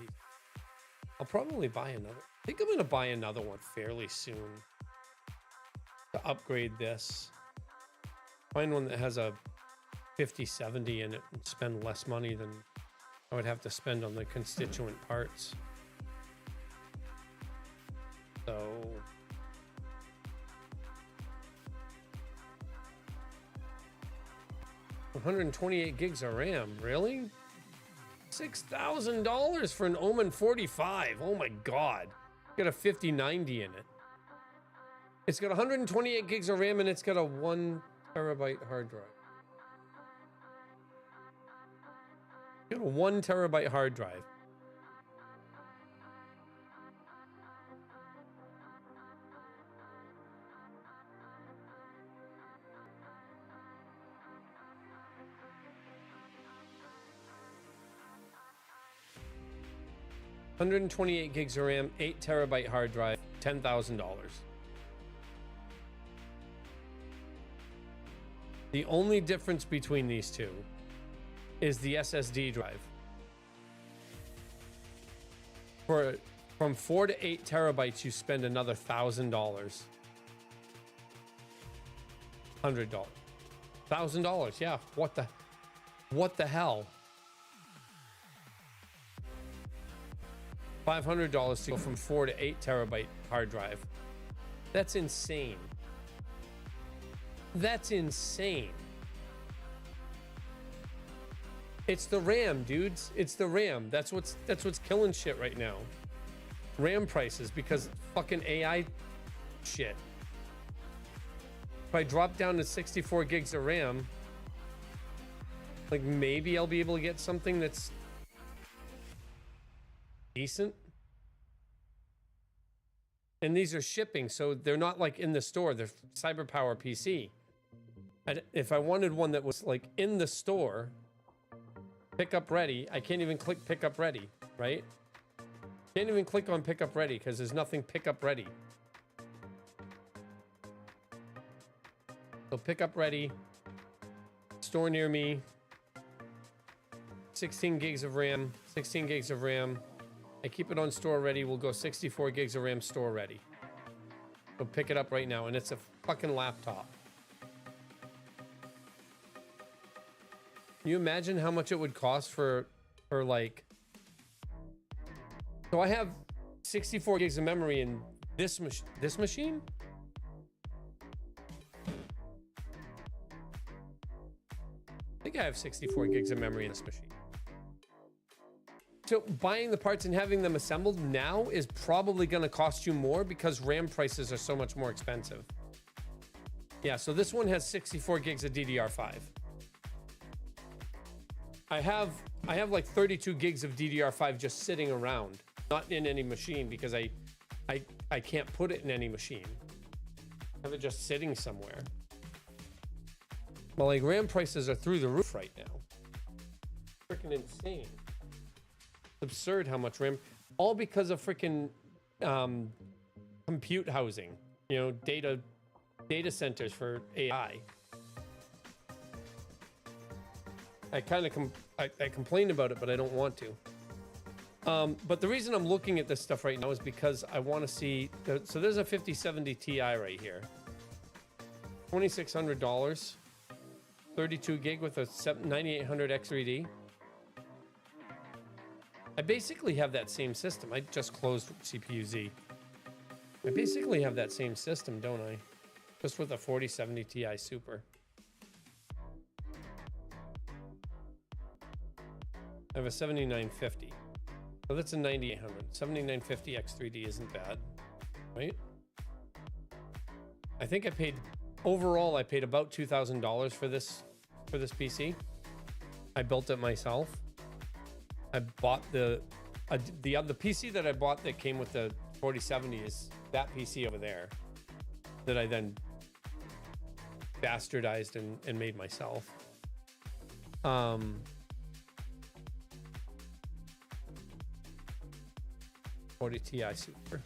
I'll probably buy another. I think I'm going to buy another one fairly soon to upgrade this. Find one that has a 5070 in it and spend less money than I would have to spend on the constituent parts. So $128 gigs of RAM, really? $6,000 for an Omen 45. Oh my god. Got a 5090 in it. It's got 128 gigs of RAM and it's got a 1 terabyte hard drive. Got a 1 terabyte hard drive. $128 gigs of RAM, 8 terabyte hard drive, $10,000. The only difference between these two is the SSD drive. From 4 to 8 terabytes, you spend another $1,000. $100. $1,000, yeah. What the hell? $500 to go from 4 to 8 terabyte hard drive. That's insane. That's insane. It's the RAM, dudes. It's the RAM. That's what's killing shit right now. RAM prices, because fucking AI shit. If I drop down to 64 gigs of RAM, like, maybe I'll be able to get something that's decent. And these are shipping, so they're not like in the store. They're CyberPower PC. If I wanted one that was like in the store, pick up ready, I can't even click pick up ready, right? Can't even click on pick up ready because there's nothing pick up ready. So pickup ready, store near me, 16 gigs of RAM, 16 gigs of RAM. I keep it on store ready. We'll go 64 gigs of RAM store ready. So pick it up right now, and it's a fucking laptop. Can you imagine how much it would cost for like... So I have 64 gigs of memory in this machine? I think I have 64 gigs of memory in this machine. So buying the parts and having them assembled now is probably going to cost you more because RAM prices are so much more expensive. Yeah, so this one has 64 gigs of DDR5. I have like 32 gigs of DDR5 just sitting around, not in any machine because I can't put it in any machine. I have it just sitting somewhere. Well, like RAM prices are through the roof right now. Freaking insane. It's absurd how much RAM, all because of freaking compute housing, you know, data centers for AI. I kind of I complain about it, but I don't want to. But the reason I'm looking at this stuff right now is because I want to see. So there's a 5070 Ti right here, $2,600, 32 gig with a 9800 X3D. I basically have that same system. I just closed CPU-Z. I basically have that same system, don't I? Just with a 4070 Ti Super. I have a 7950. So that's a 9800. 7950 X3D isn't bad, right? I think I paid, overall, I paid about $2,000 for this PC. I built it myself. I bought the PC that I bought that came with the 4070 is that PC over there that I then bastardized and made myself. 40 Ti Super,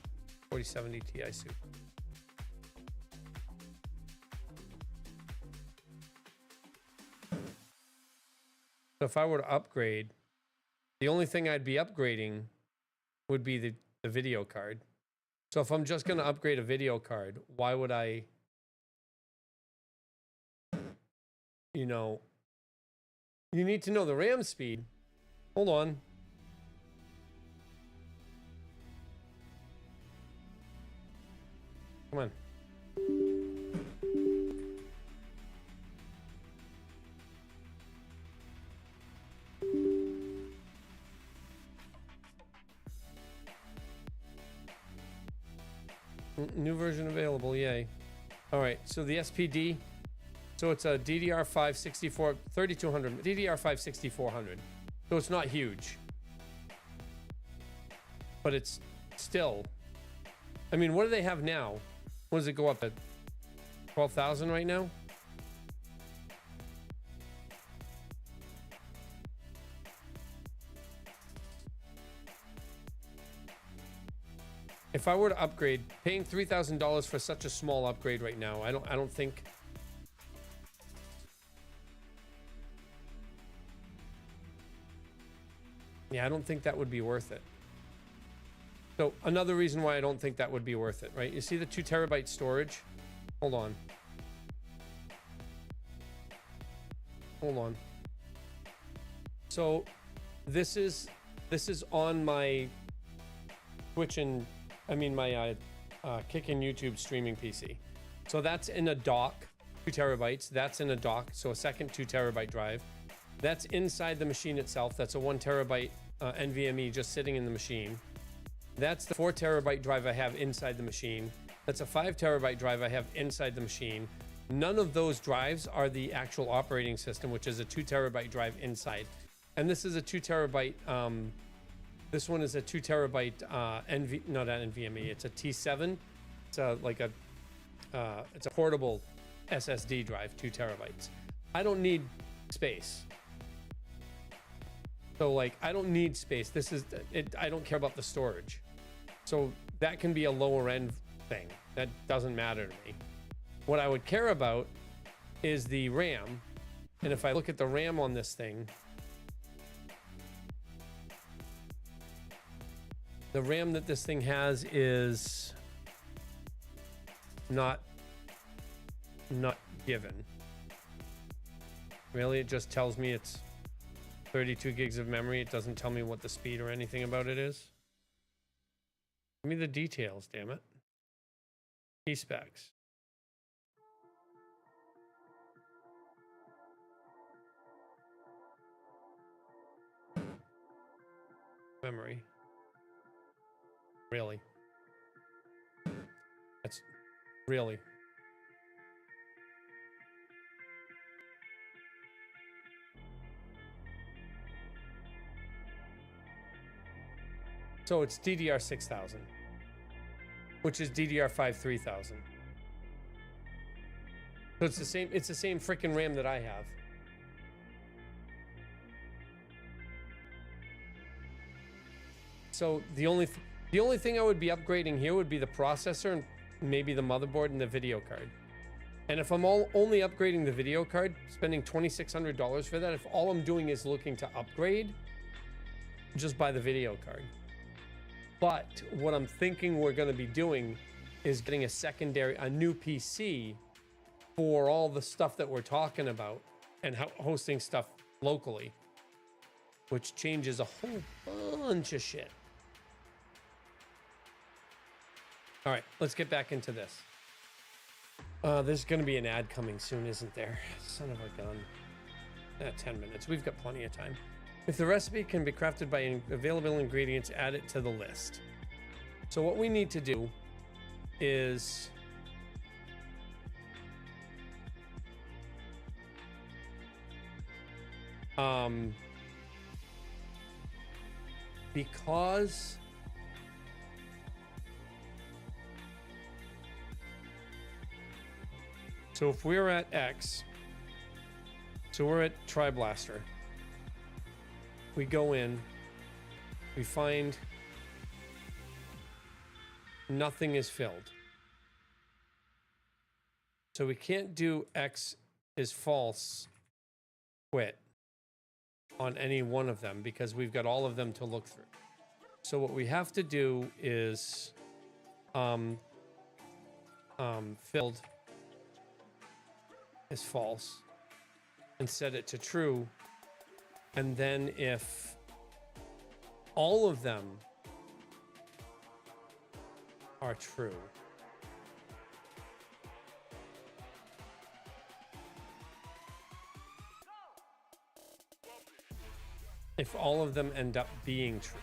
4070 Ti Super. So if I were to upgrade, the only thing I'd be upgrading would be the video card. So if I'm just going to upgrade a video card, why would I, you know, you need to know the RAM speed. Hold on. Come on. New version available, yay. All right, so the SPD, so it's a DDR5 3200, DDR5 6400. So it's not huge, but it's still, I mean, what do they have now? What does it go up at? 12,000 right now? If I were to upgrade, paying $3,000 for such a small upgrade right now, I don't think. Yeah, I don't think that would be worth it. So another reason why I don't think that would be worth it, right? You see the 2 terabyte storage? Hold on. Hold on. So this is on my Twitch and my Kick and YouTube streaming PC. So that's in a dock, 2 terabytes. That's in a dock, so a second 2 terabyte drive. That's inside the machine itself. That's a 1 terabyte NVMe just sitting in the machine. That's the 4 terabyte drive I have inside the machine. That's a 5 terabyte drive I have inside the machine. None of those drives are the actual operating system, which is a 2 terabyte drive inside. And this is a 2 terabyte, this one is a 2 terabyte not an NVMe, it's a T7. It's it's a portable SSD drive, 2 terabytes. I don't need space. So like, I don't need space. This is it. I don't care about the storage. So that can be a lower end thing. That doesn't matter to me. What I would care about is the RAM. And if I look at the RAM on this thing, the RAM that this thing has is not given. Really, it just tells me it's 32 gigs of memory. It doesn't tell me what the speed or anything about it is. Give me the details, damn it. Key specs. Memory. Really? That's really. So it's DDR6000, which is DDR5 3000. So it's the same freaking RAM that I have. So the only thing I would be upgrading here would be the processor and maybe the motherboard and the video card. And if I'm only upgrading the video card, spending $2,600 for that, if all I'm doing is looking to upgrade, just buy the video card. But what I'm thinking we're going to be doing is getting a new PC for all the stuff that we're talking about and hosting stuff locally, which changes a whole bunch of shit. All right, let's get back into this. There's going to be an ad coming soon, isn't there? Son of a gun. 10 minutes. We've got plenty of time. If the recipe can be crafted by available ingredients, add it to the list. So what we need to do is because so if we're at X, so we're at TriBlaster. We go in, we find nothing is filled. So we can't do X is false quit on any one of them because we've got all of them to look through. So what we have to do is filled is false and set it to true. And then if all of them are true, if all of them end up being true,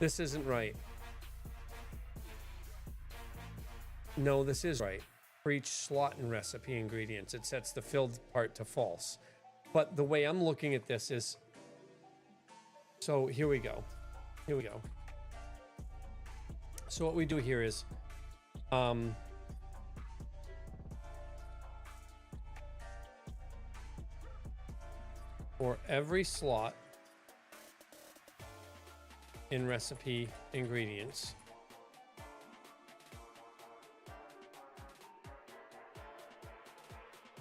this isn't right. No, this is right. For each slot in recipe ingredients, it sets the filled part to false. But the way I'm looking at this is, so here we go. Here we go. So what we do here is, for every slot in recipe ingredients,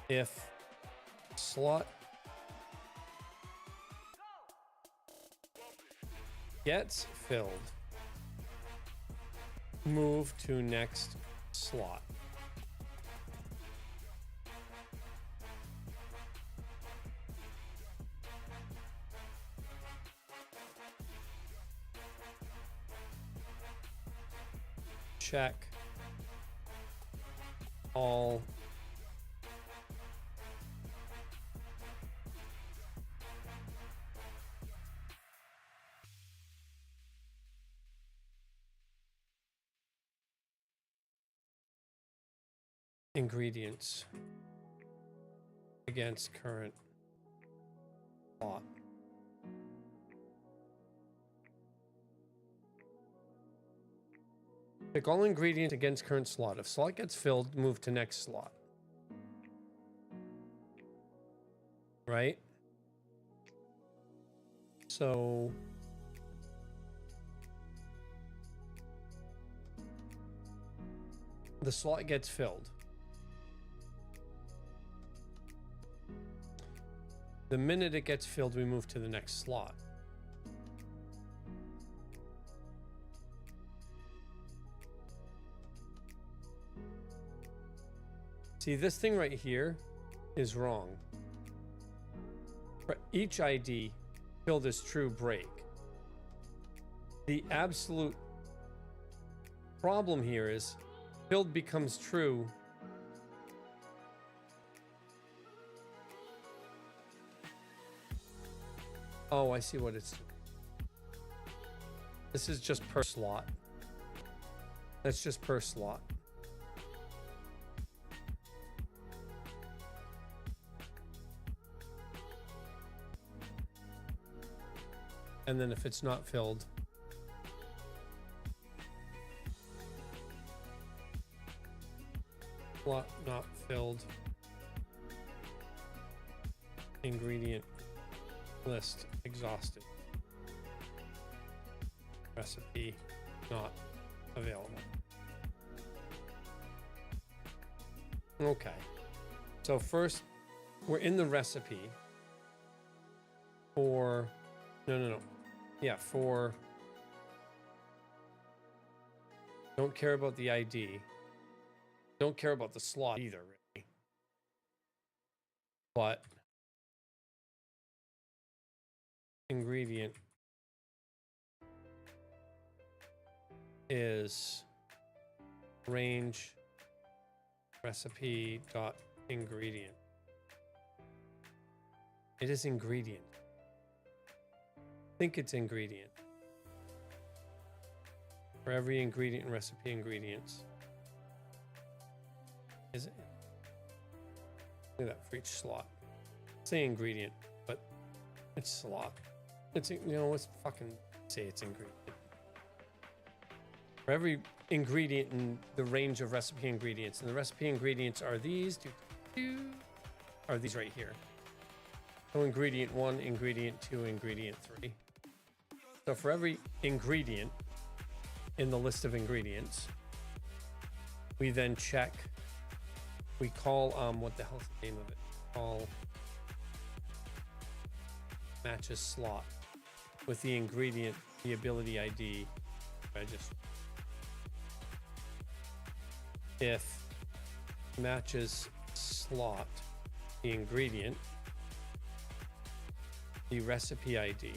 if slot gets filled, move to next slot. Check all ingredients against current plot. Pick all ingredients against current slot. If slot gets filled, move to next slot. Right? So the slot gets filled. The minute it gets filled, we move to the next slot. See, this thing right here is wrong. For each ID, filled as true, break. The absolute problem here is filled becomes true Oh, I see what it's doing. This is just per slot. That's just per slot. And then if it's not filled, slot not filled, ingredient list exhausted, recipe not available. Okay, so first we're in the recipe for for don't care about the ID, don't care about the slot either, really, but ingredient is range recipe dot ingredient. It is ingredient. I think it's ingredient. For every ingredient and recipe ingredients. Is it? Look at that for each slot. Say ingredient, but it's slot. It's, let's fucking say it's ingredient. For every ingredient in the range of recipe ingredients, and the recipe ingredients are these, are these right here. So ingredient 1, ingredient 2, ingredient 3. So for every ingredient in the list of ingredients, we then check, we call, what the hell's the name of it? Call matches slot with the ingredient, the ability ID register. If matches slot the ingredient, the recipe ID,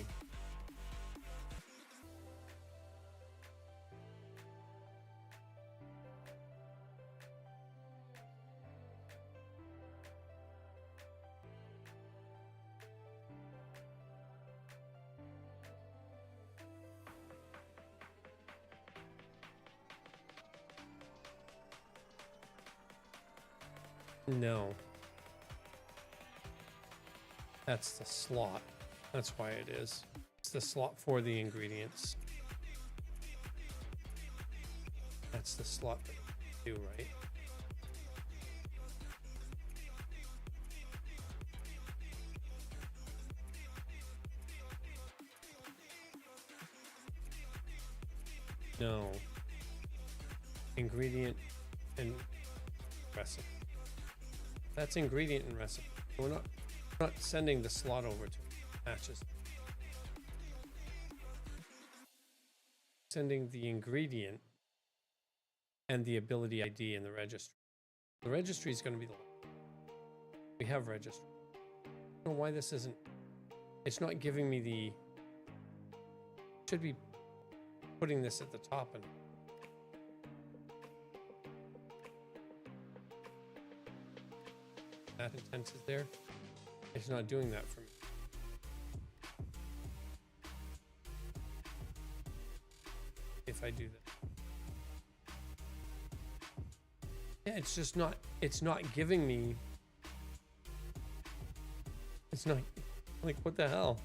no, that's the slot. That's why it is. It's the slot for the ingredients. That's the slot that you do, right? No. Ingredient and recipe. That's ingredient and recipe. We're not sending the slot over to matches. Sending the ingredient and the ability ID in the registry. The registry is going to be the we have registry. I don't know why this isn't. It's not giving me the. Should be putting this at the top and. That intent is there. It's not doing that for me. If I do that. Yeah, it's just not, it's not giving me. It's not, like, what the hell?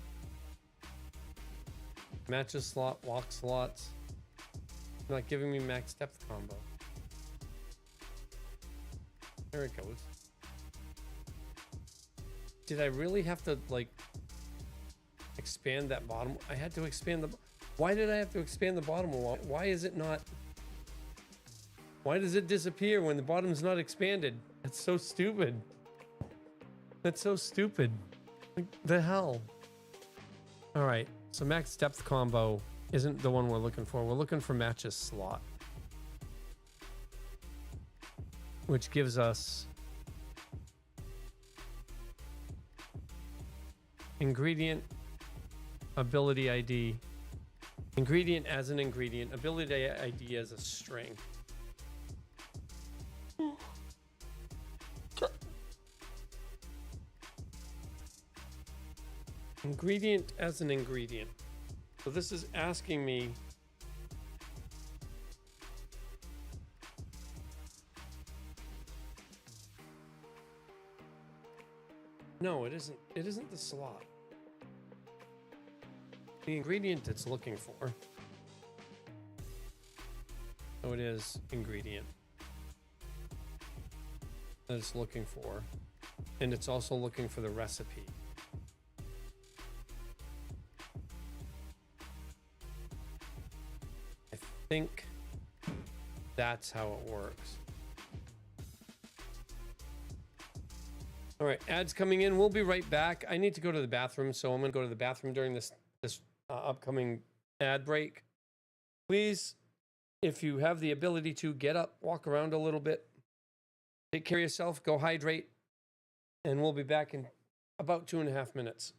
Matches slot, walk slots. Not giving me max depth combo. There it goes. Did I really have to, like, expand that bottom? I had to expand the... Why did I have to expand the bottom wall? Why is it not... Why does it disappear when the bottom's not expanded? That's so stupid. That's so stupid. Like, the hell? All right, so max depth combo isn't the one we're looking for. We're looking for matches slot, which gives us ingredient, ability ID, ingredient as an ingredient, ability ID as a string. Ingredient as an ingredient. So this is asking me no, it isn't. It isn't the slot. The ingredient it's looking for. Oh, it is ingredient that it's looking for. And it's also looking for the recipe. I think that's how it works. All right, ads coming in. We'll be right back. I need to go to the bathroom, so I'm going to go to the bathroom during this upcoming ad break. Please, if you have the ability to, get up, walk around a little bit, take care of yourself, go hydrate, and we'll be back in about 2.5 minutes.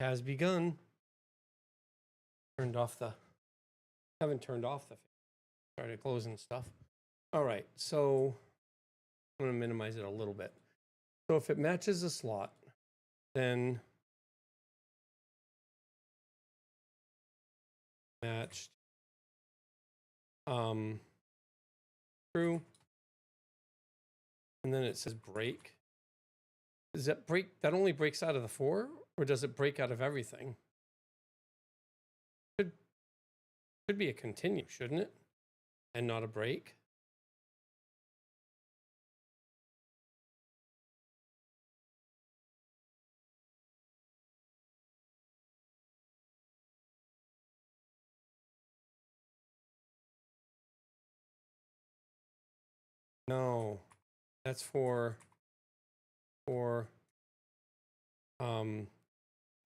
Has begun. Turned off the... Haven't turned off the... Started closing stuff. All right, so I'm going to minimize it a little bit. So if it matches a slot, then matched true. And then it says break. Does that break? That only breaks out of the 4, or does it break out of everything? Should be a continue, shouldn't it? And not a break. No, that's for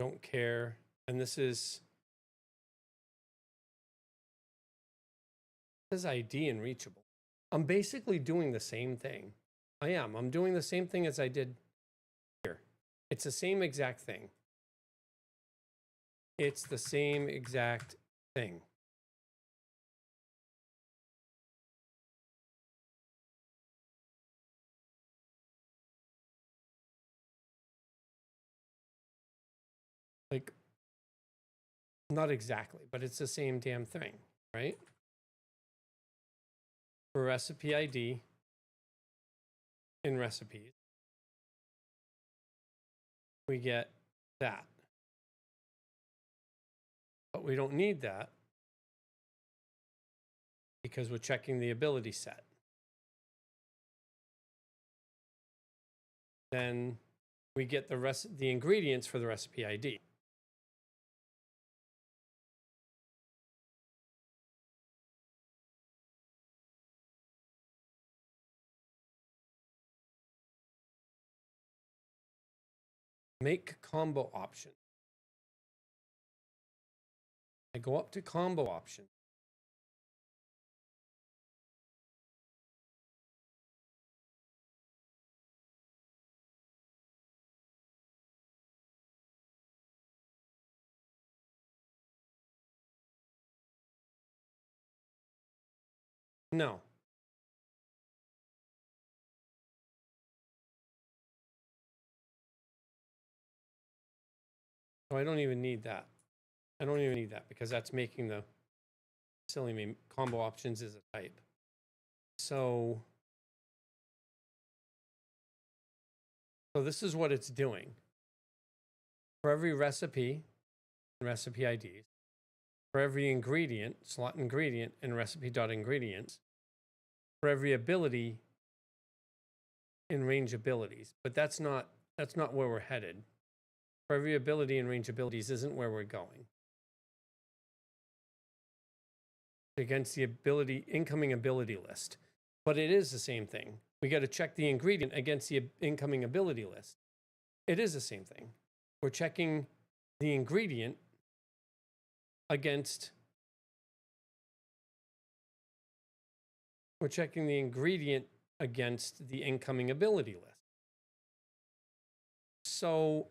don't care. And this is ID and reachable. I'm basically doing the same thing. I'm doing the same thing as I did here. It's the same exact thing. It's the same exact thing. Like, not exactly, but it's the same damn thing, right? For recipe ID in recipes, we get that. But we don't need that because we're checking the ability set. Then we get the ingredients for the recipe ID. Make combo option. I go up to combo option. No. So I don't even need that. I don't even need that because that's making the silly me. Combo options is a type. So this is what it's doing. For every recipe IDs, for every ingredient, slot ingredient, and recipe.ingredients, for every ability in range abilities. But that's not where we're headed. For every ability in range abilities isn't where we're going. Against the incoming ability list. But it is the same thing. We got to check the ingredient against the incoming ability list. It is the same thing. We're checking the ingredient against the incoming ability list. So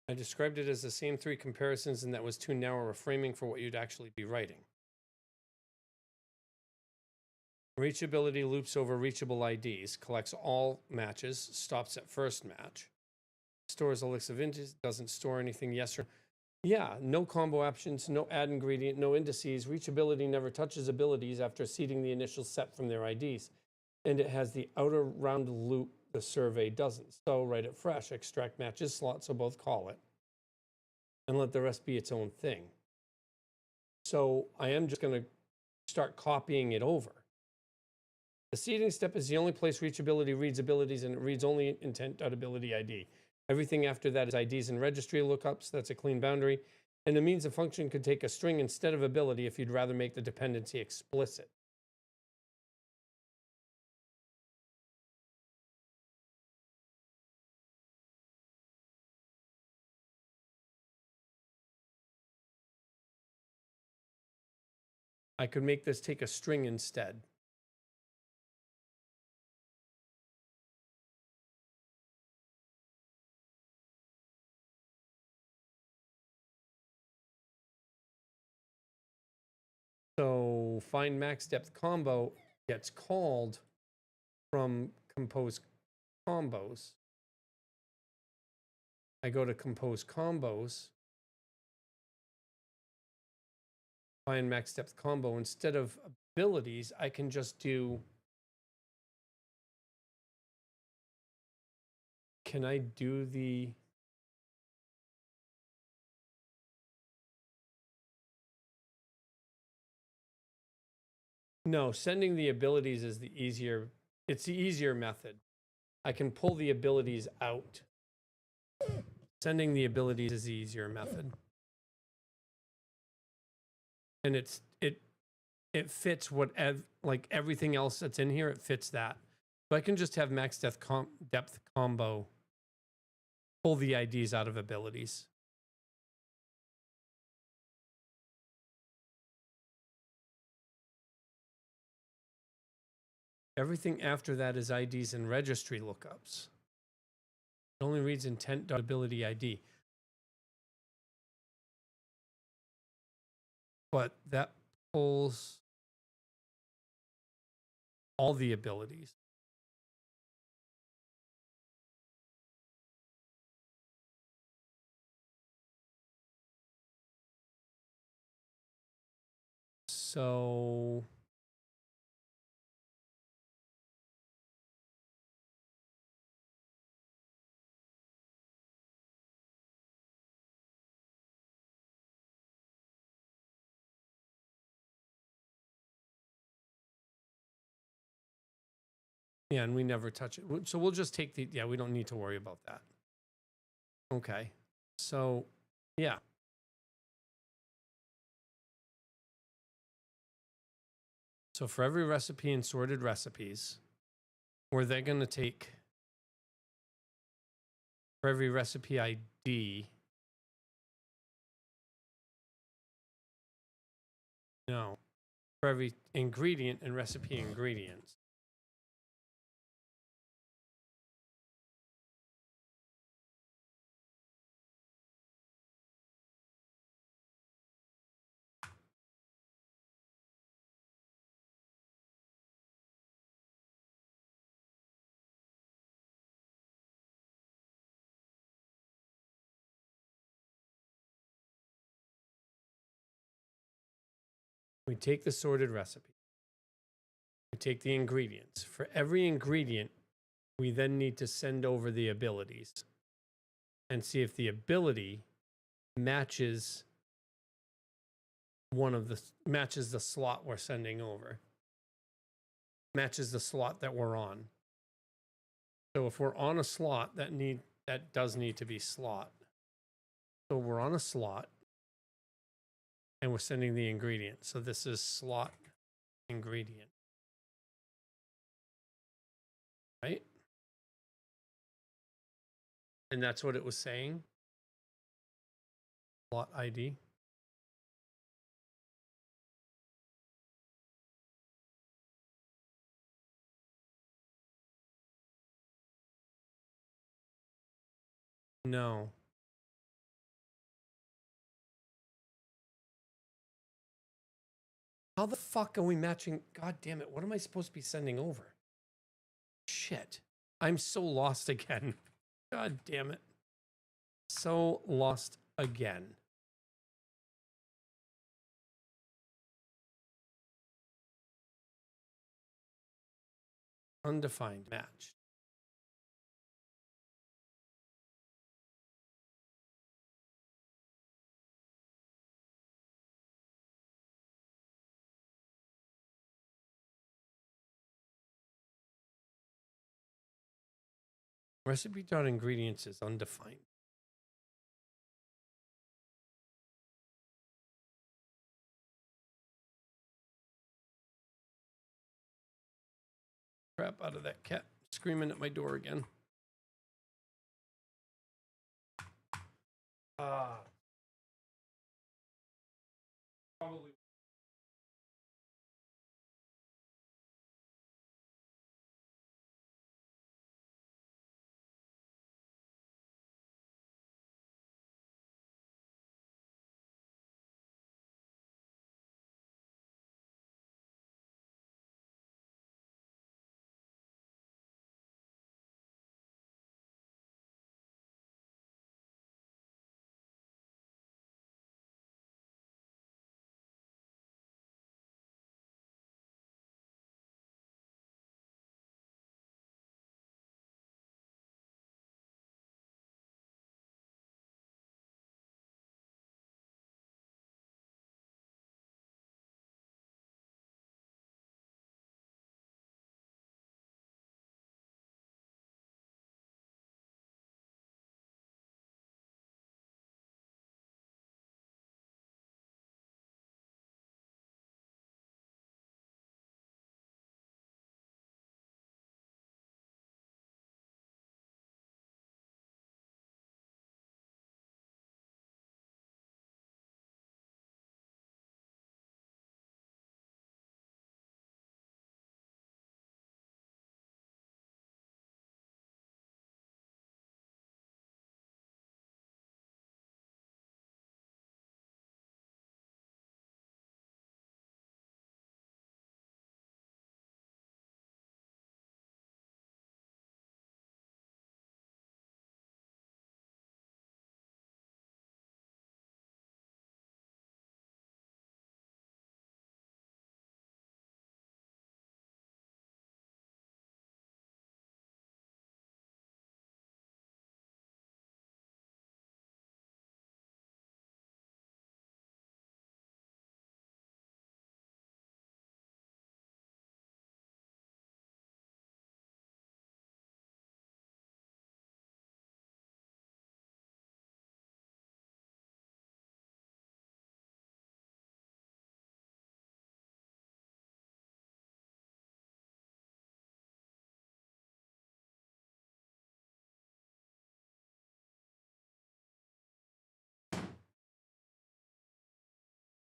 I described it as the same 3 comparisons, and that was too narrow a framing for what you'd actually be writing. Reachability loops over reachable IDs, collects all matches, stops at first match, stores a list of inches, doesn't store anything. Yes or Yeah, no combo options, no add ingredient, no indices. Reachability never touches abilities after seeding the initial set from their IDs. And it has the outer round loop the survey doesn't. So write it fresh, extract matches slot, so both call it. And let the rest be its own thing. So I am just going to start copying it over. The seeding step is the only place reachability reads abilities, and it reads only intent.ability ID. Everything after that is IDs and registry lookups. That's a clean boundary. And the means a function could take a string instead of ability if you'd rather make the dependency explicit. I could make this take a string instead. So find max depth combo gets called from compose combos. I go to compose combos, find max depth combo. Instead of abilities, I can just do, can I do the, no, sending the abilities is the easier, it's the easier method. I can pull the abilities out. Sending the abilities is the easier method. And it fits like everything else that's in here, it fits that. So I can just have max depth combo, pull the IDs out of abilities. Everything after that is IDs and registry lookups. It only reads intent.ability ID. But that pulls all the abilities. So yeah, and we never touch it. So we'll just take the, yeah, we don't need to worry about that. Okay. So yeah. So for every recipe in sorted recipes, where they're going to take, for every recipe ID, no, for every ingredient and recipe ingredients. We take the sorted recipe. We take the ingredients. For every ingredient, we then need to send over the abilities and see if the ability matches matches the slot we're sending over. Matches the slot that we're on. So if we're on a slot, that does need to be slot. So we're on a slot and we're sending the ingredient. So this is slot ingredient. Right? And that's what it was saying. Slot ID. No. How the fuck are we matching? God damn it. What am I supposed to be sending over? Shit. I'm so lost again. God damn it. So lost again. undefined, matched. Recipe.ingredients is undefined. Crap out of that cat screaming at my door again. Probably.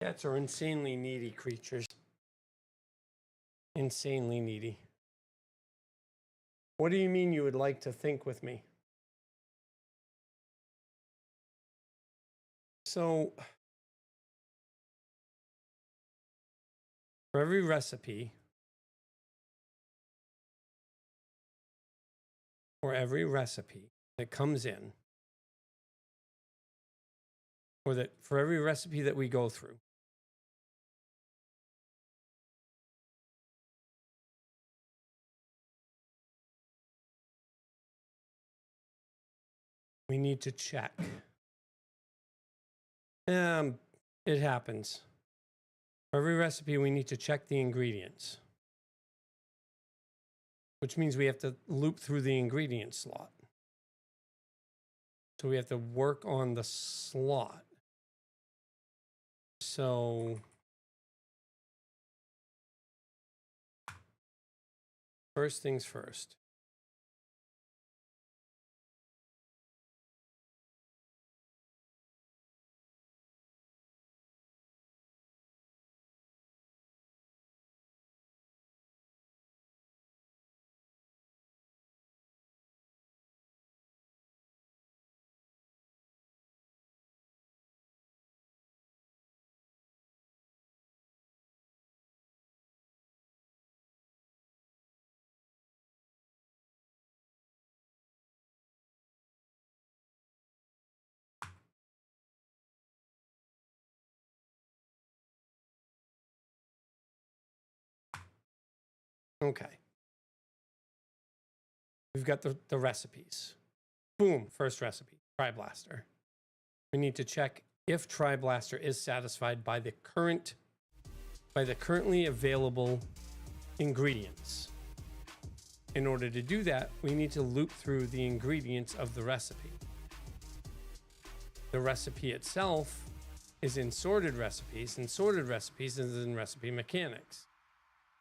Cats are insanely needy creatures. Insanely needy. What do you mean you would like to think with me? So, for every recipe, that comes in, or that for every recipe that we go through, we need to check. It happens. For every recipe, we need to check the ingredients, which means we have to loop through the ingredient slot. So we have to work on the slot. So first things first. Okay. we've got the recipes. Boom, first recipe, TriBlaster. We need to check if TriBlaster is satisfied by the currently available ingredients. In order to do that, we need to loop through the ingredients of the recipe. The recipe itself is in sorted recipes, and sorted recipes is in recipe mechanics.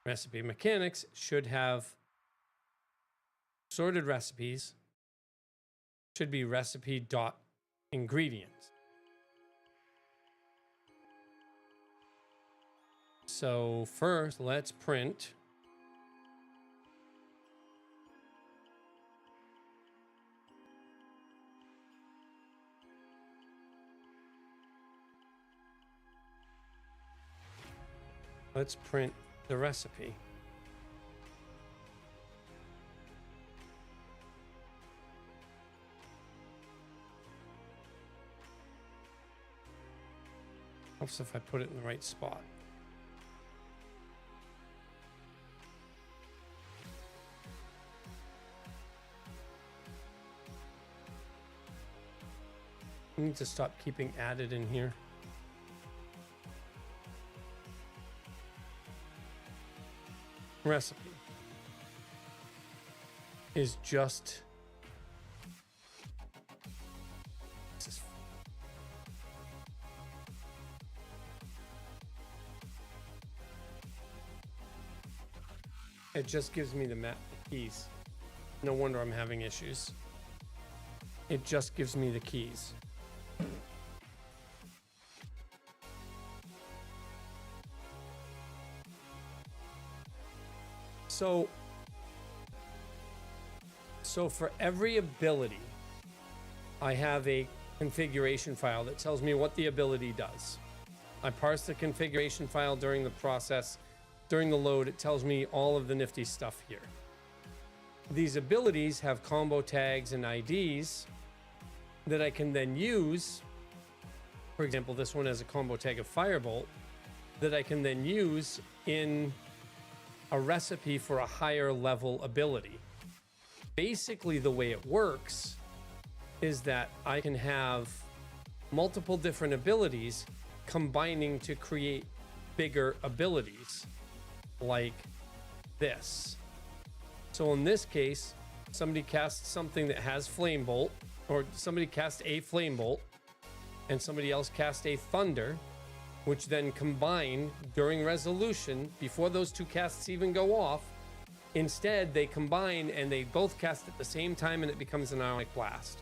Recipe mechanics should have sorted recipes, should be recipe.ingredients. So first, let's print the recipe. Helps if I put it in the right spot. I need to stop keeping added in here. Recipe is just it just gives me the keys. No wonder I'm having issues. It just gives me the keys. So for every ability, I have a configuration file that tells me what the ability does. I parse the configuration file during the process. During the load, it tells me all of the nifty stuff here. These abilities have combo tags and IDs that I can then use. For example, this one has a combo tag of Firebolt that I can then use in a recipe for a higher level ability. Basically, the way it works is that I can have multiple different abilities combining to create bigger abilities like this. So in this case, somebody casts something that has Flame Bolt, or somebody casts a Flame Bolt and somebody else casts a Thunder, which then combine during resolution before those two casts even go off. Instead, they combine and they both cast at the same time and it becomes an Ionic Blast.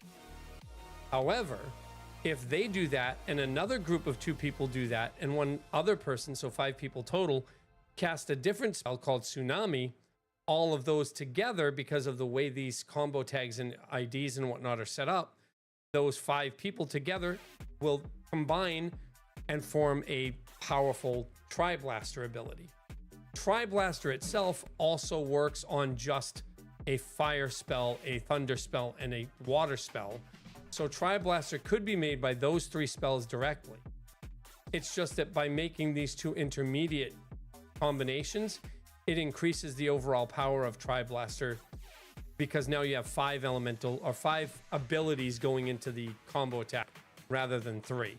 However, if they do that and another group of 2 people do that and one other person, so 5 people total, cast a different spell called Tsunami, all of those together, because of the way these combo tags and IDs and whatnot are set up, those 5 people together will combine and form a powerful TriBlaster ability. TriBlaster itself also works on just a fire spell, a thunder spell, and a water spell. So TriBlaster could be made by those 3 spells directly. It's just that by making these 2 intermediate combinations, it increases the overall power of TriBlaster, because now you have 5 elemental or 5 abilities going into the combo attack rather than 3.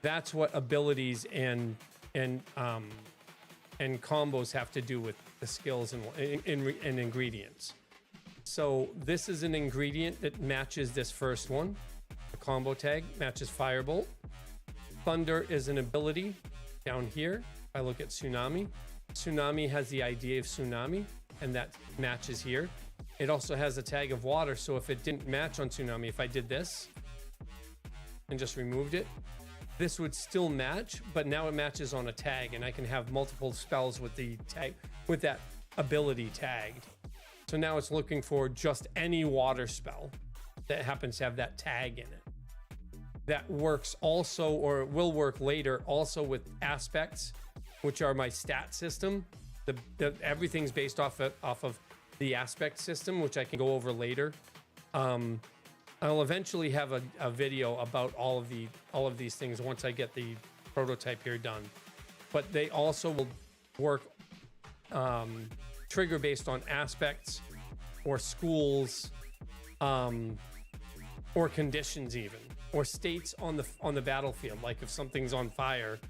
That's what abilities and combos have to do with the skills and ingredients. So this is an ingredient that matches this first one. The combo tag matches Firebolt. Thunder is an ability down here. If I look at Tsunami, Tsunami has the idea of Tsunami, and that matches here. It also has a tag of water, so if it didn't match on Tsunami, if I did this and just removed it, this would still match, but now it matches on a tag, and I can have multiple spells with the tag, with that ability tagged. So now it's looking for just any water spell that happens to have that tag in it. That works also, or will work later, also with aspects, which are my stat system. Everything's based off of the aspect system, which I can go over later. I'll eventually have a video about all of these things once I get the prototype here done. But they also will work trigger based on aspects or schools, or conditions even, or states on the battlefield. Like if something's on fire,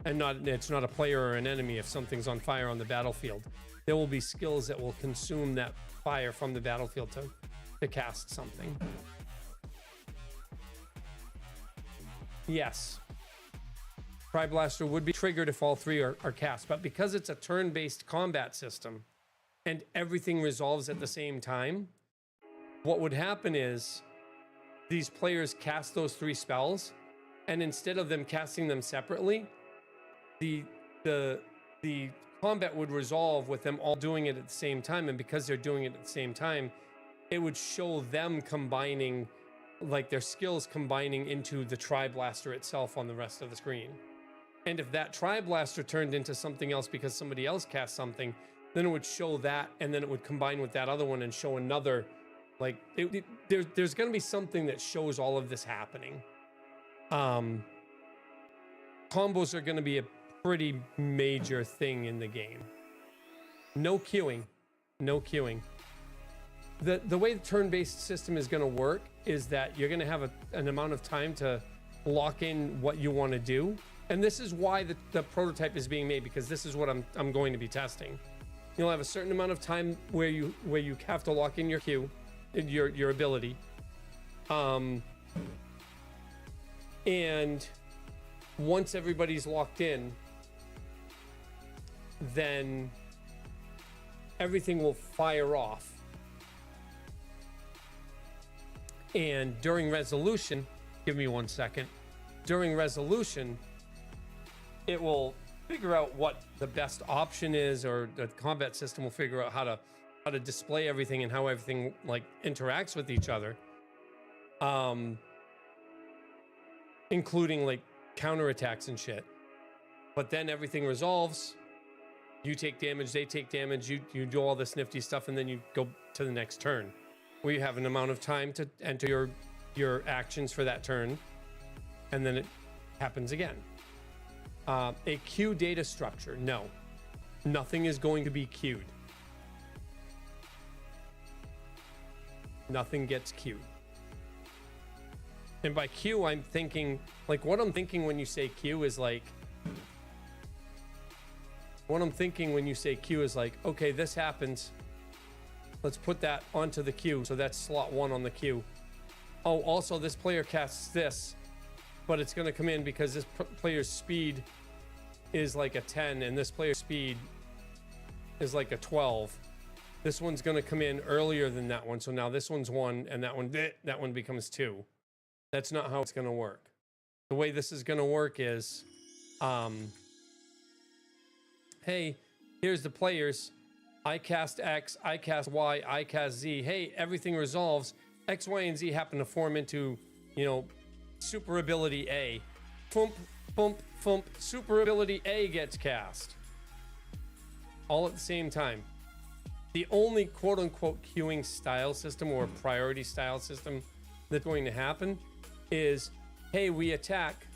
and it's not a player or an enemy. If something's on fire on the battlefield, there will be skills that will consume that fire from the battlefield to cast something. Yes. Tri-Blaster would be triggered if all three are cast, but because it's a turn-based combat system and everything resolves at the same time, what would happen is these players cast those three spells, and instead of them casting them separately, the combat would resolve with them all doing it at the same time. And because they're doing it at the same time, it would show them combining, like their skills combining into the Tri-Blaster itself on the rest of the screen. And if that Tri-Blaster turned into something else because somebody else cast something, then it would show that, and then it would combine with that other one and show another. Like there's going to be something that shows all of this happening. Combos are going to be a pretty major thing in the game. No queuing. The way the turn-based system is going to work is that you're going to have an amount of time to lock in what you want to do. And this is why the prototype is being made, because this is what I'm going to be testing. You'll have a certain amount of time where you have to lock in your queue, your ability. And once everybody's locked in, then everything will fire off. And during resolution, give me 1 second. During resolution, it will figure out what the best option is, or the combat system will figure out how to display everything and how everything like interacts with each other, including like counterattacks and shit. But then everything resolves. You take damage, they take damage, you do all this nifty stuff, and then you go to the next turn, where you have an amount of time to enter your actions for that turn, and then it happens again. A queue data structure, no. Nothing is going to be queued. Nothing gets queued. And by queue, I'm thinking, like, what I'm thinking when you say queue is like, okay, this happens. Let's put that onto the queue. So that's slot 1 on the queue. Oh, also this player casts this, but it's going to come in because this player's speed is like a 10 and this player's speed is like a 12. This one's going to come in earlier than that one. So now this one's 1 and that one becomes 2. That's not how it's going to work. The way this is going to work is, hey, here's the players. I cast X, I cast Y, I cast Z. Hey, everything resolves. X, Y, and Z happen to form into, super ability A. Thump, thump, thump. Super ability A gets cast. All at the same time. The only quote-unquote queuing style system or priority style system that's going to happen is, hey, we attack.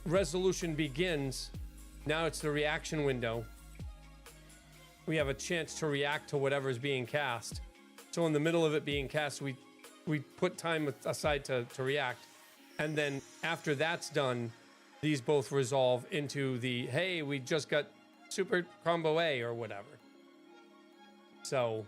Resolution begins. Now it's the reaction window. We have a chance to react to whatever is being cast. So in the middle of it being cast, we put time aside to react. And then after that's done, these both resolve into the, hey, we just got super combo A or whatever. So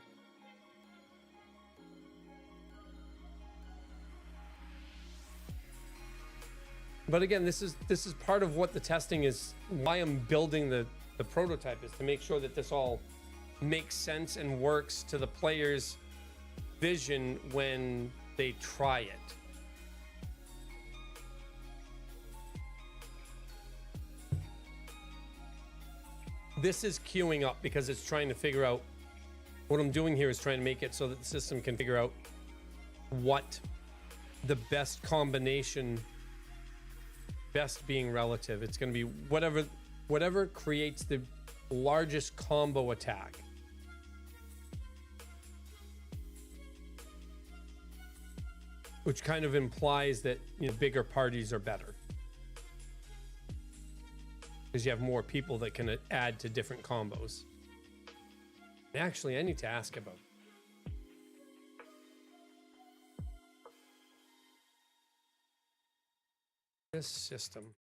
but again, this is part of what the testing is, why I'm building the prototype, is to make sure that this all makes sense and works to the player's vision when they try it. This is queuing up because it's trying to figure out, what I'm doing here is trying to make it so that the system can figure out what the best combination, best being relative, it's going to be whatever creates the largest combo attack. Which kind of implies that bigger parties are better, because you have more people that can add to different combos. Actually, I need to ask about this system.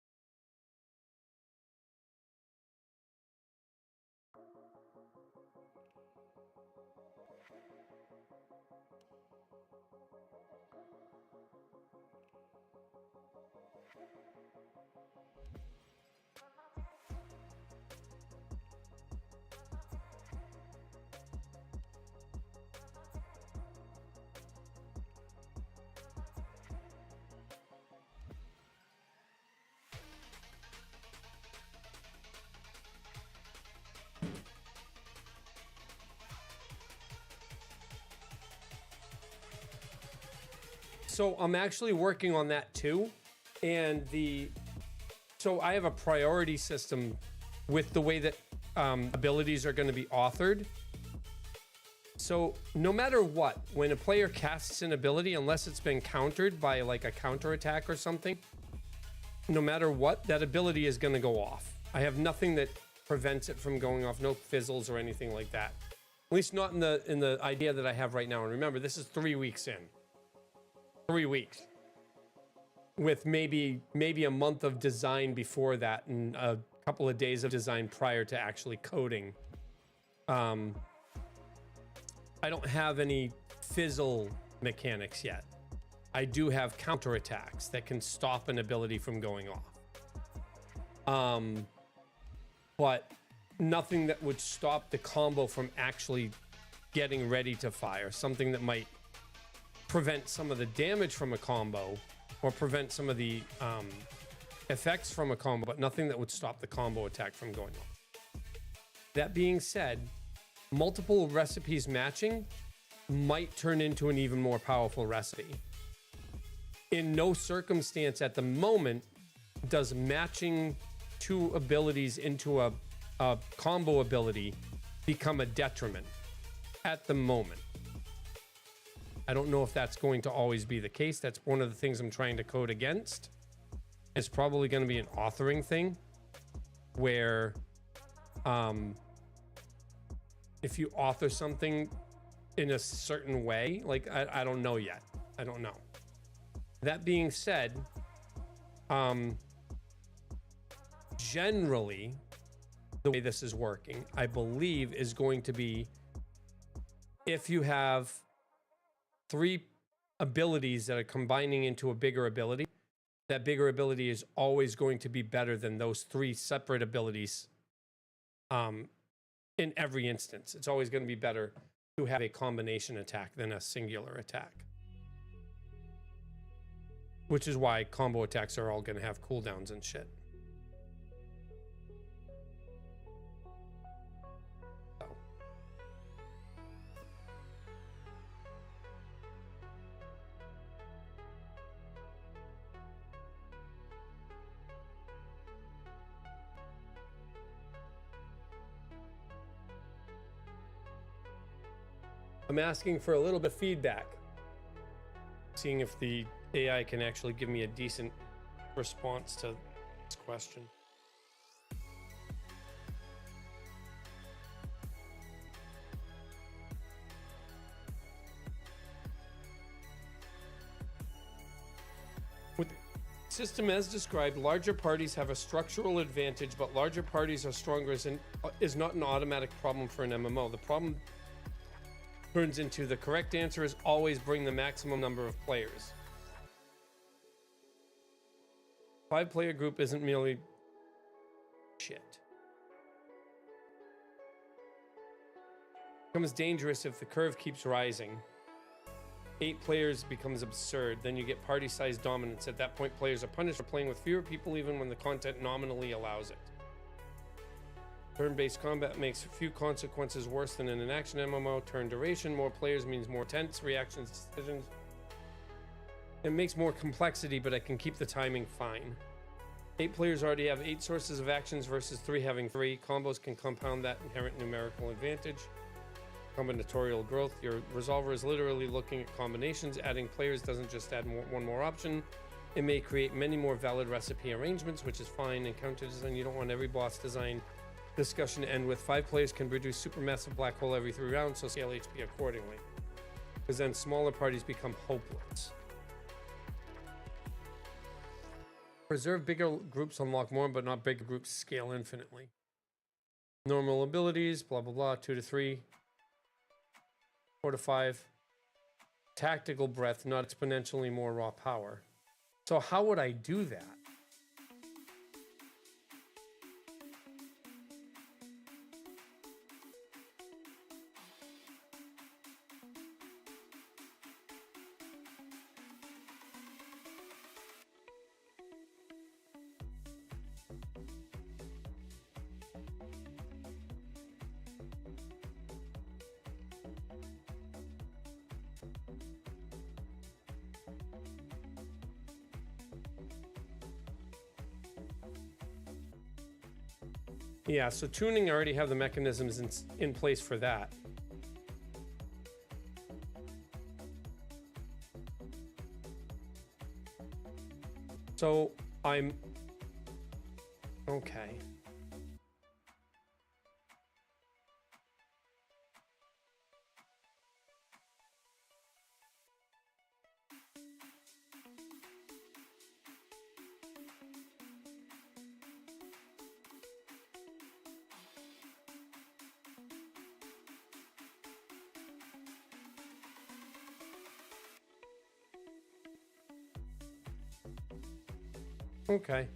So I'm actually working on that too. And so I have a priority system with the way that abilities are going to be authored. So no matter what, when a player casts an ability, unless it's been countered by like a counter attack or something, no matter what, that ability is going to go off. I have nothing that prevents it from going off, no fizzles or anything like that. At least not in the idea that I have right now. And remember, this is 3 weeks in. 3 weeks. With maybe a month of design before that and a couple of days of design prior to actually coding. I don't have any fizzle mechanics yet. I do have counterattacks that can stop an ability from going off. But nothing that would stop the combo from actually getting ready to fire. Something that might prevent some of the damage from a combo or prevent some of the effects from a combo, but nothing that would stop the combo attack from going off. That being said, multiple recipes matching might turn into an even more powerful recipe. In no circumstance at the moment does matching two abilities into a combo ability become a detriment at the moment. I don't know if that's going to always be the case. That's one of the things I'm trying to code against. It's probably going to be an authoring thing where if you author something in a certain way, like I don't know yet. I don't know. That being said, generally, the way this is working, I believe, is going to be if you have 3 abilities that are combining into a bigger ability, that bigger ability is always going to be better than those 3 separate abilities in every instance. It's always going to be better to have a combination attack than a singular attack. Which is why combo attacks are all going to have cooldowns and shit. So. I'm asking for a little bit of feedback, seeing if the AI can actually give me a decent response to this question. With the system as described, larger parties have a structural advantage, but larger parties are stronger is not an automatic problem for an MMO. The problem turns into the correct answer is always bring the maximum number of players. 5-player group isn't merely shit. Becomes dangerous if the curve keeps rising. 8 players becomes absurd. Then you get party size dominance. At that point, players are punished for playing with fewer people even when the content nominally allows it. Turn-based combat makes few consequences worse than in an action MMO. Turn duration, more players means more tense reactions, decisions. It makes more complexity, but I can keep the timing fine. 8 players already have 8 sources of actions versus 3 having 3. Combos can compound that inherent numerical advantage. Combinatorial growth. Your resolver is literally looking at combinations. Adding players doesn't just add one more option. It may create many more valid recipe arrangements, which is fine. In counter design, you don't want every boss design discussion end with 5 players can produce supermassive black hole every 3 rounds, so scale HP accordingly. Because then smaller parties become hopeless. Preserve bigger groups unlock more, but not bigger groups scale infinitely. Normal abilities, blah blah blah, 2 to 3, 4 to 5. Tactical breath, not exponentially more raw power. So how would I do that? Yeah, so tuning, I already have the mechanisms in place for that. So I'm okay. Okay.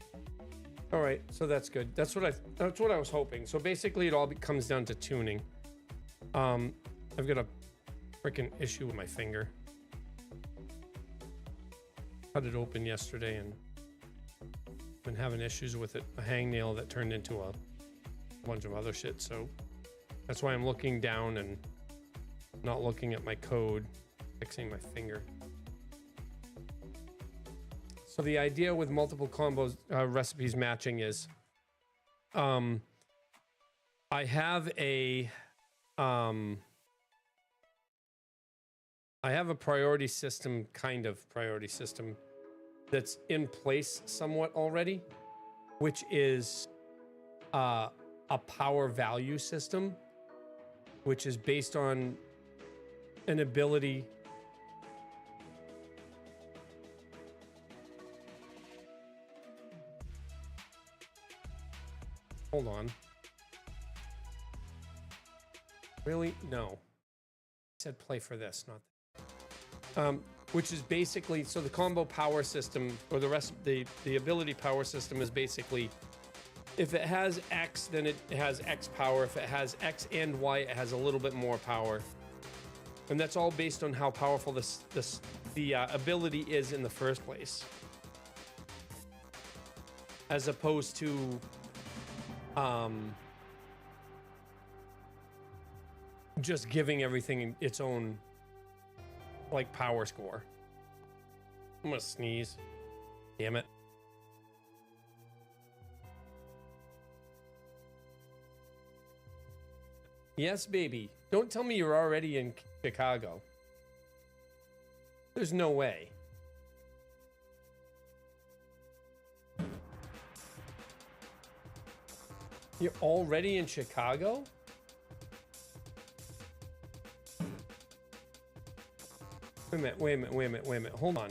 All right. So that's good. That's what I was hoping. So basically, it all comes down to tuning. I've got a freaking issue with my finger. Cut it open yesterday and been having issues with it. A hangnail that turned into a bunch of other shit. So that's why I'm looking down and not looking at my code, fixing my finger. So the idea with multiple combos recipes matching is, I have a priority system, kind of priority system, that's in place somewhat already, which is a power value system, which is based on an ability. Hold on. Really? No. I said play for this, not that. Which is basically, so the combo power system, or the ability power system is basically, if it has X, then it has X power. If it has X and Y, it has a little bit more power. And that's all based on how powerful the ability is in the first place. As opposed to just giving everything its own, like, power score. I'm gonna sneeze. Damn it. Yes, baby. Don't tell me you're already in Chicago. There's no way. You're already in Chicago? Wait a minute. Hold on.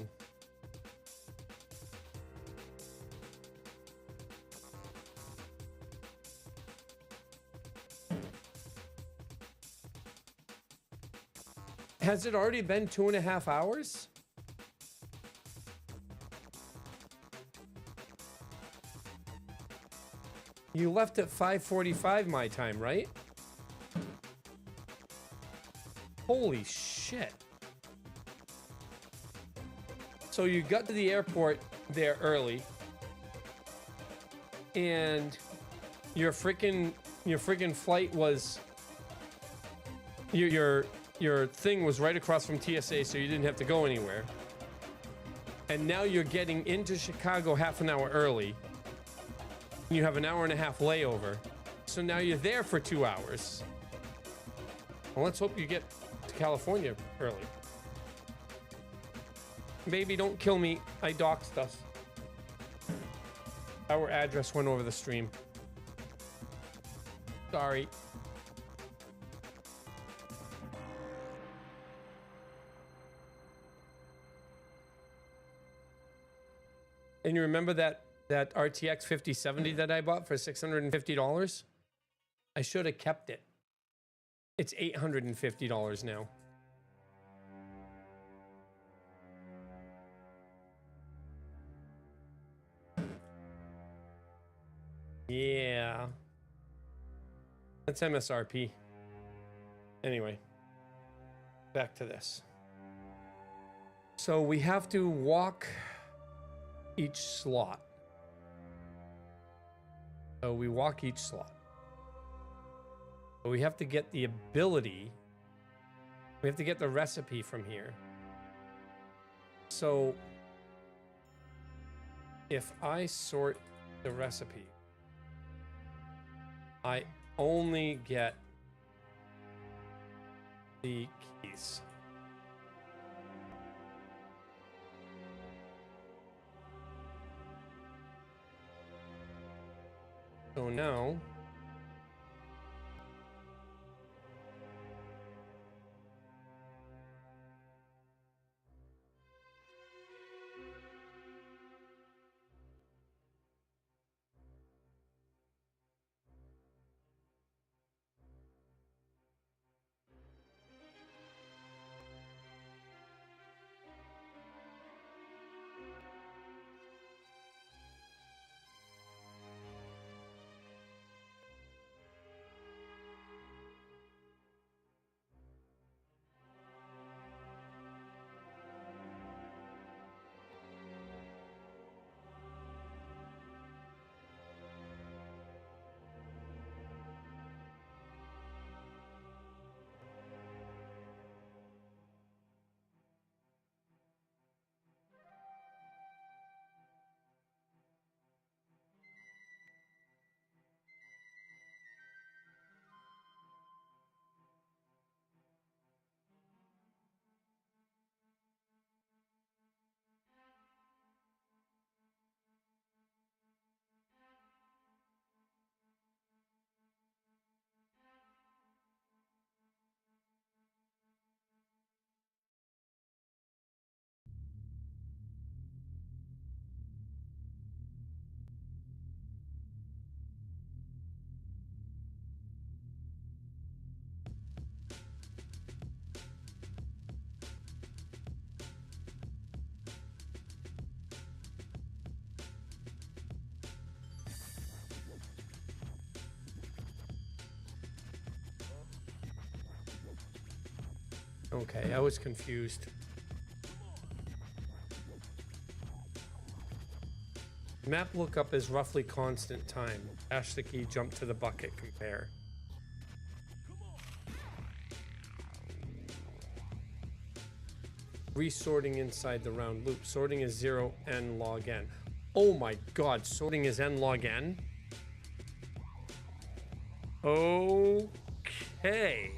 Has it already been 2.5 hours? You left at 5:45 my time, right? Holy shit. So you got to the airport there early, and your freaking flight was, your thing was right across from TSA, so you didn't have to go anywhere. And now you're getting into Chicago half an hour early. You have an 1.5 hour layover. So now you're there for 2 hours. Well, let's hope you get to California early. Baby, don't kill me. I doxed us. Our address went over the stream. Sorry. And you remember that RTX 5070 that I bought for $650? I should have kept it. It's $850 now. Yeah. That's MSRP. Anyway, back to this. So we have to walk each slot. So we walk each slot. But we have to get the ability. We have to get the recipe from here. So if I sort the recipe, I only get the keys. So now okay, I was confused. Map lookup is roughly constant time. Dash the key, jump to the bucket, compare. Resorting inside the round loop. Sorting is 0 n log n. Oh my god, sorting is n log n? Okay.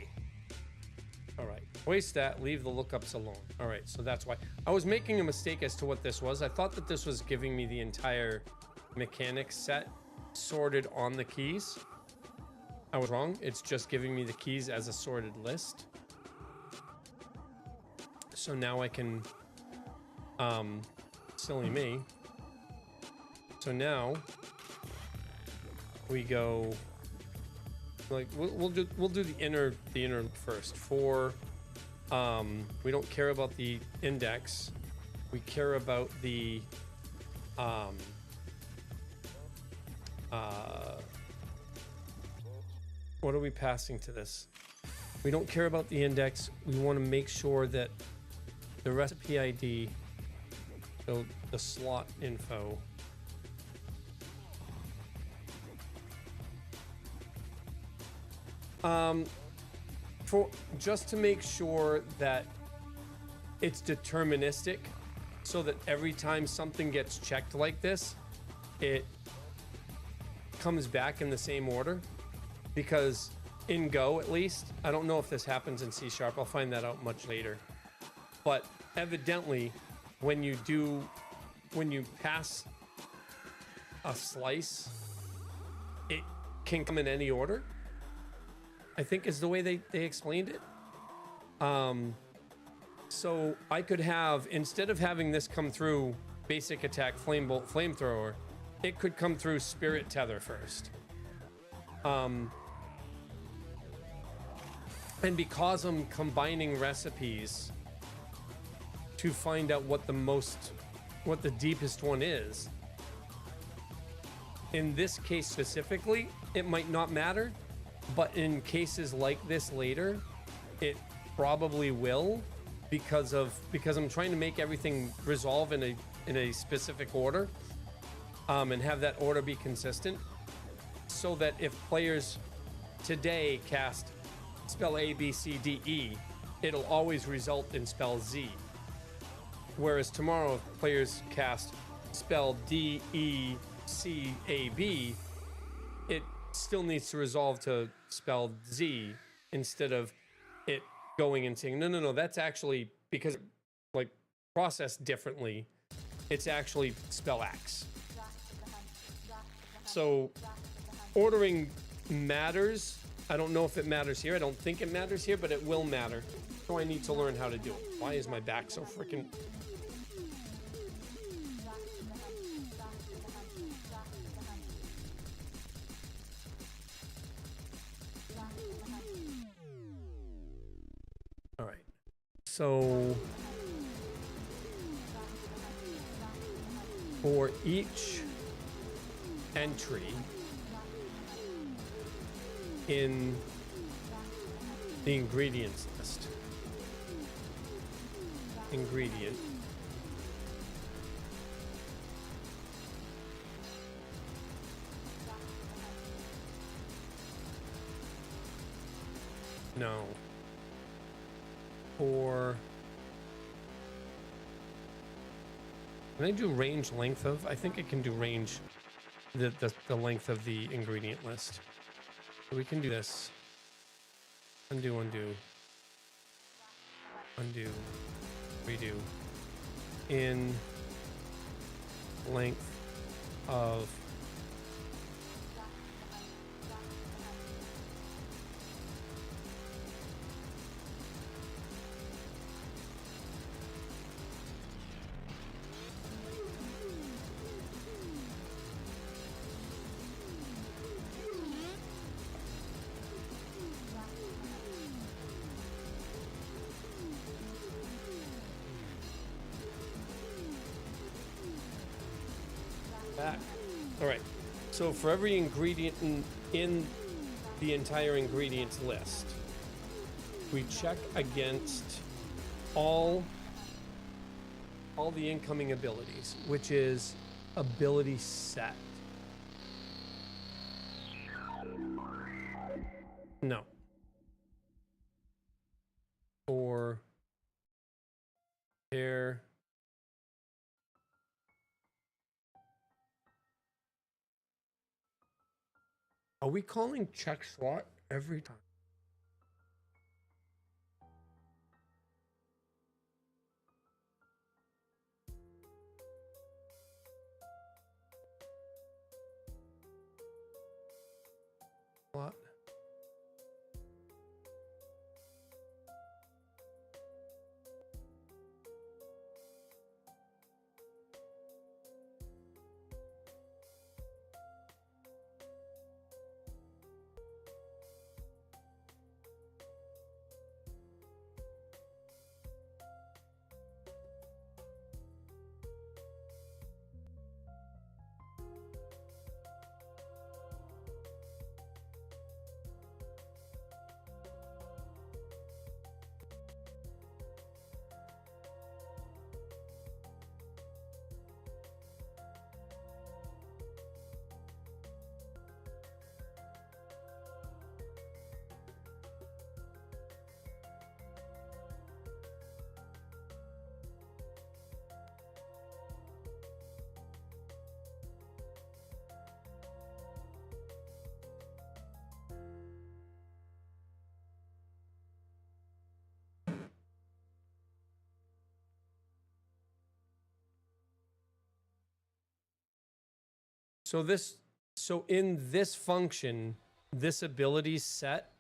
Alright, waste that, leave the lookups alone. Alright, so that's why. I was making a mistake as to what this was. I thought that this was giving me the entire mechanics set sorted on the keys. I was wrong. It's just giving me the keys as a sorted list. So now I can, silly me. So now we go, like, we'll do the inner first. For, we don't care about the index. We care about the, what are we passing to this? We don't care about the index. We want to make sure that the recipe ID, so the slot info, for just to make sure that it's deterministic, so that every time something gets checked like this, it comes back in the same order. Because in Go, at least, I don't know if this happens in C#, I'll find that out much later. But evidently, when you pass a slice, it can come in any order. I think is the way they explained it. So I could have, instead of having this come through basic attack, flame bolt, flamethrower, it could come through spirit tether first. And because I'm combining recipes to find out what the deepest one is, in this case specifically, it might not matter, but in cases like this later, it probably will, because I'm trying to make everything resolve in a specific order, and have that order be consistent, so that if players today cast spell A, B, C, D, E, it'll always result in spell Z. Whereas tomorrow, if players cast spell D, E, C, A, B, it still needs to resolve to spell Z instead of it going and saying, no, that's actually, because like processed differently, it's actually spell X. So ordering matters. I don't know if it matters here. I don't think it matters here, but it will matter. So I need to learn how to do it. Why is my back so freaking... All right. So for each entry in the ingredients list, ingredient, no, for, can I do range length of? I think I can do range, the length of the ingredient list. So we can do this. Undo, undo. Undo. Redo. In length of back. All right. So for every ingredient in the entire ingredients list, we check against all the incoming abilities, which is ability set. No. Or air. Are we calling check slot every time? What? So in this function, this ability set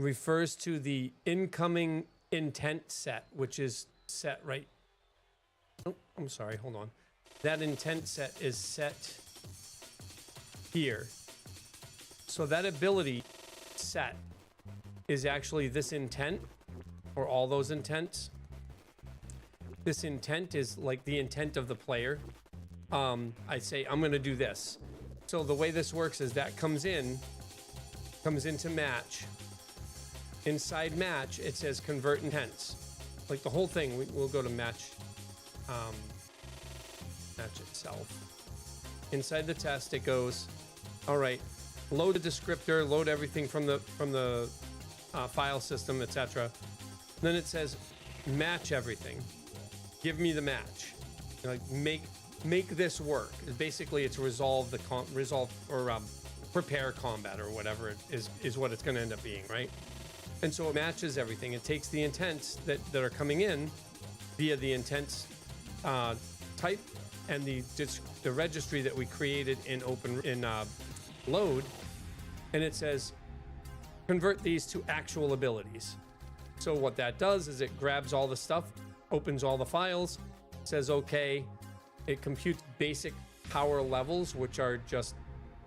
refers to the incoming intent set, which is set right. Oh, I'm sorry, hold on. That intent set is set here. So that ability set is actually this intent, or all those intents. This intent is like the intent of the player. I say, I'm going to do this. So the way this works is that comes into match. Inside match, it says convert intents. Like the whole thing, we'll go to match, match itself. Inside the test, it goes, all right, load a descriptor, load everything from the file system, etc. Then it says match everything. Give me the match. Like make this work. Basically, it's resolve or prepare combat or whatever it is what it's going to end up being, right? And so it matches everything. It takes the intents that are coming in via the intents type and the registry that we created in load, and it says convert these to actual abilities. So what that does is it grabs all the stuff, opens all the files, says okay. It computes basic power levels, which are just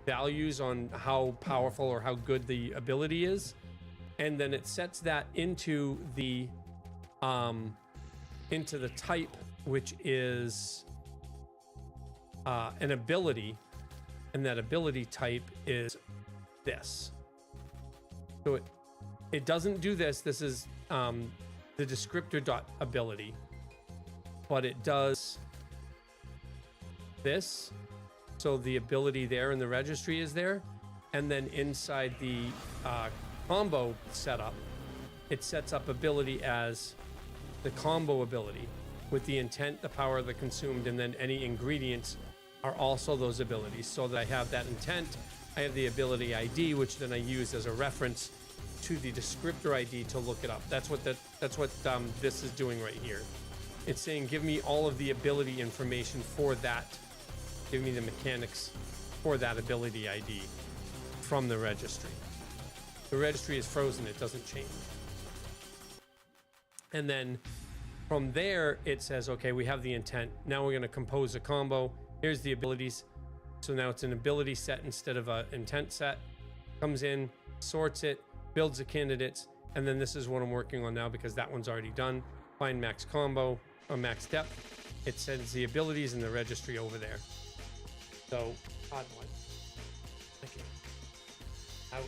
values on how powerful or how good the ability is, and then it sets that into the type, which is an ability, and that ability type is this. So it doesn't do this. This is the descriptor dot ability, but it does this. So the ability there in the registry is there, and then inside the combo setup, it sets up ability as the combo ability with the intent, the power, the consumed, and then any ingredients are also those abilities. So that I have that intent, I have the ability ID, which then I use as a reference to the descriptor ID to look it up. That's what this is doing right here. It's saying give me all of the ability information for that. Give me the mechanics for that ability ID from the registry. The registry is frozen, it doesn't change. And then from there, it says, okay, we have the intent. Now we're going to compose a combo. Here's the abilities. So now it's an ability set instead of an intent set. Comes in, sorts it, builds the candidates, and then this is what I'm working on now because that one's already done. Find max combo or max depth. It sends the abilities in the registry over there. So, odd one. Okay. Ouch.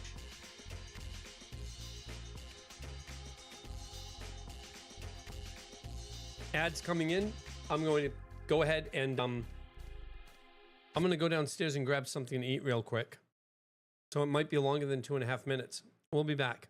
Ads coming in. I'm going to go ahead and I'm going to go downstairs and grab something to eat real quick. So it might be longer than 2.5 minutes. We'll be back.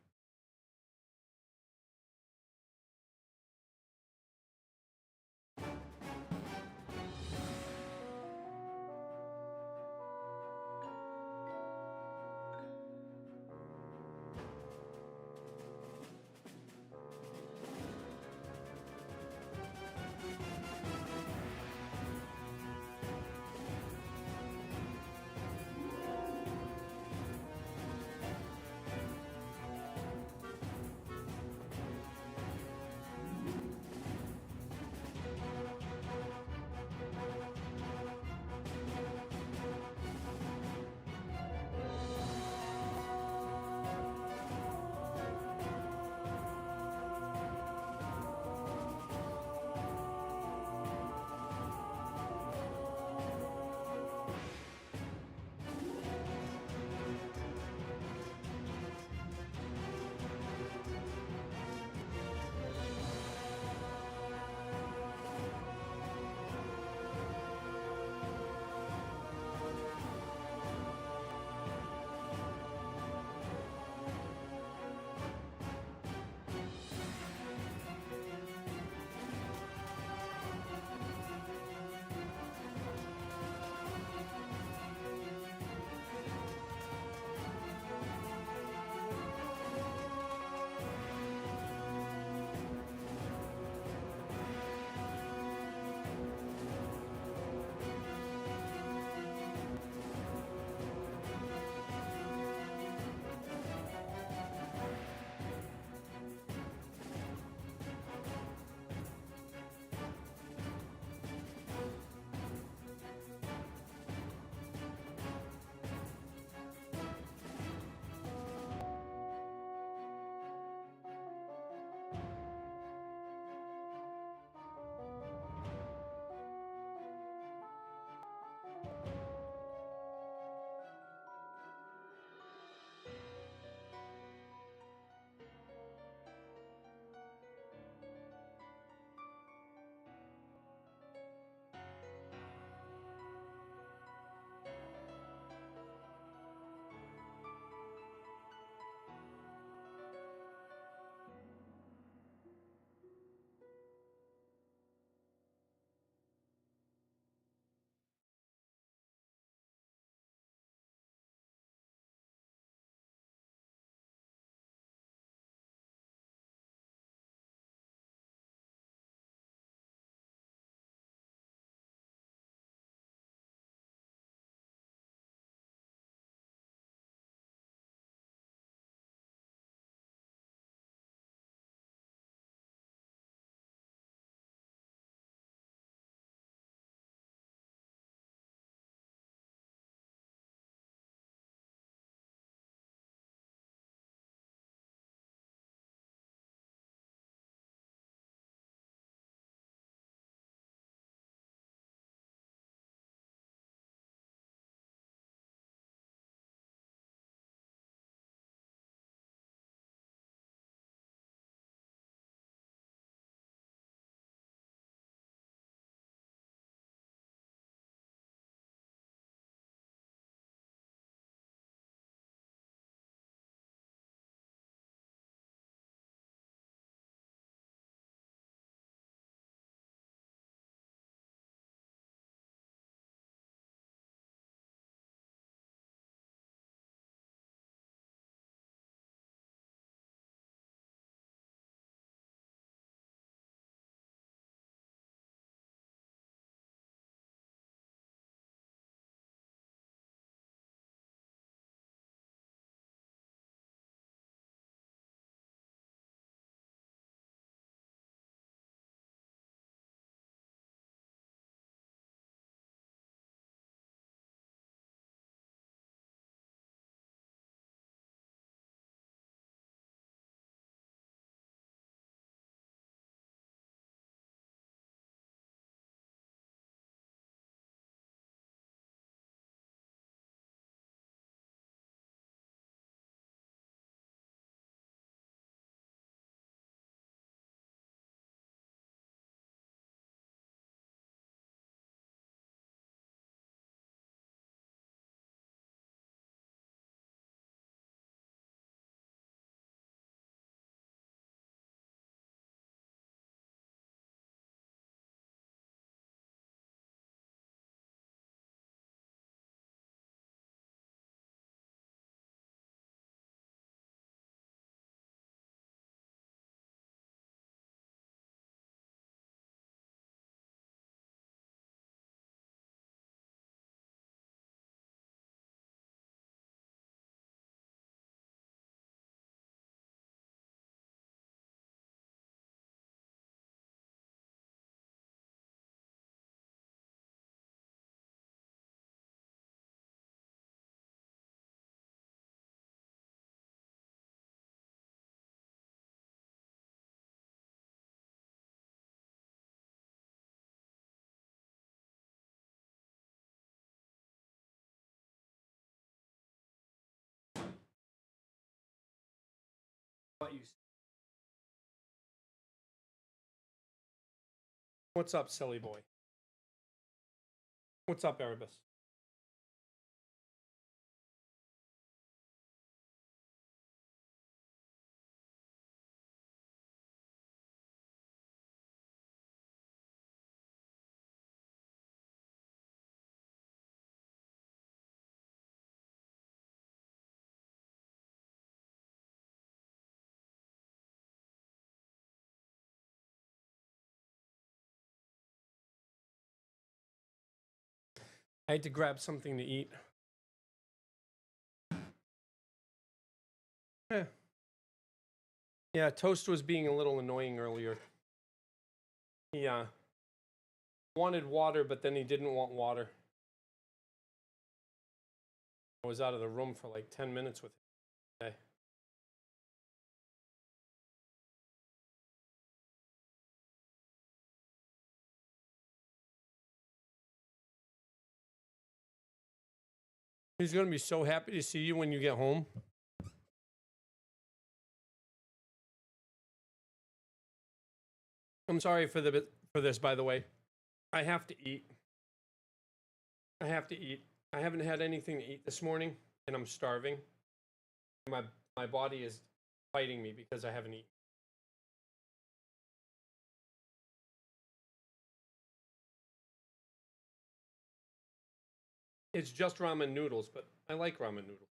what you. What's up, silly boy? What's up, Erebus? I had to grab something to eat. Yeah, Toast was being a little annoying earlier. He wanted water, but then he didn't want water. I was out of the room for like 10 minutes with him today. He's going to be so happy to see you when you get home. I'm sorry for this, by the way. I have to eat. I have to eat. I haven't had anything to eat this morning, and I'm starving. My body is fighting me because I haven't eaten. It's just ramen noodles, but I like ramen noodles.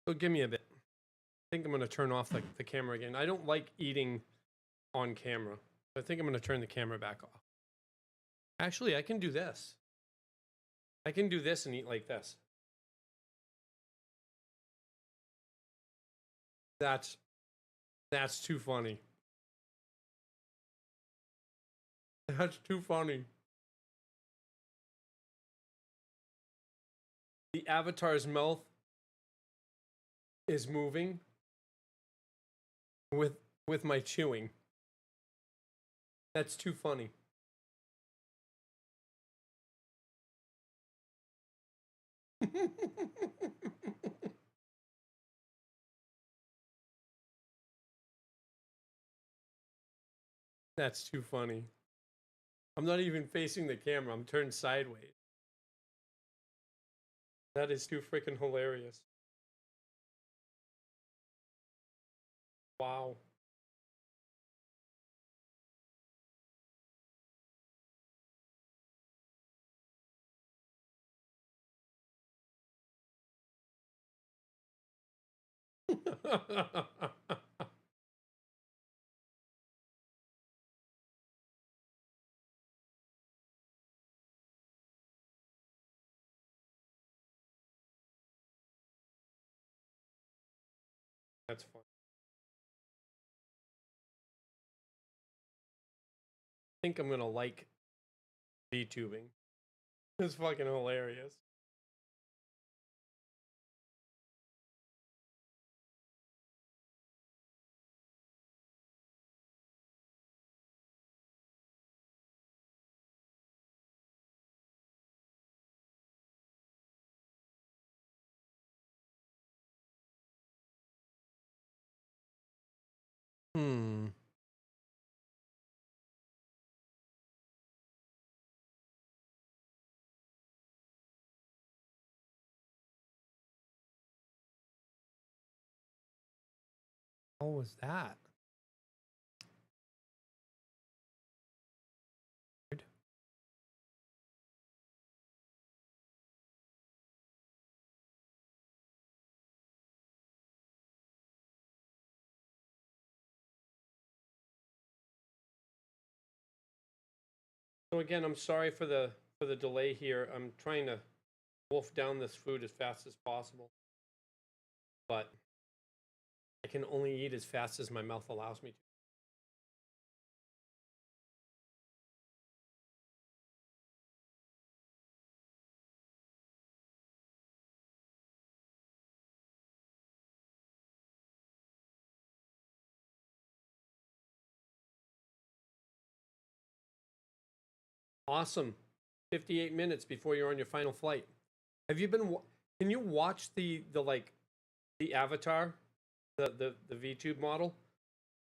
So give me a bit. I think I'm going to turn off the camera again. I don't like eating on camera. I think I'm going to turn the camera back off. Actually, I can do this. I can do this and eat like this. That's too funny. That's too funny. The avatar's mouth is moving with my chewing. That's too funny. That's too funny. I'm not even facing the camera. I'm turned sideways. That is too freaking hilarious. Wow. That's fun. I think I'm gonna like VTubing. It's fucking hilarious. Hmm. What was that? So again, I'm sorry for the delay here. I'm trying to wolf down this food as fast as possible, but I can only eat as fast as my mouth allows me to. Awesome. 58 minutes before you're on your final flight. Have you been Can you watch the like the avatar, the VTube model,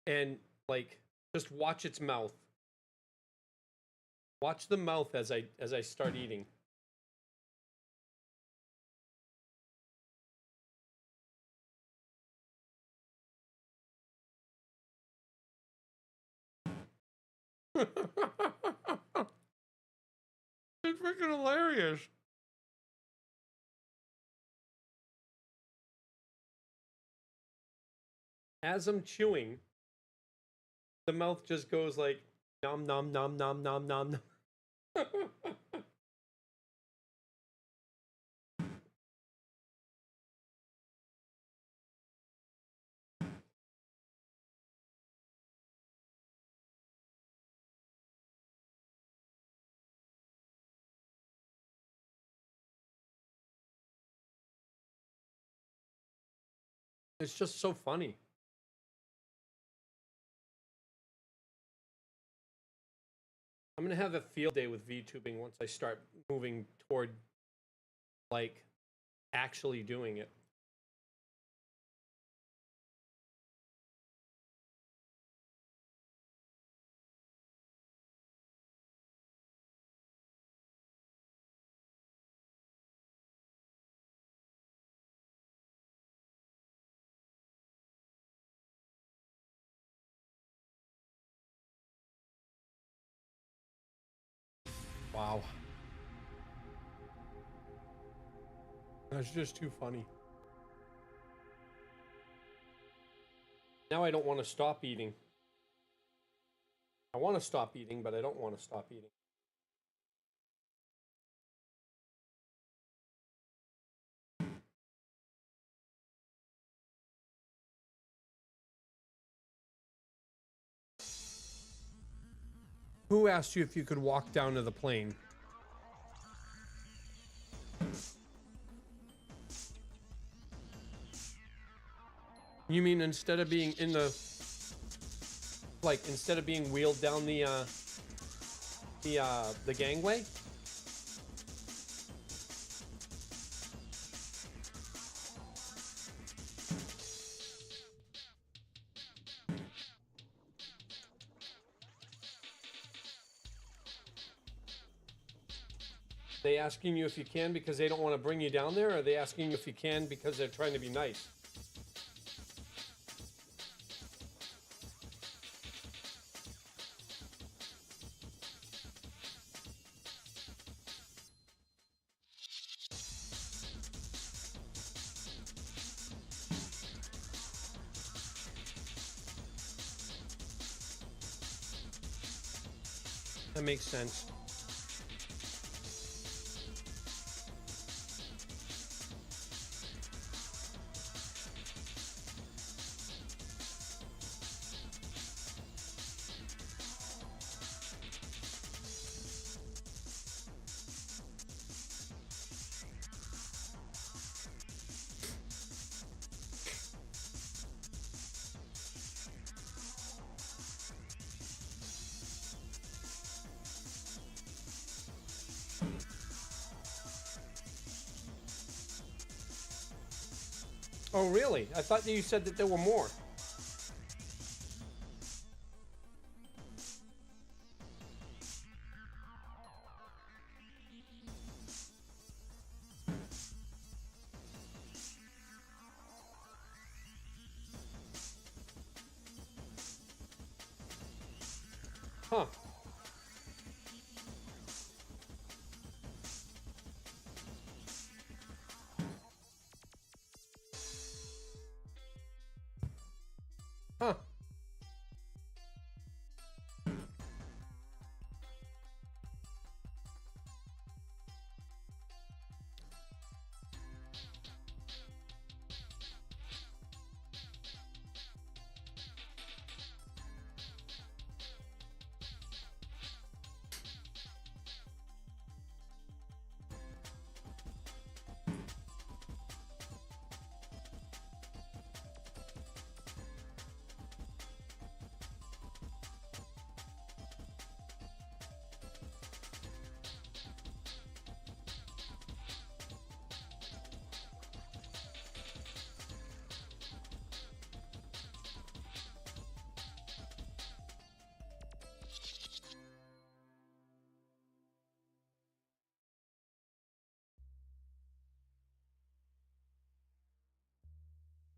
and like just watch its mouth. Watch the mouth as I start eating. It's freaking hilarious. As I'm chewing, the mouth just goes like nom nom nom nom nom nom. It's just so funny. I'm gonna have a field day with VTubing once I start moving toward like actually doing it. Wow. That's just too funny. Now I don't want to stop eating. I want to stop eating, but I don't want to stop eating. Who asked you if you could walk down to the plane? You mean instead of being in the, like, instead of being wheeled down the gangway? They asking you if you can because they don't want to bring you down there, or are they asking you if you can because they're trying to be nice? That makes sense. Oh, really? I thought that you said that there were more. Huh. Huh.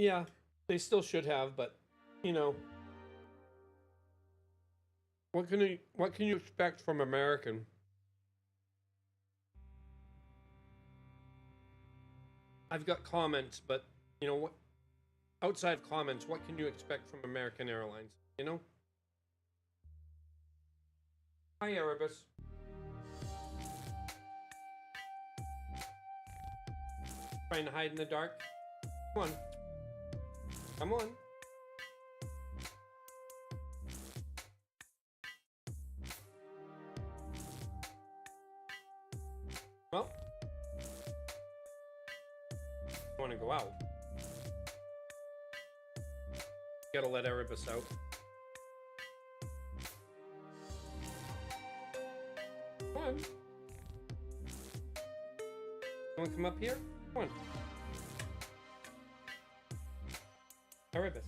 Yeah, they still should have, but you know, what can you expect from American? I've got comments, but you know what? Outside of comments, what can you expect from American Airlines? You know? Hi, Erebus. Trying to hide in the dark? Come on. Come on. Well, I want to go out. Gotta let Erebus out. Come on. You want to come up here? Come on. Erebus.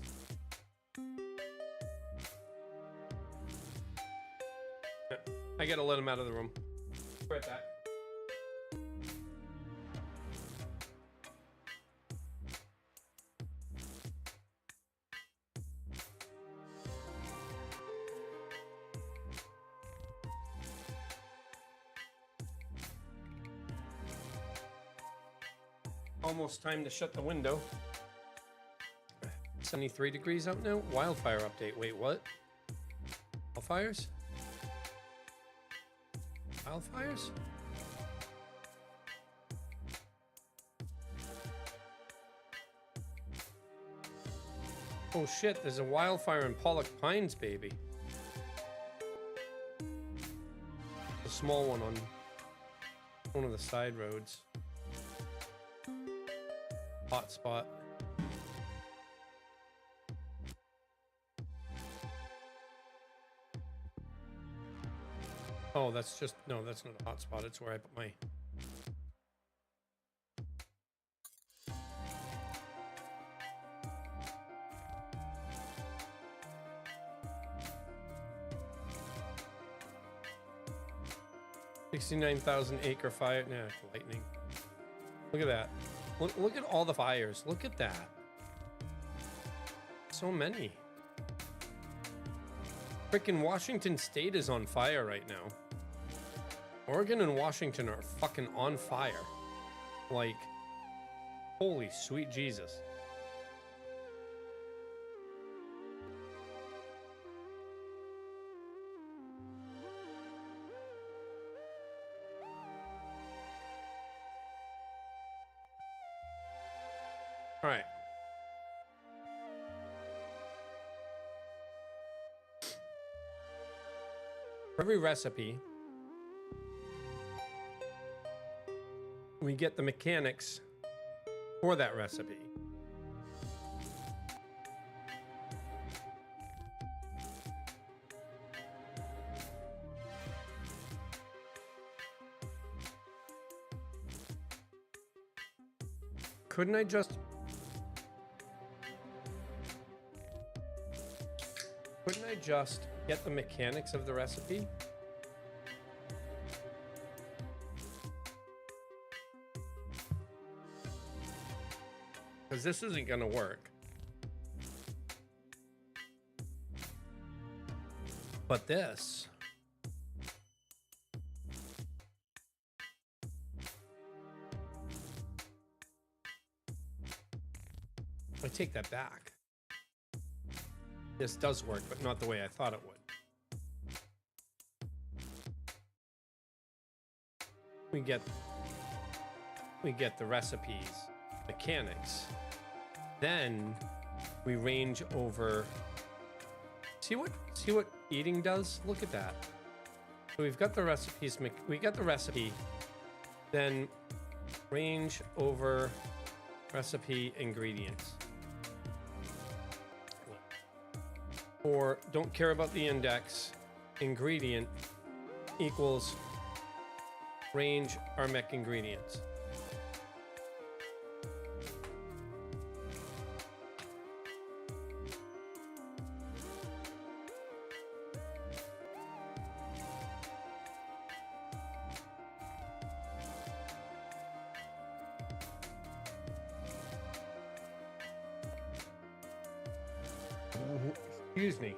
Yeah, I gotta let him out of the room. Right back. Almost time to shut the window. 73 degrees out now. Wildfire update. Wait, what? Wildfires? Wildfires? Oh shit, there's a wildfire in Pollock Pines, baby. A small one on one of the side roads. Hot spot. Oh, that's just, no, that's not a hot spot. It's where I put my... $69,000-acre fire. Nah, lightning. Look at that. Look at all the fires. Look at that. So many. Frickin' Washington State is on fire right now. Oregon and Washington are fucking on fire. Like, holy sweet Jesus. All right. For every recipe, we get the mechanics for that recipe. Couldn't I just get the mechanics of the recipe? Because this isn't going to work. But this... I take that back. This does work, but not the way I thought it would. We get the recipes, mechanics. Then we range over. See what eating does? Look at that. So we've got the recipes. We got the recipe. Then range over recipe ingredients. Or don't care about the index. Ingredient equals range our mech ingredients. Excuse me.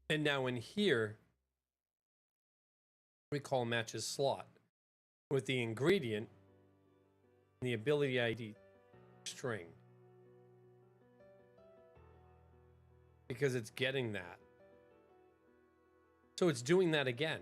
And now in here, recall matches slot with the ingredient and the ability ID string. Because it's getting that. So it's doing that again.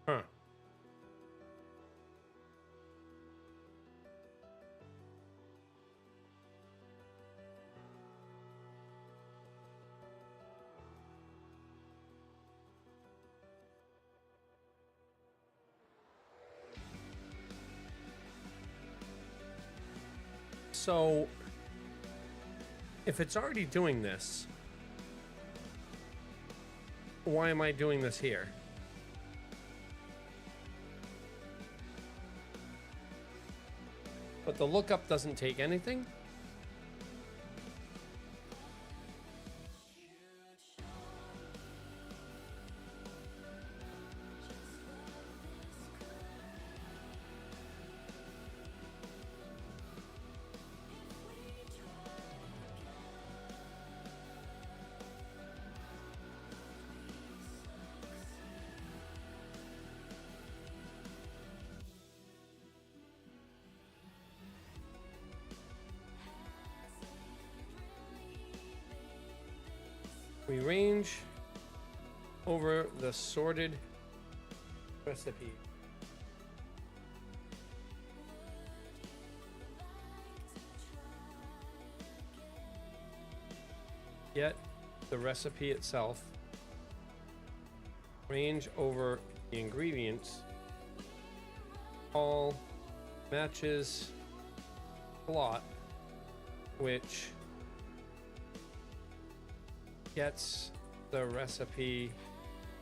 Huh. So if it's already doing this, why am I doing this here? But the lookup doesn't take anything? We range over the sorted recipe. Get the recipe itself. Range over the ingredients. All matches plot, which gets the recipe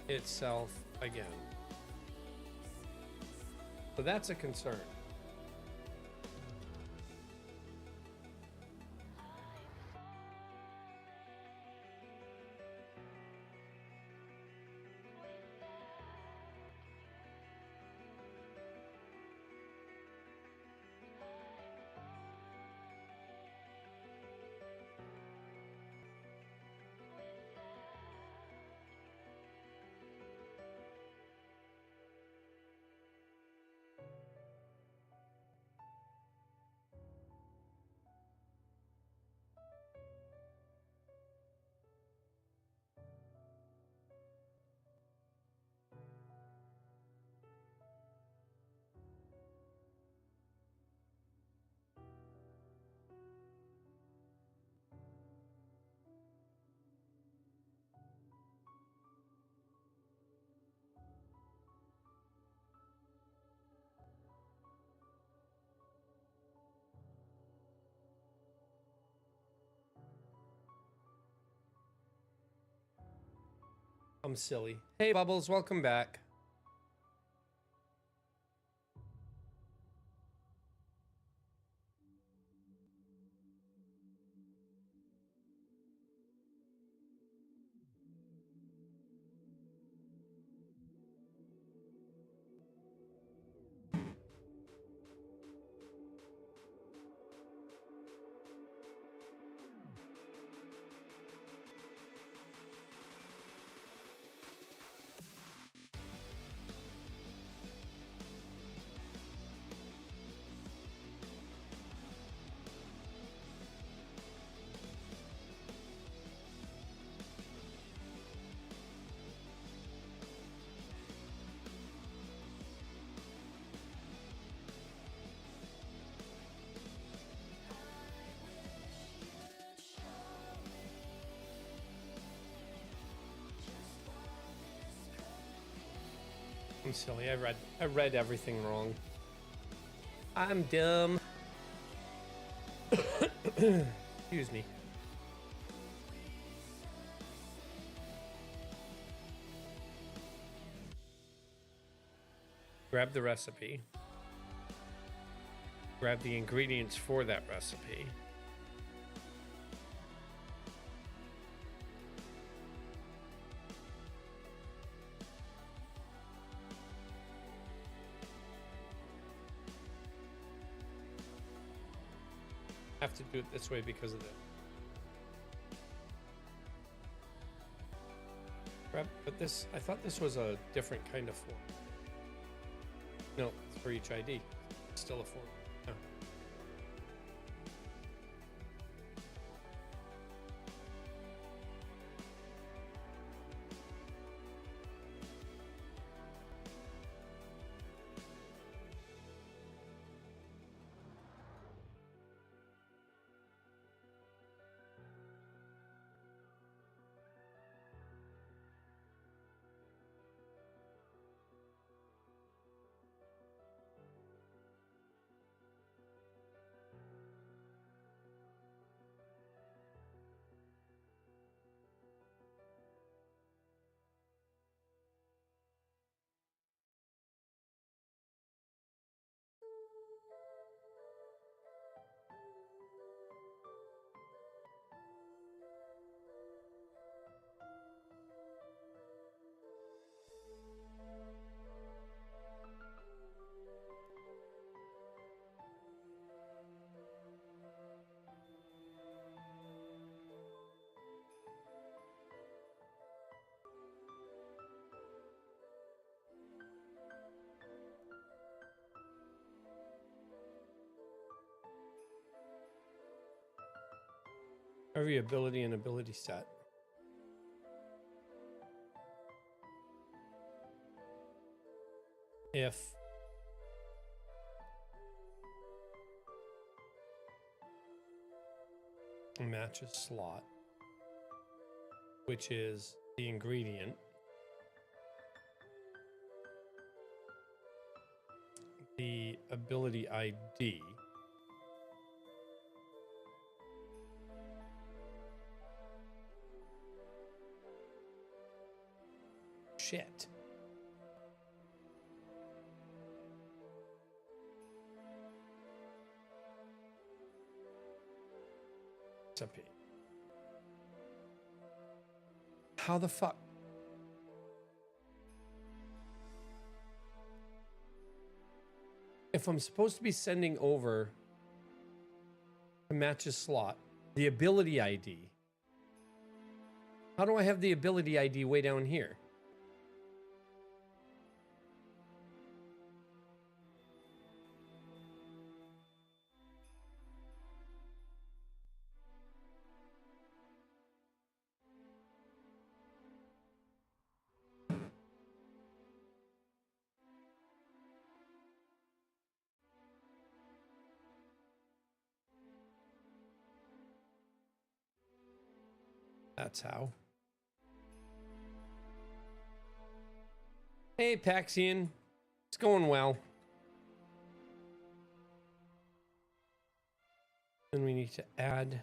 itself again. So that's a concern. I'm silly. Hey, Bubbles, welcome back. I'm silly. I read everything wrong. I'm dumb. Excuse me. grab the recipe, grab the ingredients for that recipe. Have to do it this way because of the grab, but this, I thought this was a different kind of form. No, it's for each ID. It's still a form. No. Every ability and ability set. If matches slot, which is the ingredient, the ability ID, shit. Recipe. How the fuck? If I'm supposed to be sending over to matches slot the ability ID, how do I have the ability ID way down here? That's how. Hey, Paxian. It's going well. Then we need to add.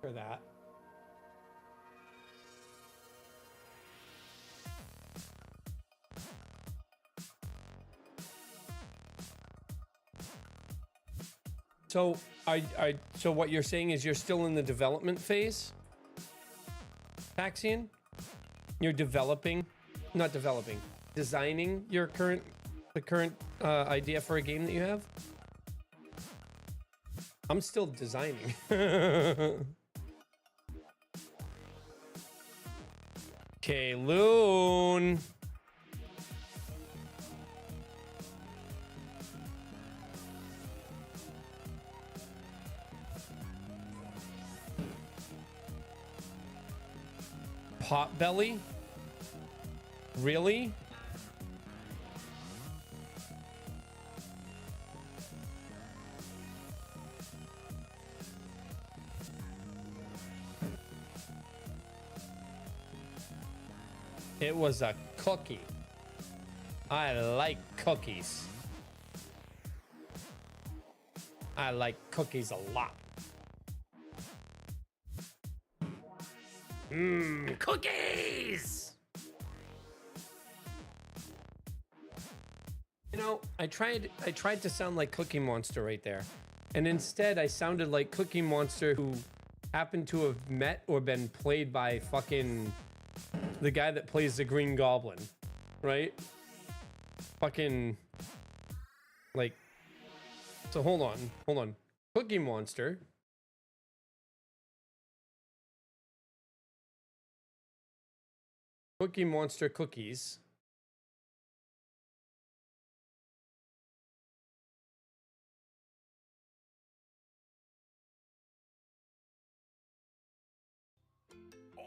for that. So so what you're saying is you're still in the development phase, Paxian? You're designing the current idea for a game that you have? I'm still designing. Kayloon. Potbelly? Really? It was a cookie. I like cookies. I like cookies a lot. Mmm, cookies! You know, I tried to sound like Cookie Monster right there. And instead I sounded like Cookie Monster who happened to have met or been played by fucking the guy that plays the Green Goblin, right? Fucking like, so hold on. Cookie Monster. Cookie Monster cookies. Oh,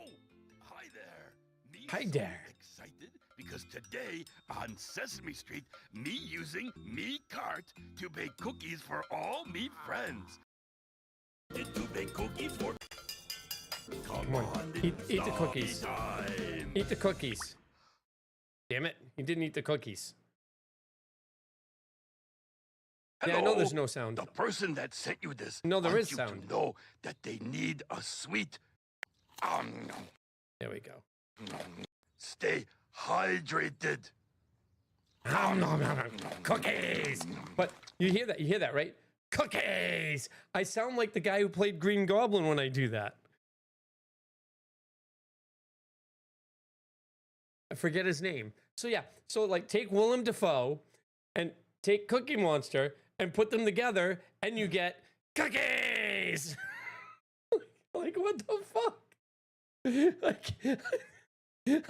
hi there. Me Hi so there. Excited because today on Sesame Street, me using me cart to bake cookies for all me friends. Did to bake cookies for? Come on, eat the cookies. Time. Eat the cookies. Damn it, he didn't eat the cookies. Yeah, I know there's no sound. The person that sent you this. No, there wants is you sound. To know that they need a sweet. There we go. Stay hydrated. Cookies! But you hear that, right? Cookies! I sound like the guy who played Green Goblin when I do that. I forget his name. So yeah, so like take Willem Dafoe and take Cookie Monster and put them together and you get cookies! Like what the fuck? Like,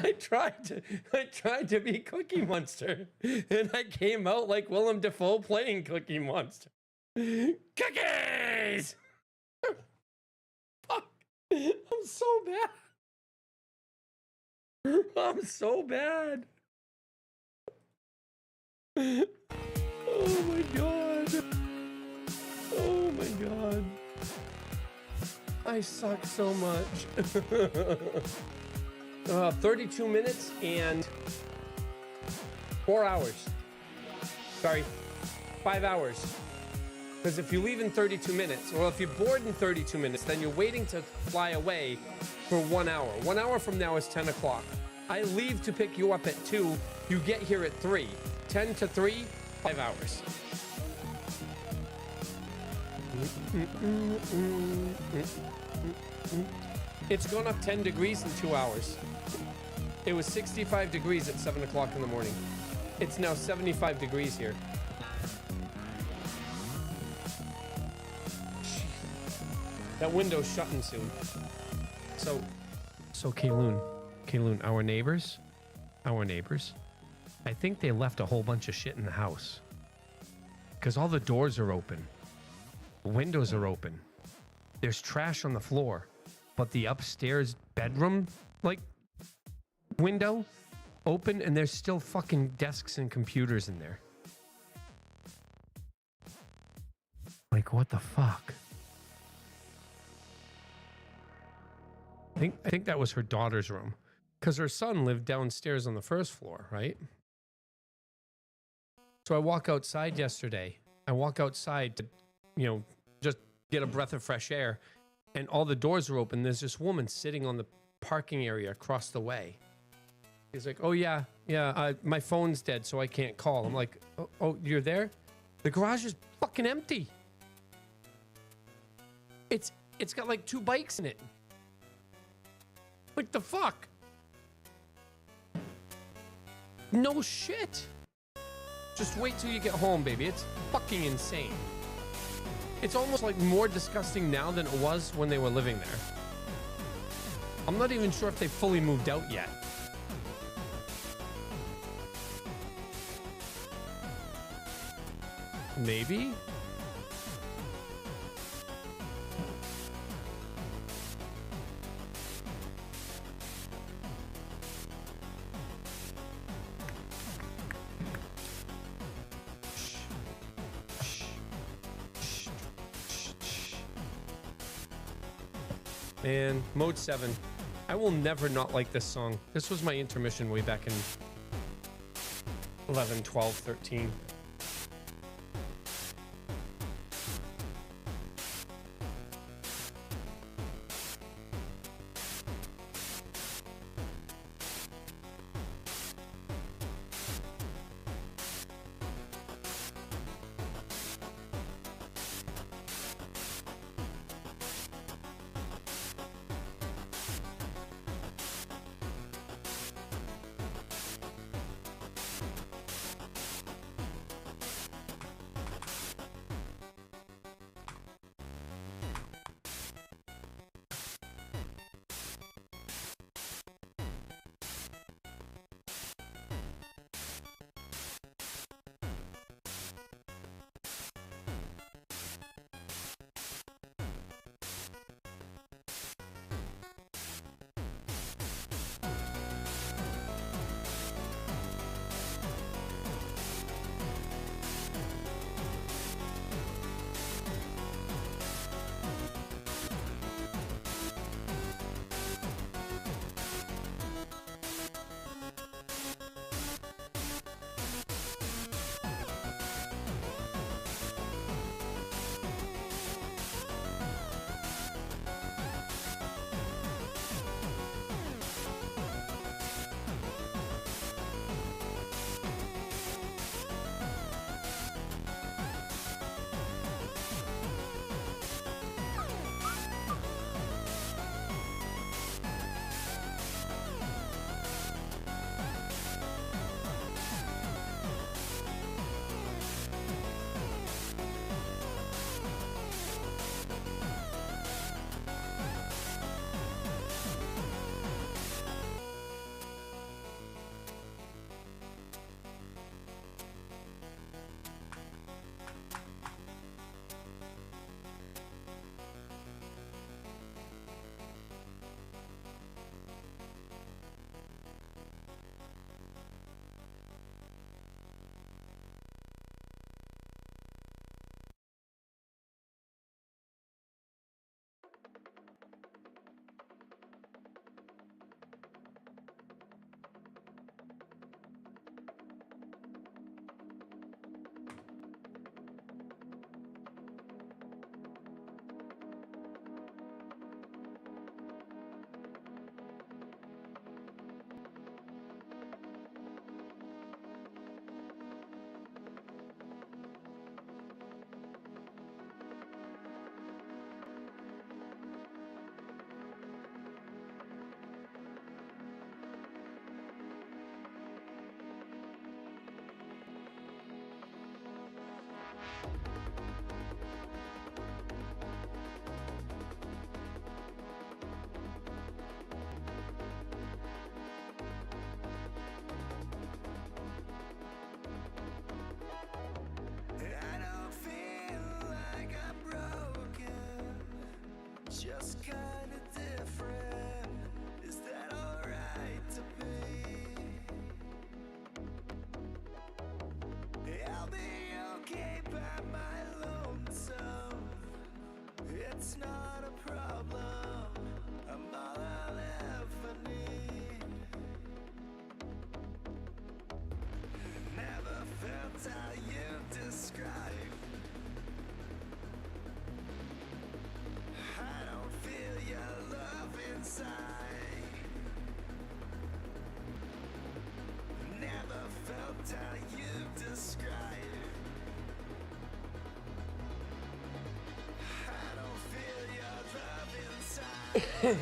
I tried to be Cookie Monster and I came out like Willem Dafoe playing Cookie Monster. Cookies! Fuck. I'm so bad. I'm so bad. Oh my god. Oh my god. I suck so much. 32 minutes and 4 hours. Sorry, 5 hours. Because if you leave in 32 minutes, or if you're bored in 32 minutes, then you're waiting to fly away for 1 hour. 1 hour from now is 10 o'clock. I leave to pick you up at 2. You get here at 3. 10 to 3, 5 hours. It's gone up 10 degrees in 2 hours. It was 65 degrees at 7 o'clock in the morning. It's now 75 degrees here. That window's shutting soon. So Kayloon, our neighbors, I think they left a whole bunch of shit in the house. Because all the doors are open. The windows are open. There's trash on the floor. But the upstairs bedroom, like, window, open, and there's still fucking desks and computers in there. Like, what the fuck? I think that was her daughter's room. Because her son lived downstairs on the first floor, right? So I walk outside yesterday. I walk outside to, just get a breath of fresh air. and all the doors are open. There's this woman sitting on the parking area across the way. He's like, oh yeah, my phone's dead, so I can't call. I'm like, oh, you're there? The garage is fucking empty. It's got like 2 bikes in it. What the fuck? No shit. Just wait till you get home, baby. It's fucking insane. It's almost like more disgusting now than it was when they were living there. I'm not even sure if they fully moved out yet. Maybe? And Mode 7. I will never not like this song. This was my intermission way back in 11, 12, 13.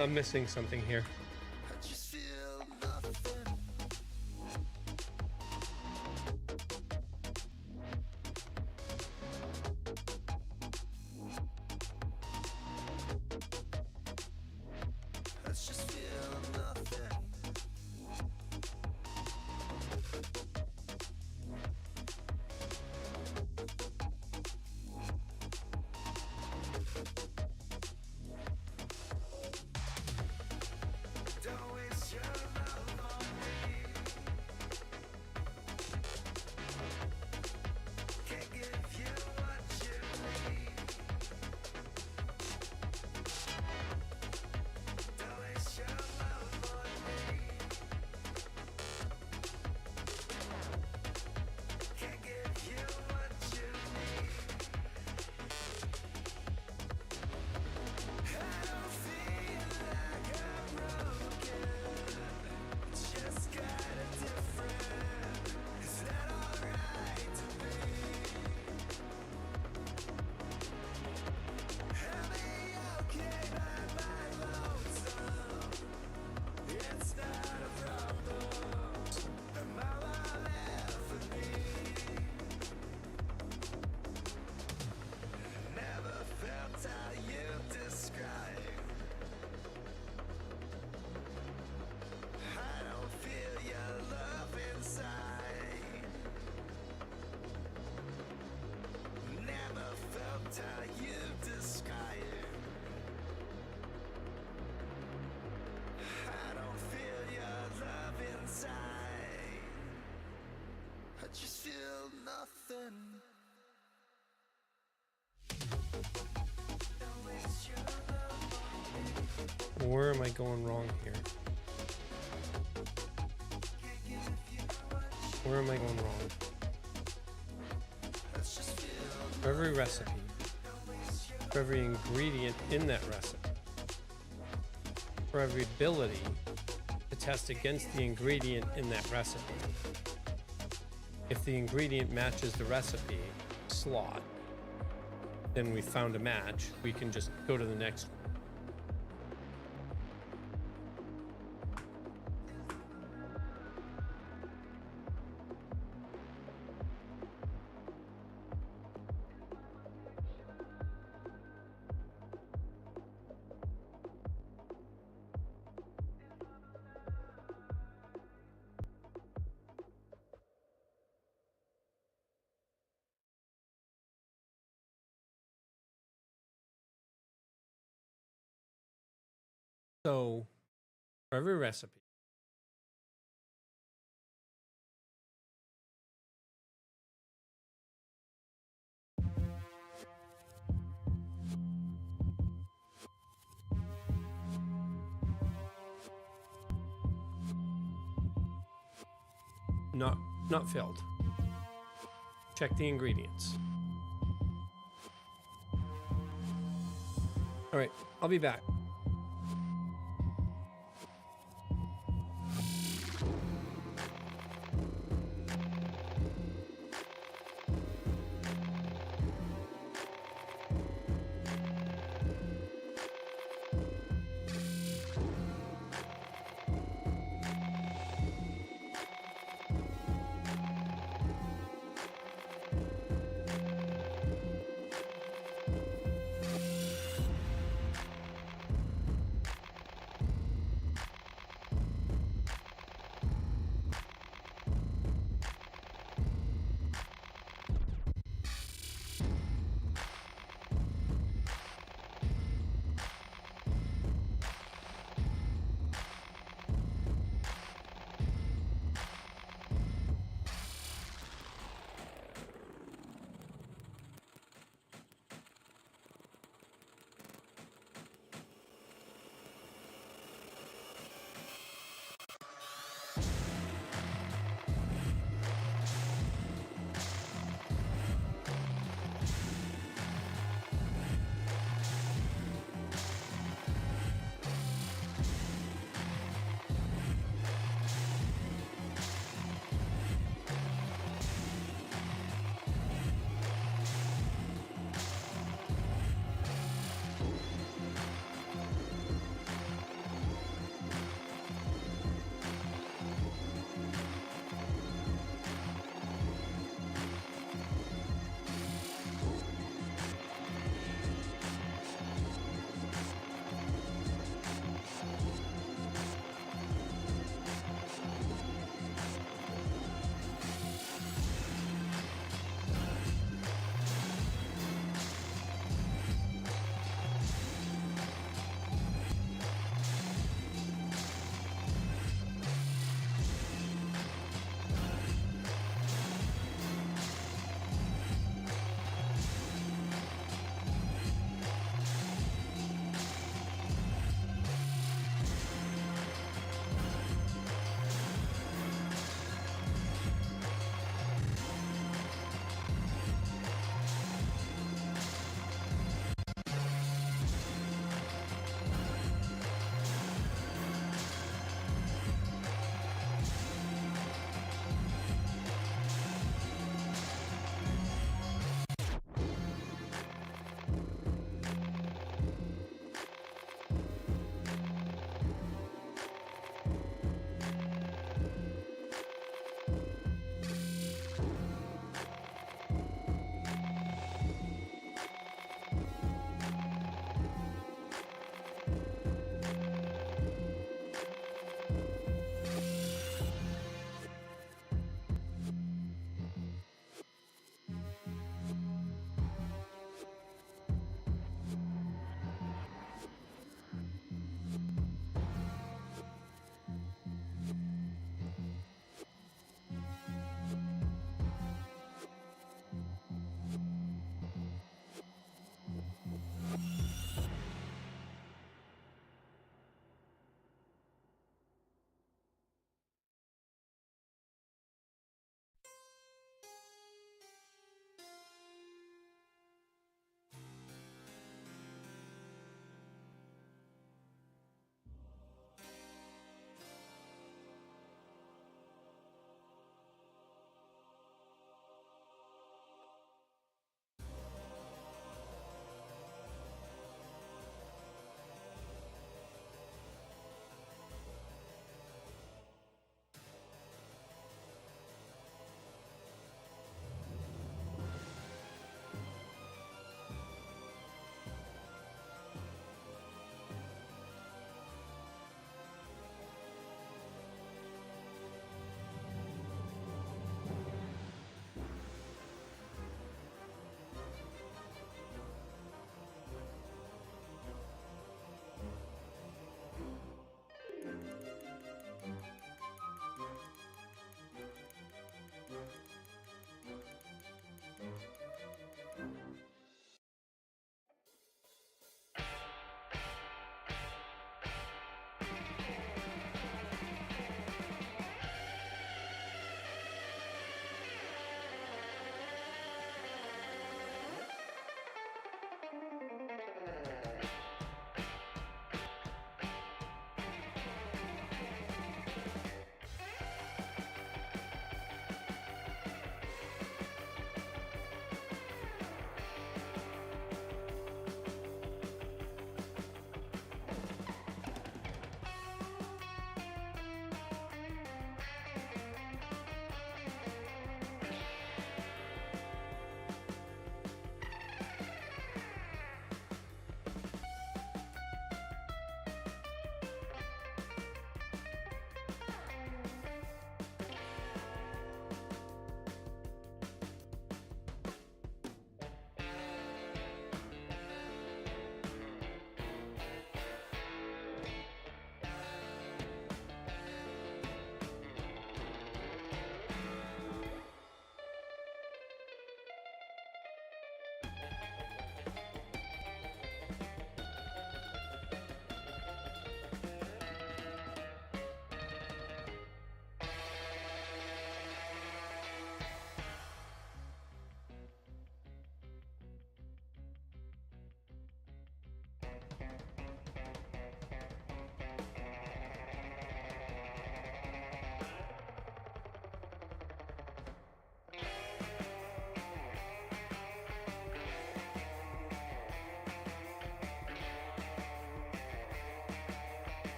I'm missing something here. Where am I going wrong here? Where am I going wrong? For every recipe, for every ingredient in that recipe, for every ability to test against the ingredient in that recipe, if the ingredient matches the recipe slot, then we found a match. We can just go to the next one. So, for every recipe, not filled. Check the ingredients. All right, I'll be back.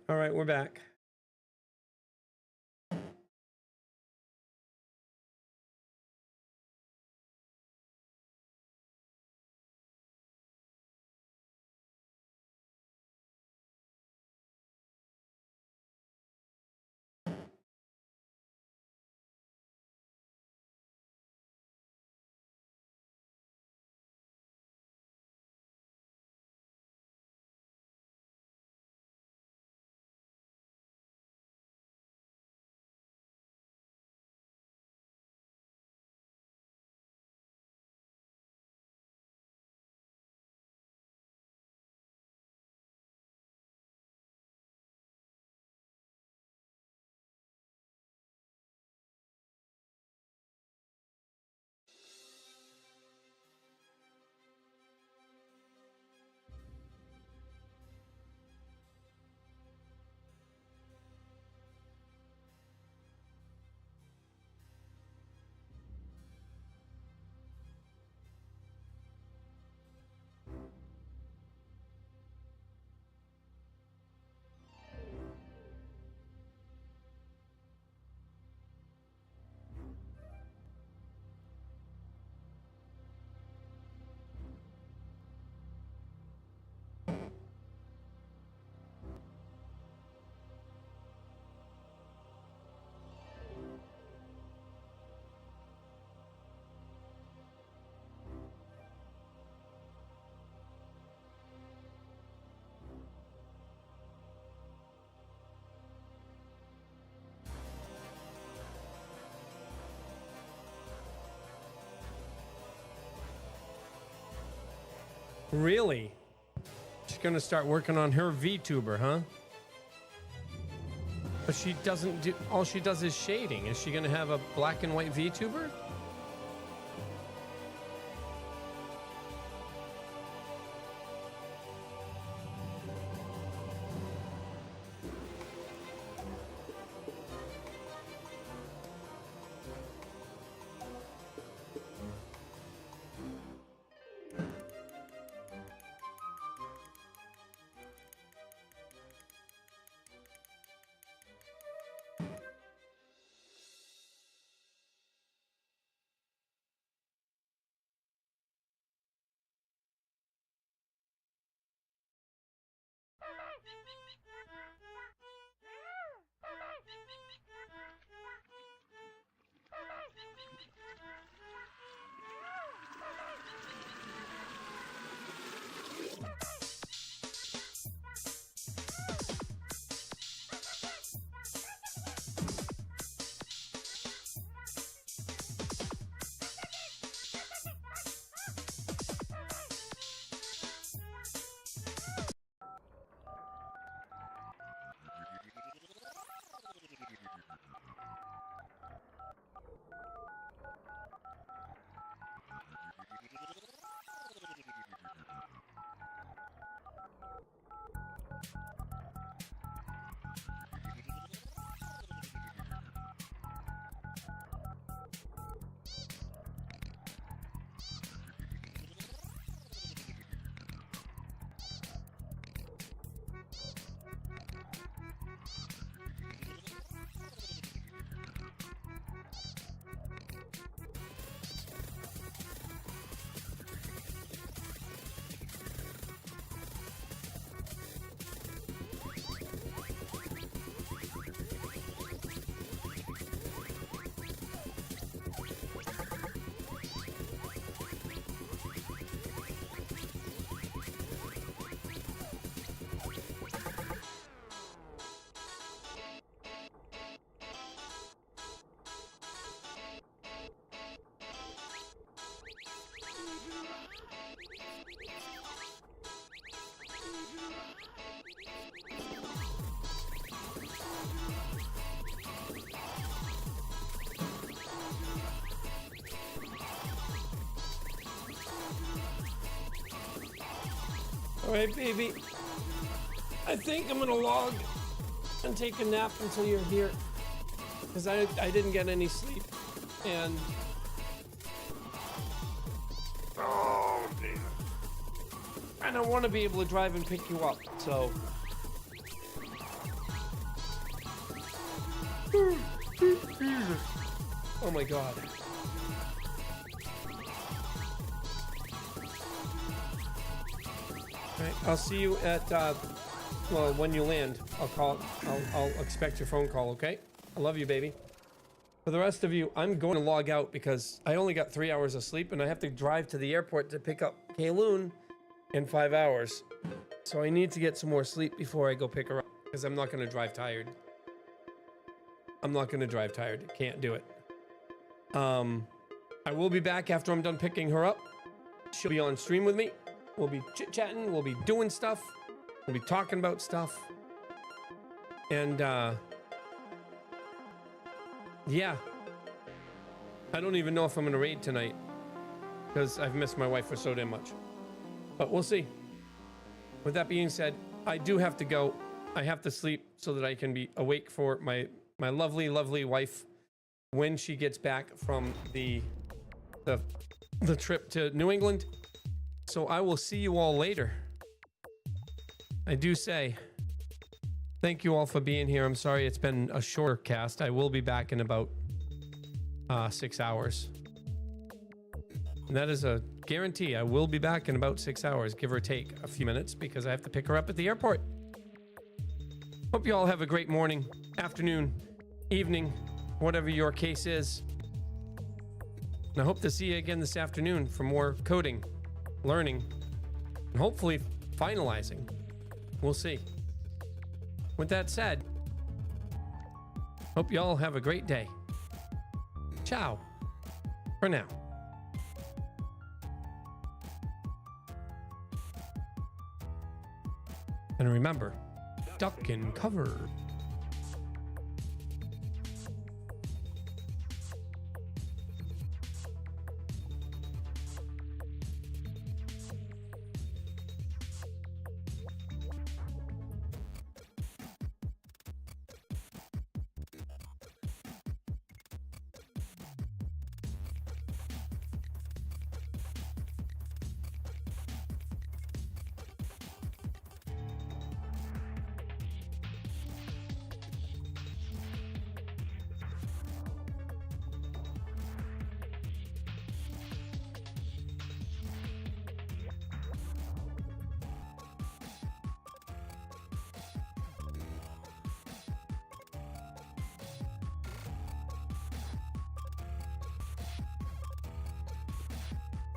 All right, we're back. Really? She's gonna start working on her VTuber, huh? But she doesn't do, all she does is shading. Is she gonna have a black and white VTuber? All right, baby. I think I'm gonna log and take a nap until you're here, because I didn't get any sleep, and oh man, I don't want to be able to drive and pick you up. So Oh my god. All right, I'll see you at well, when you land. I'll expect your phone call, okay? I love you, baby. For the rest of you, I'm going to log out because I only got 3 hours of sleep and I have to drive to the airport to pick up Kayloon in 5 hours. So I need to get some more sleep before I go pick her up because I'm not going to drive tired. I'm not going to drive tired. Can't do it. I will be back after I'm done picking her up. She'll be on stream with me. We'll be chit-chatting. We'll be doing stuff. We'll be talking about stuff. And, yeah. I don't even know if I'm going to raid tonight because I've missed my wife for so damn much. But we'll see. With that being said, I do have to go. I have to sleep so that I can be awake for my lovely, lovely wife when she gets back from the trip to New England. So I will see you all later. I do say thank you all for being here. I'm sorry it's been a shorter cast. I will be back in about 6 hours. And that is a guarantee. I will be back in about 6 hours, give or take a few minutes, because I have to pick her up at the airport. Hope you all have a great morning, afternoon, evening, whatever your case is. And I hope to see you again this afternoon for more coding, learning, and hopefully finalizing. We'll see. With that said, hope you all have a great day. Ciao for now. And remember, duck and cover.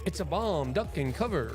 It's a bomb, duck and cover.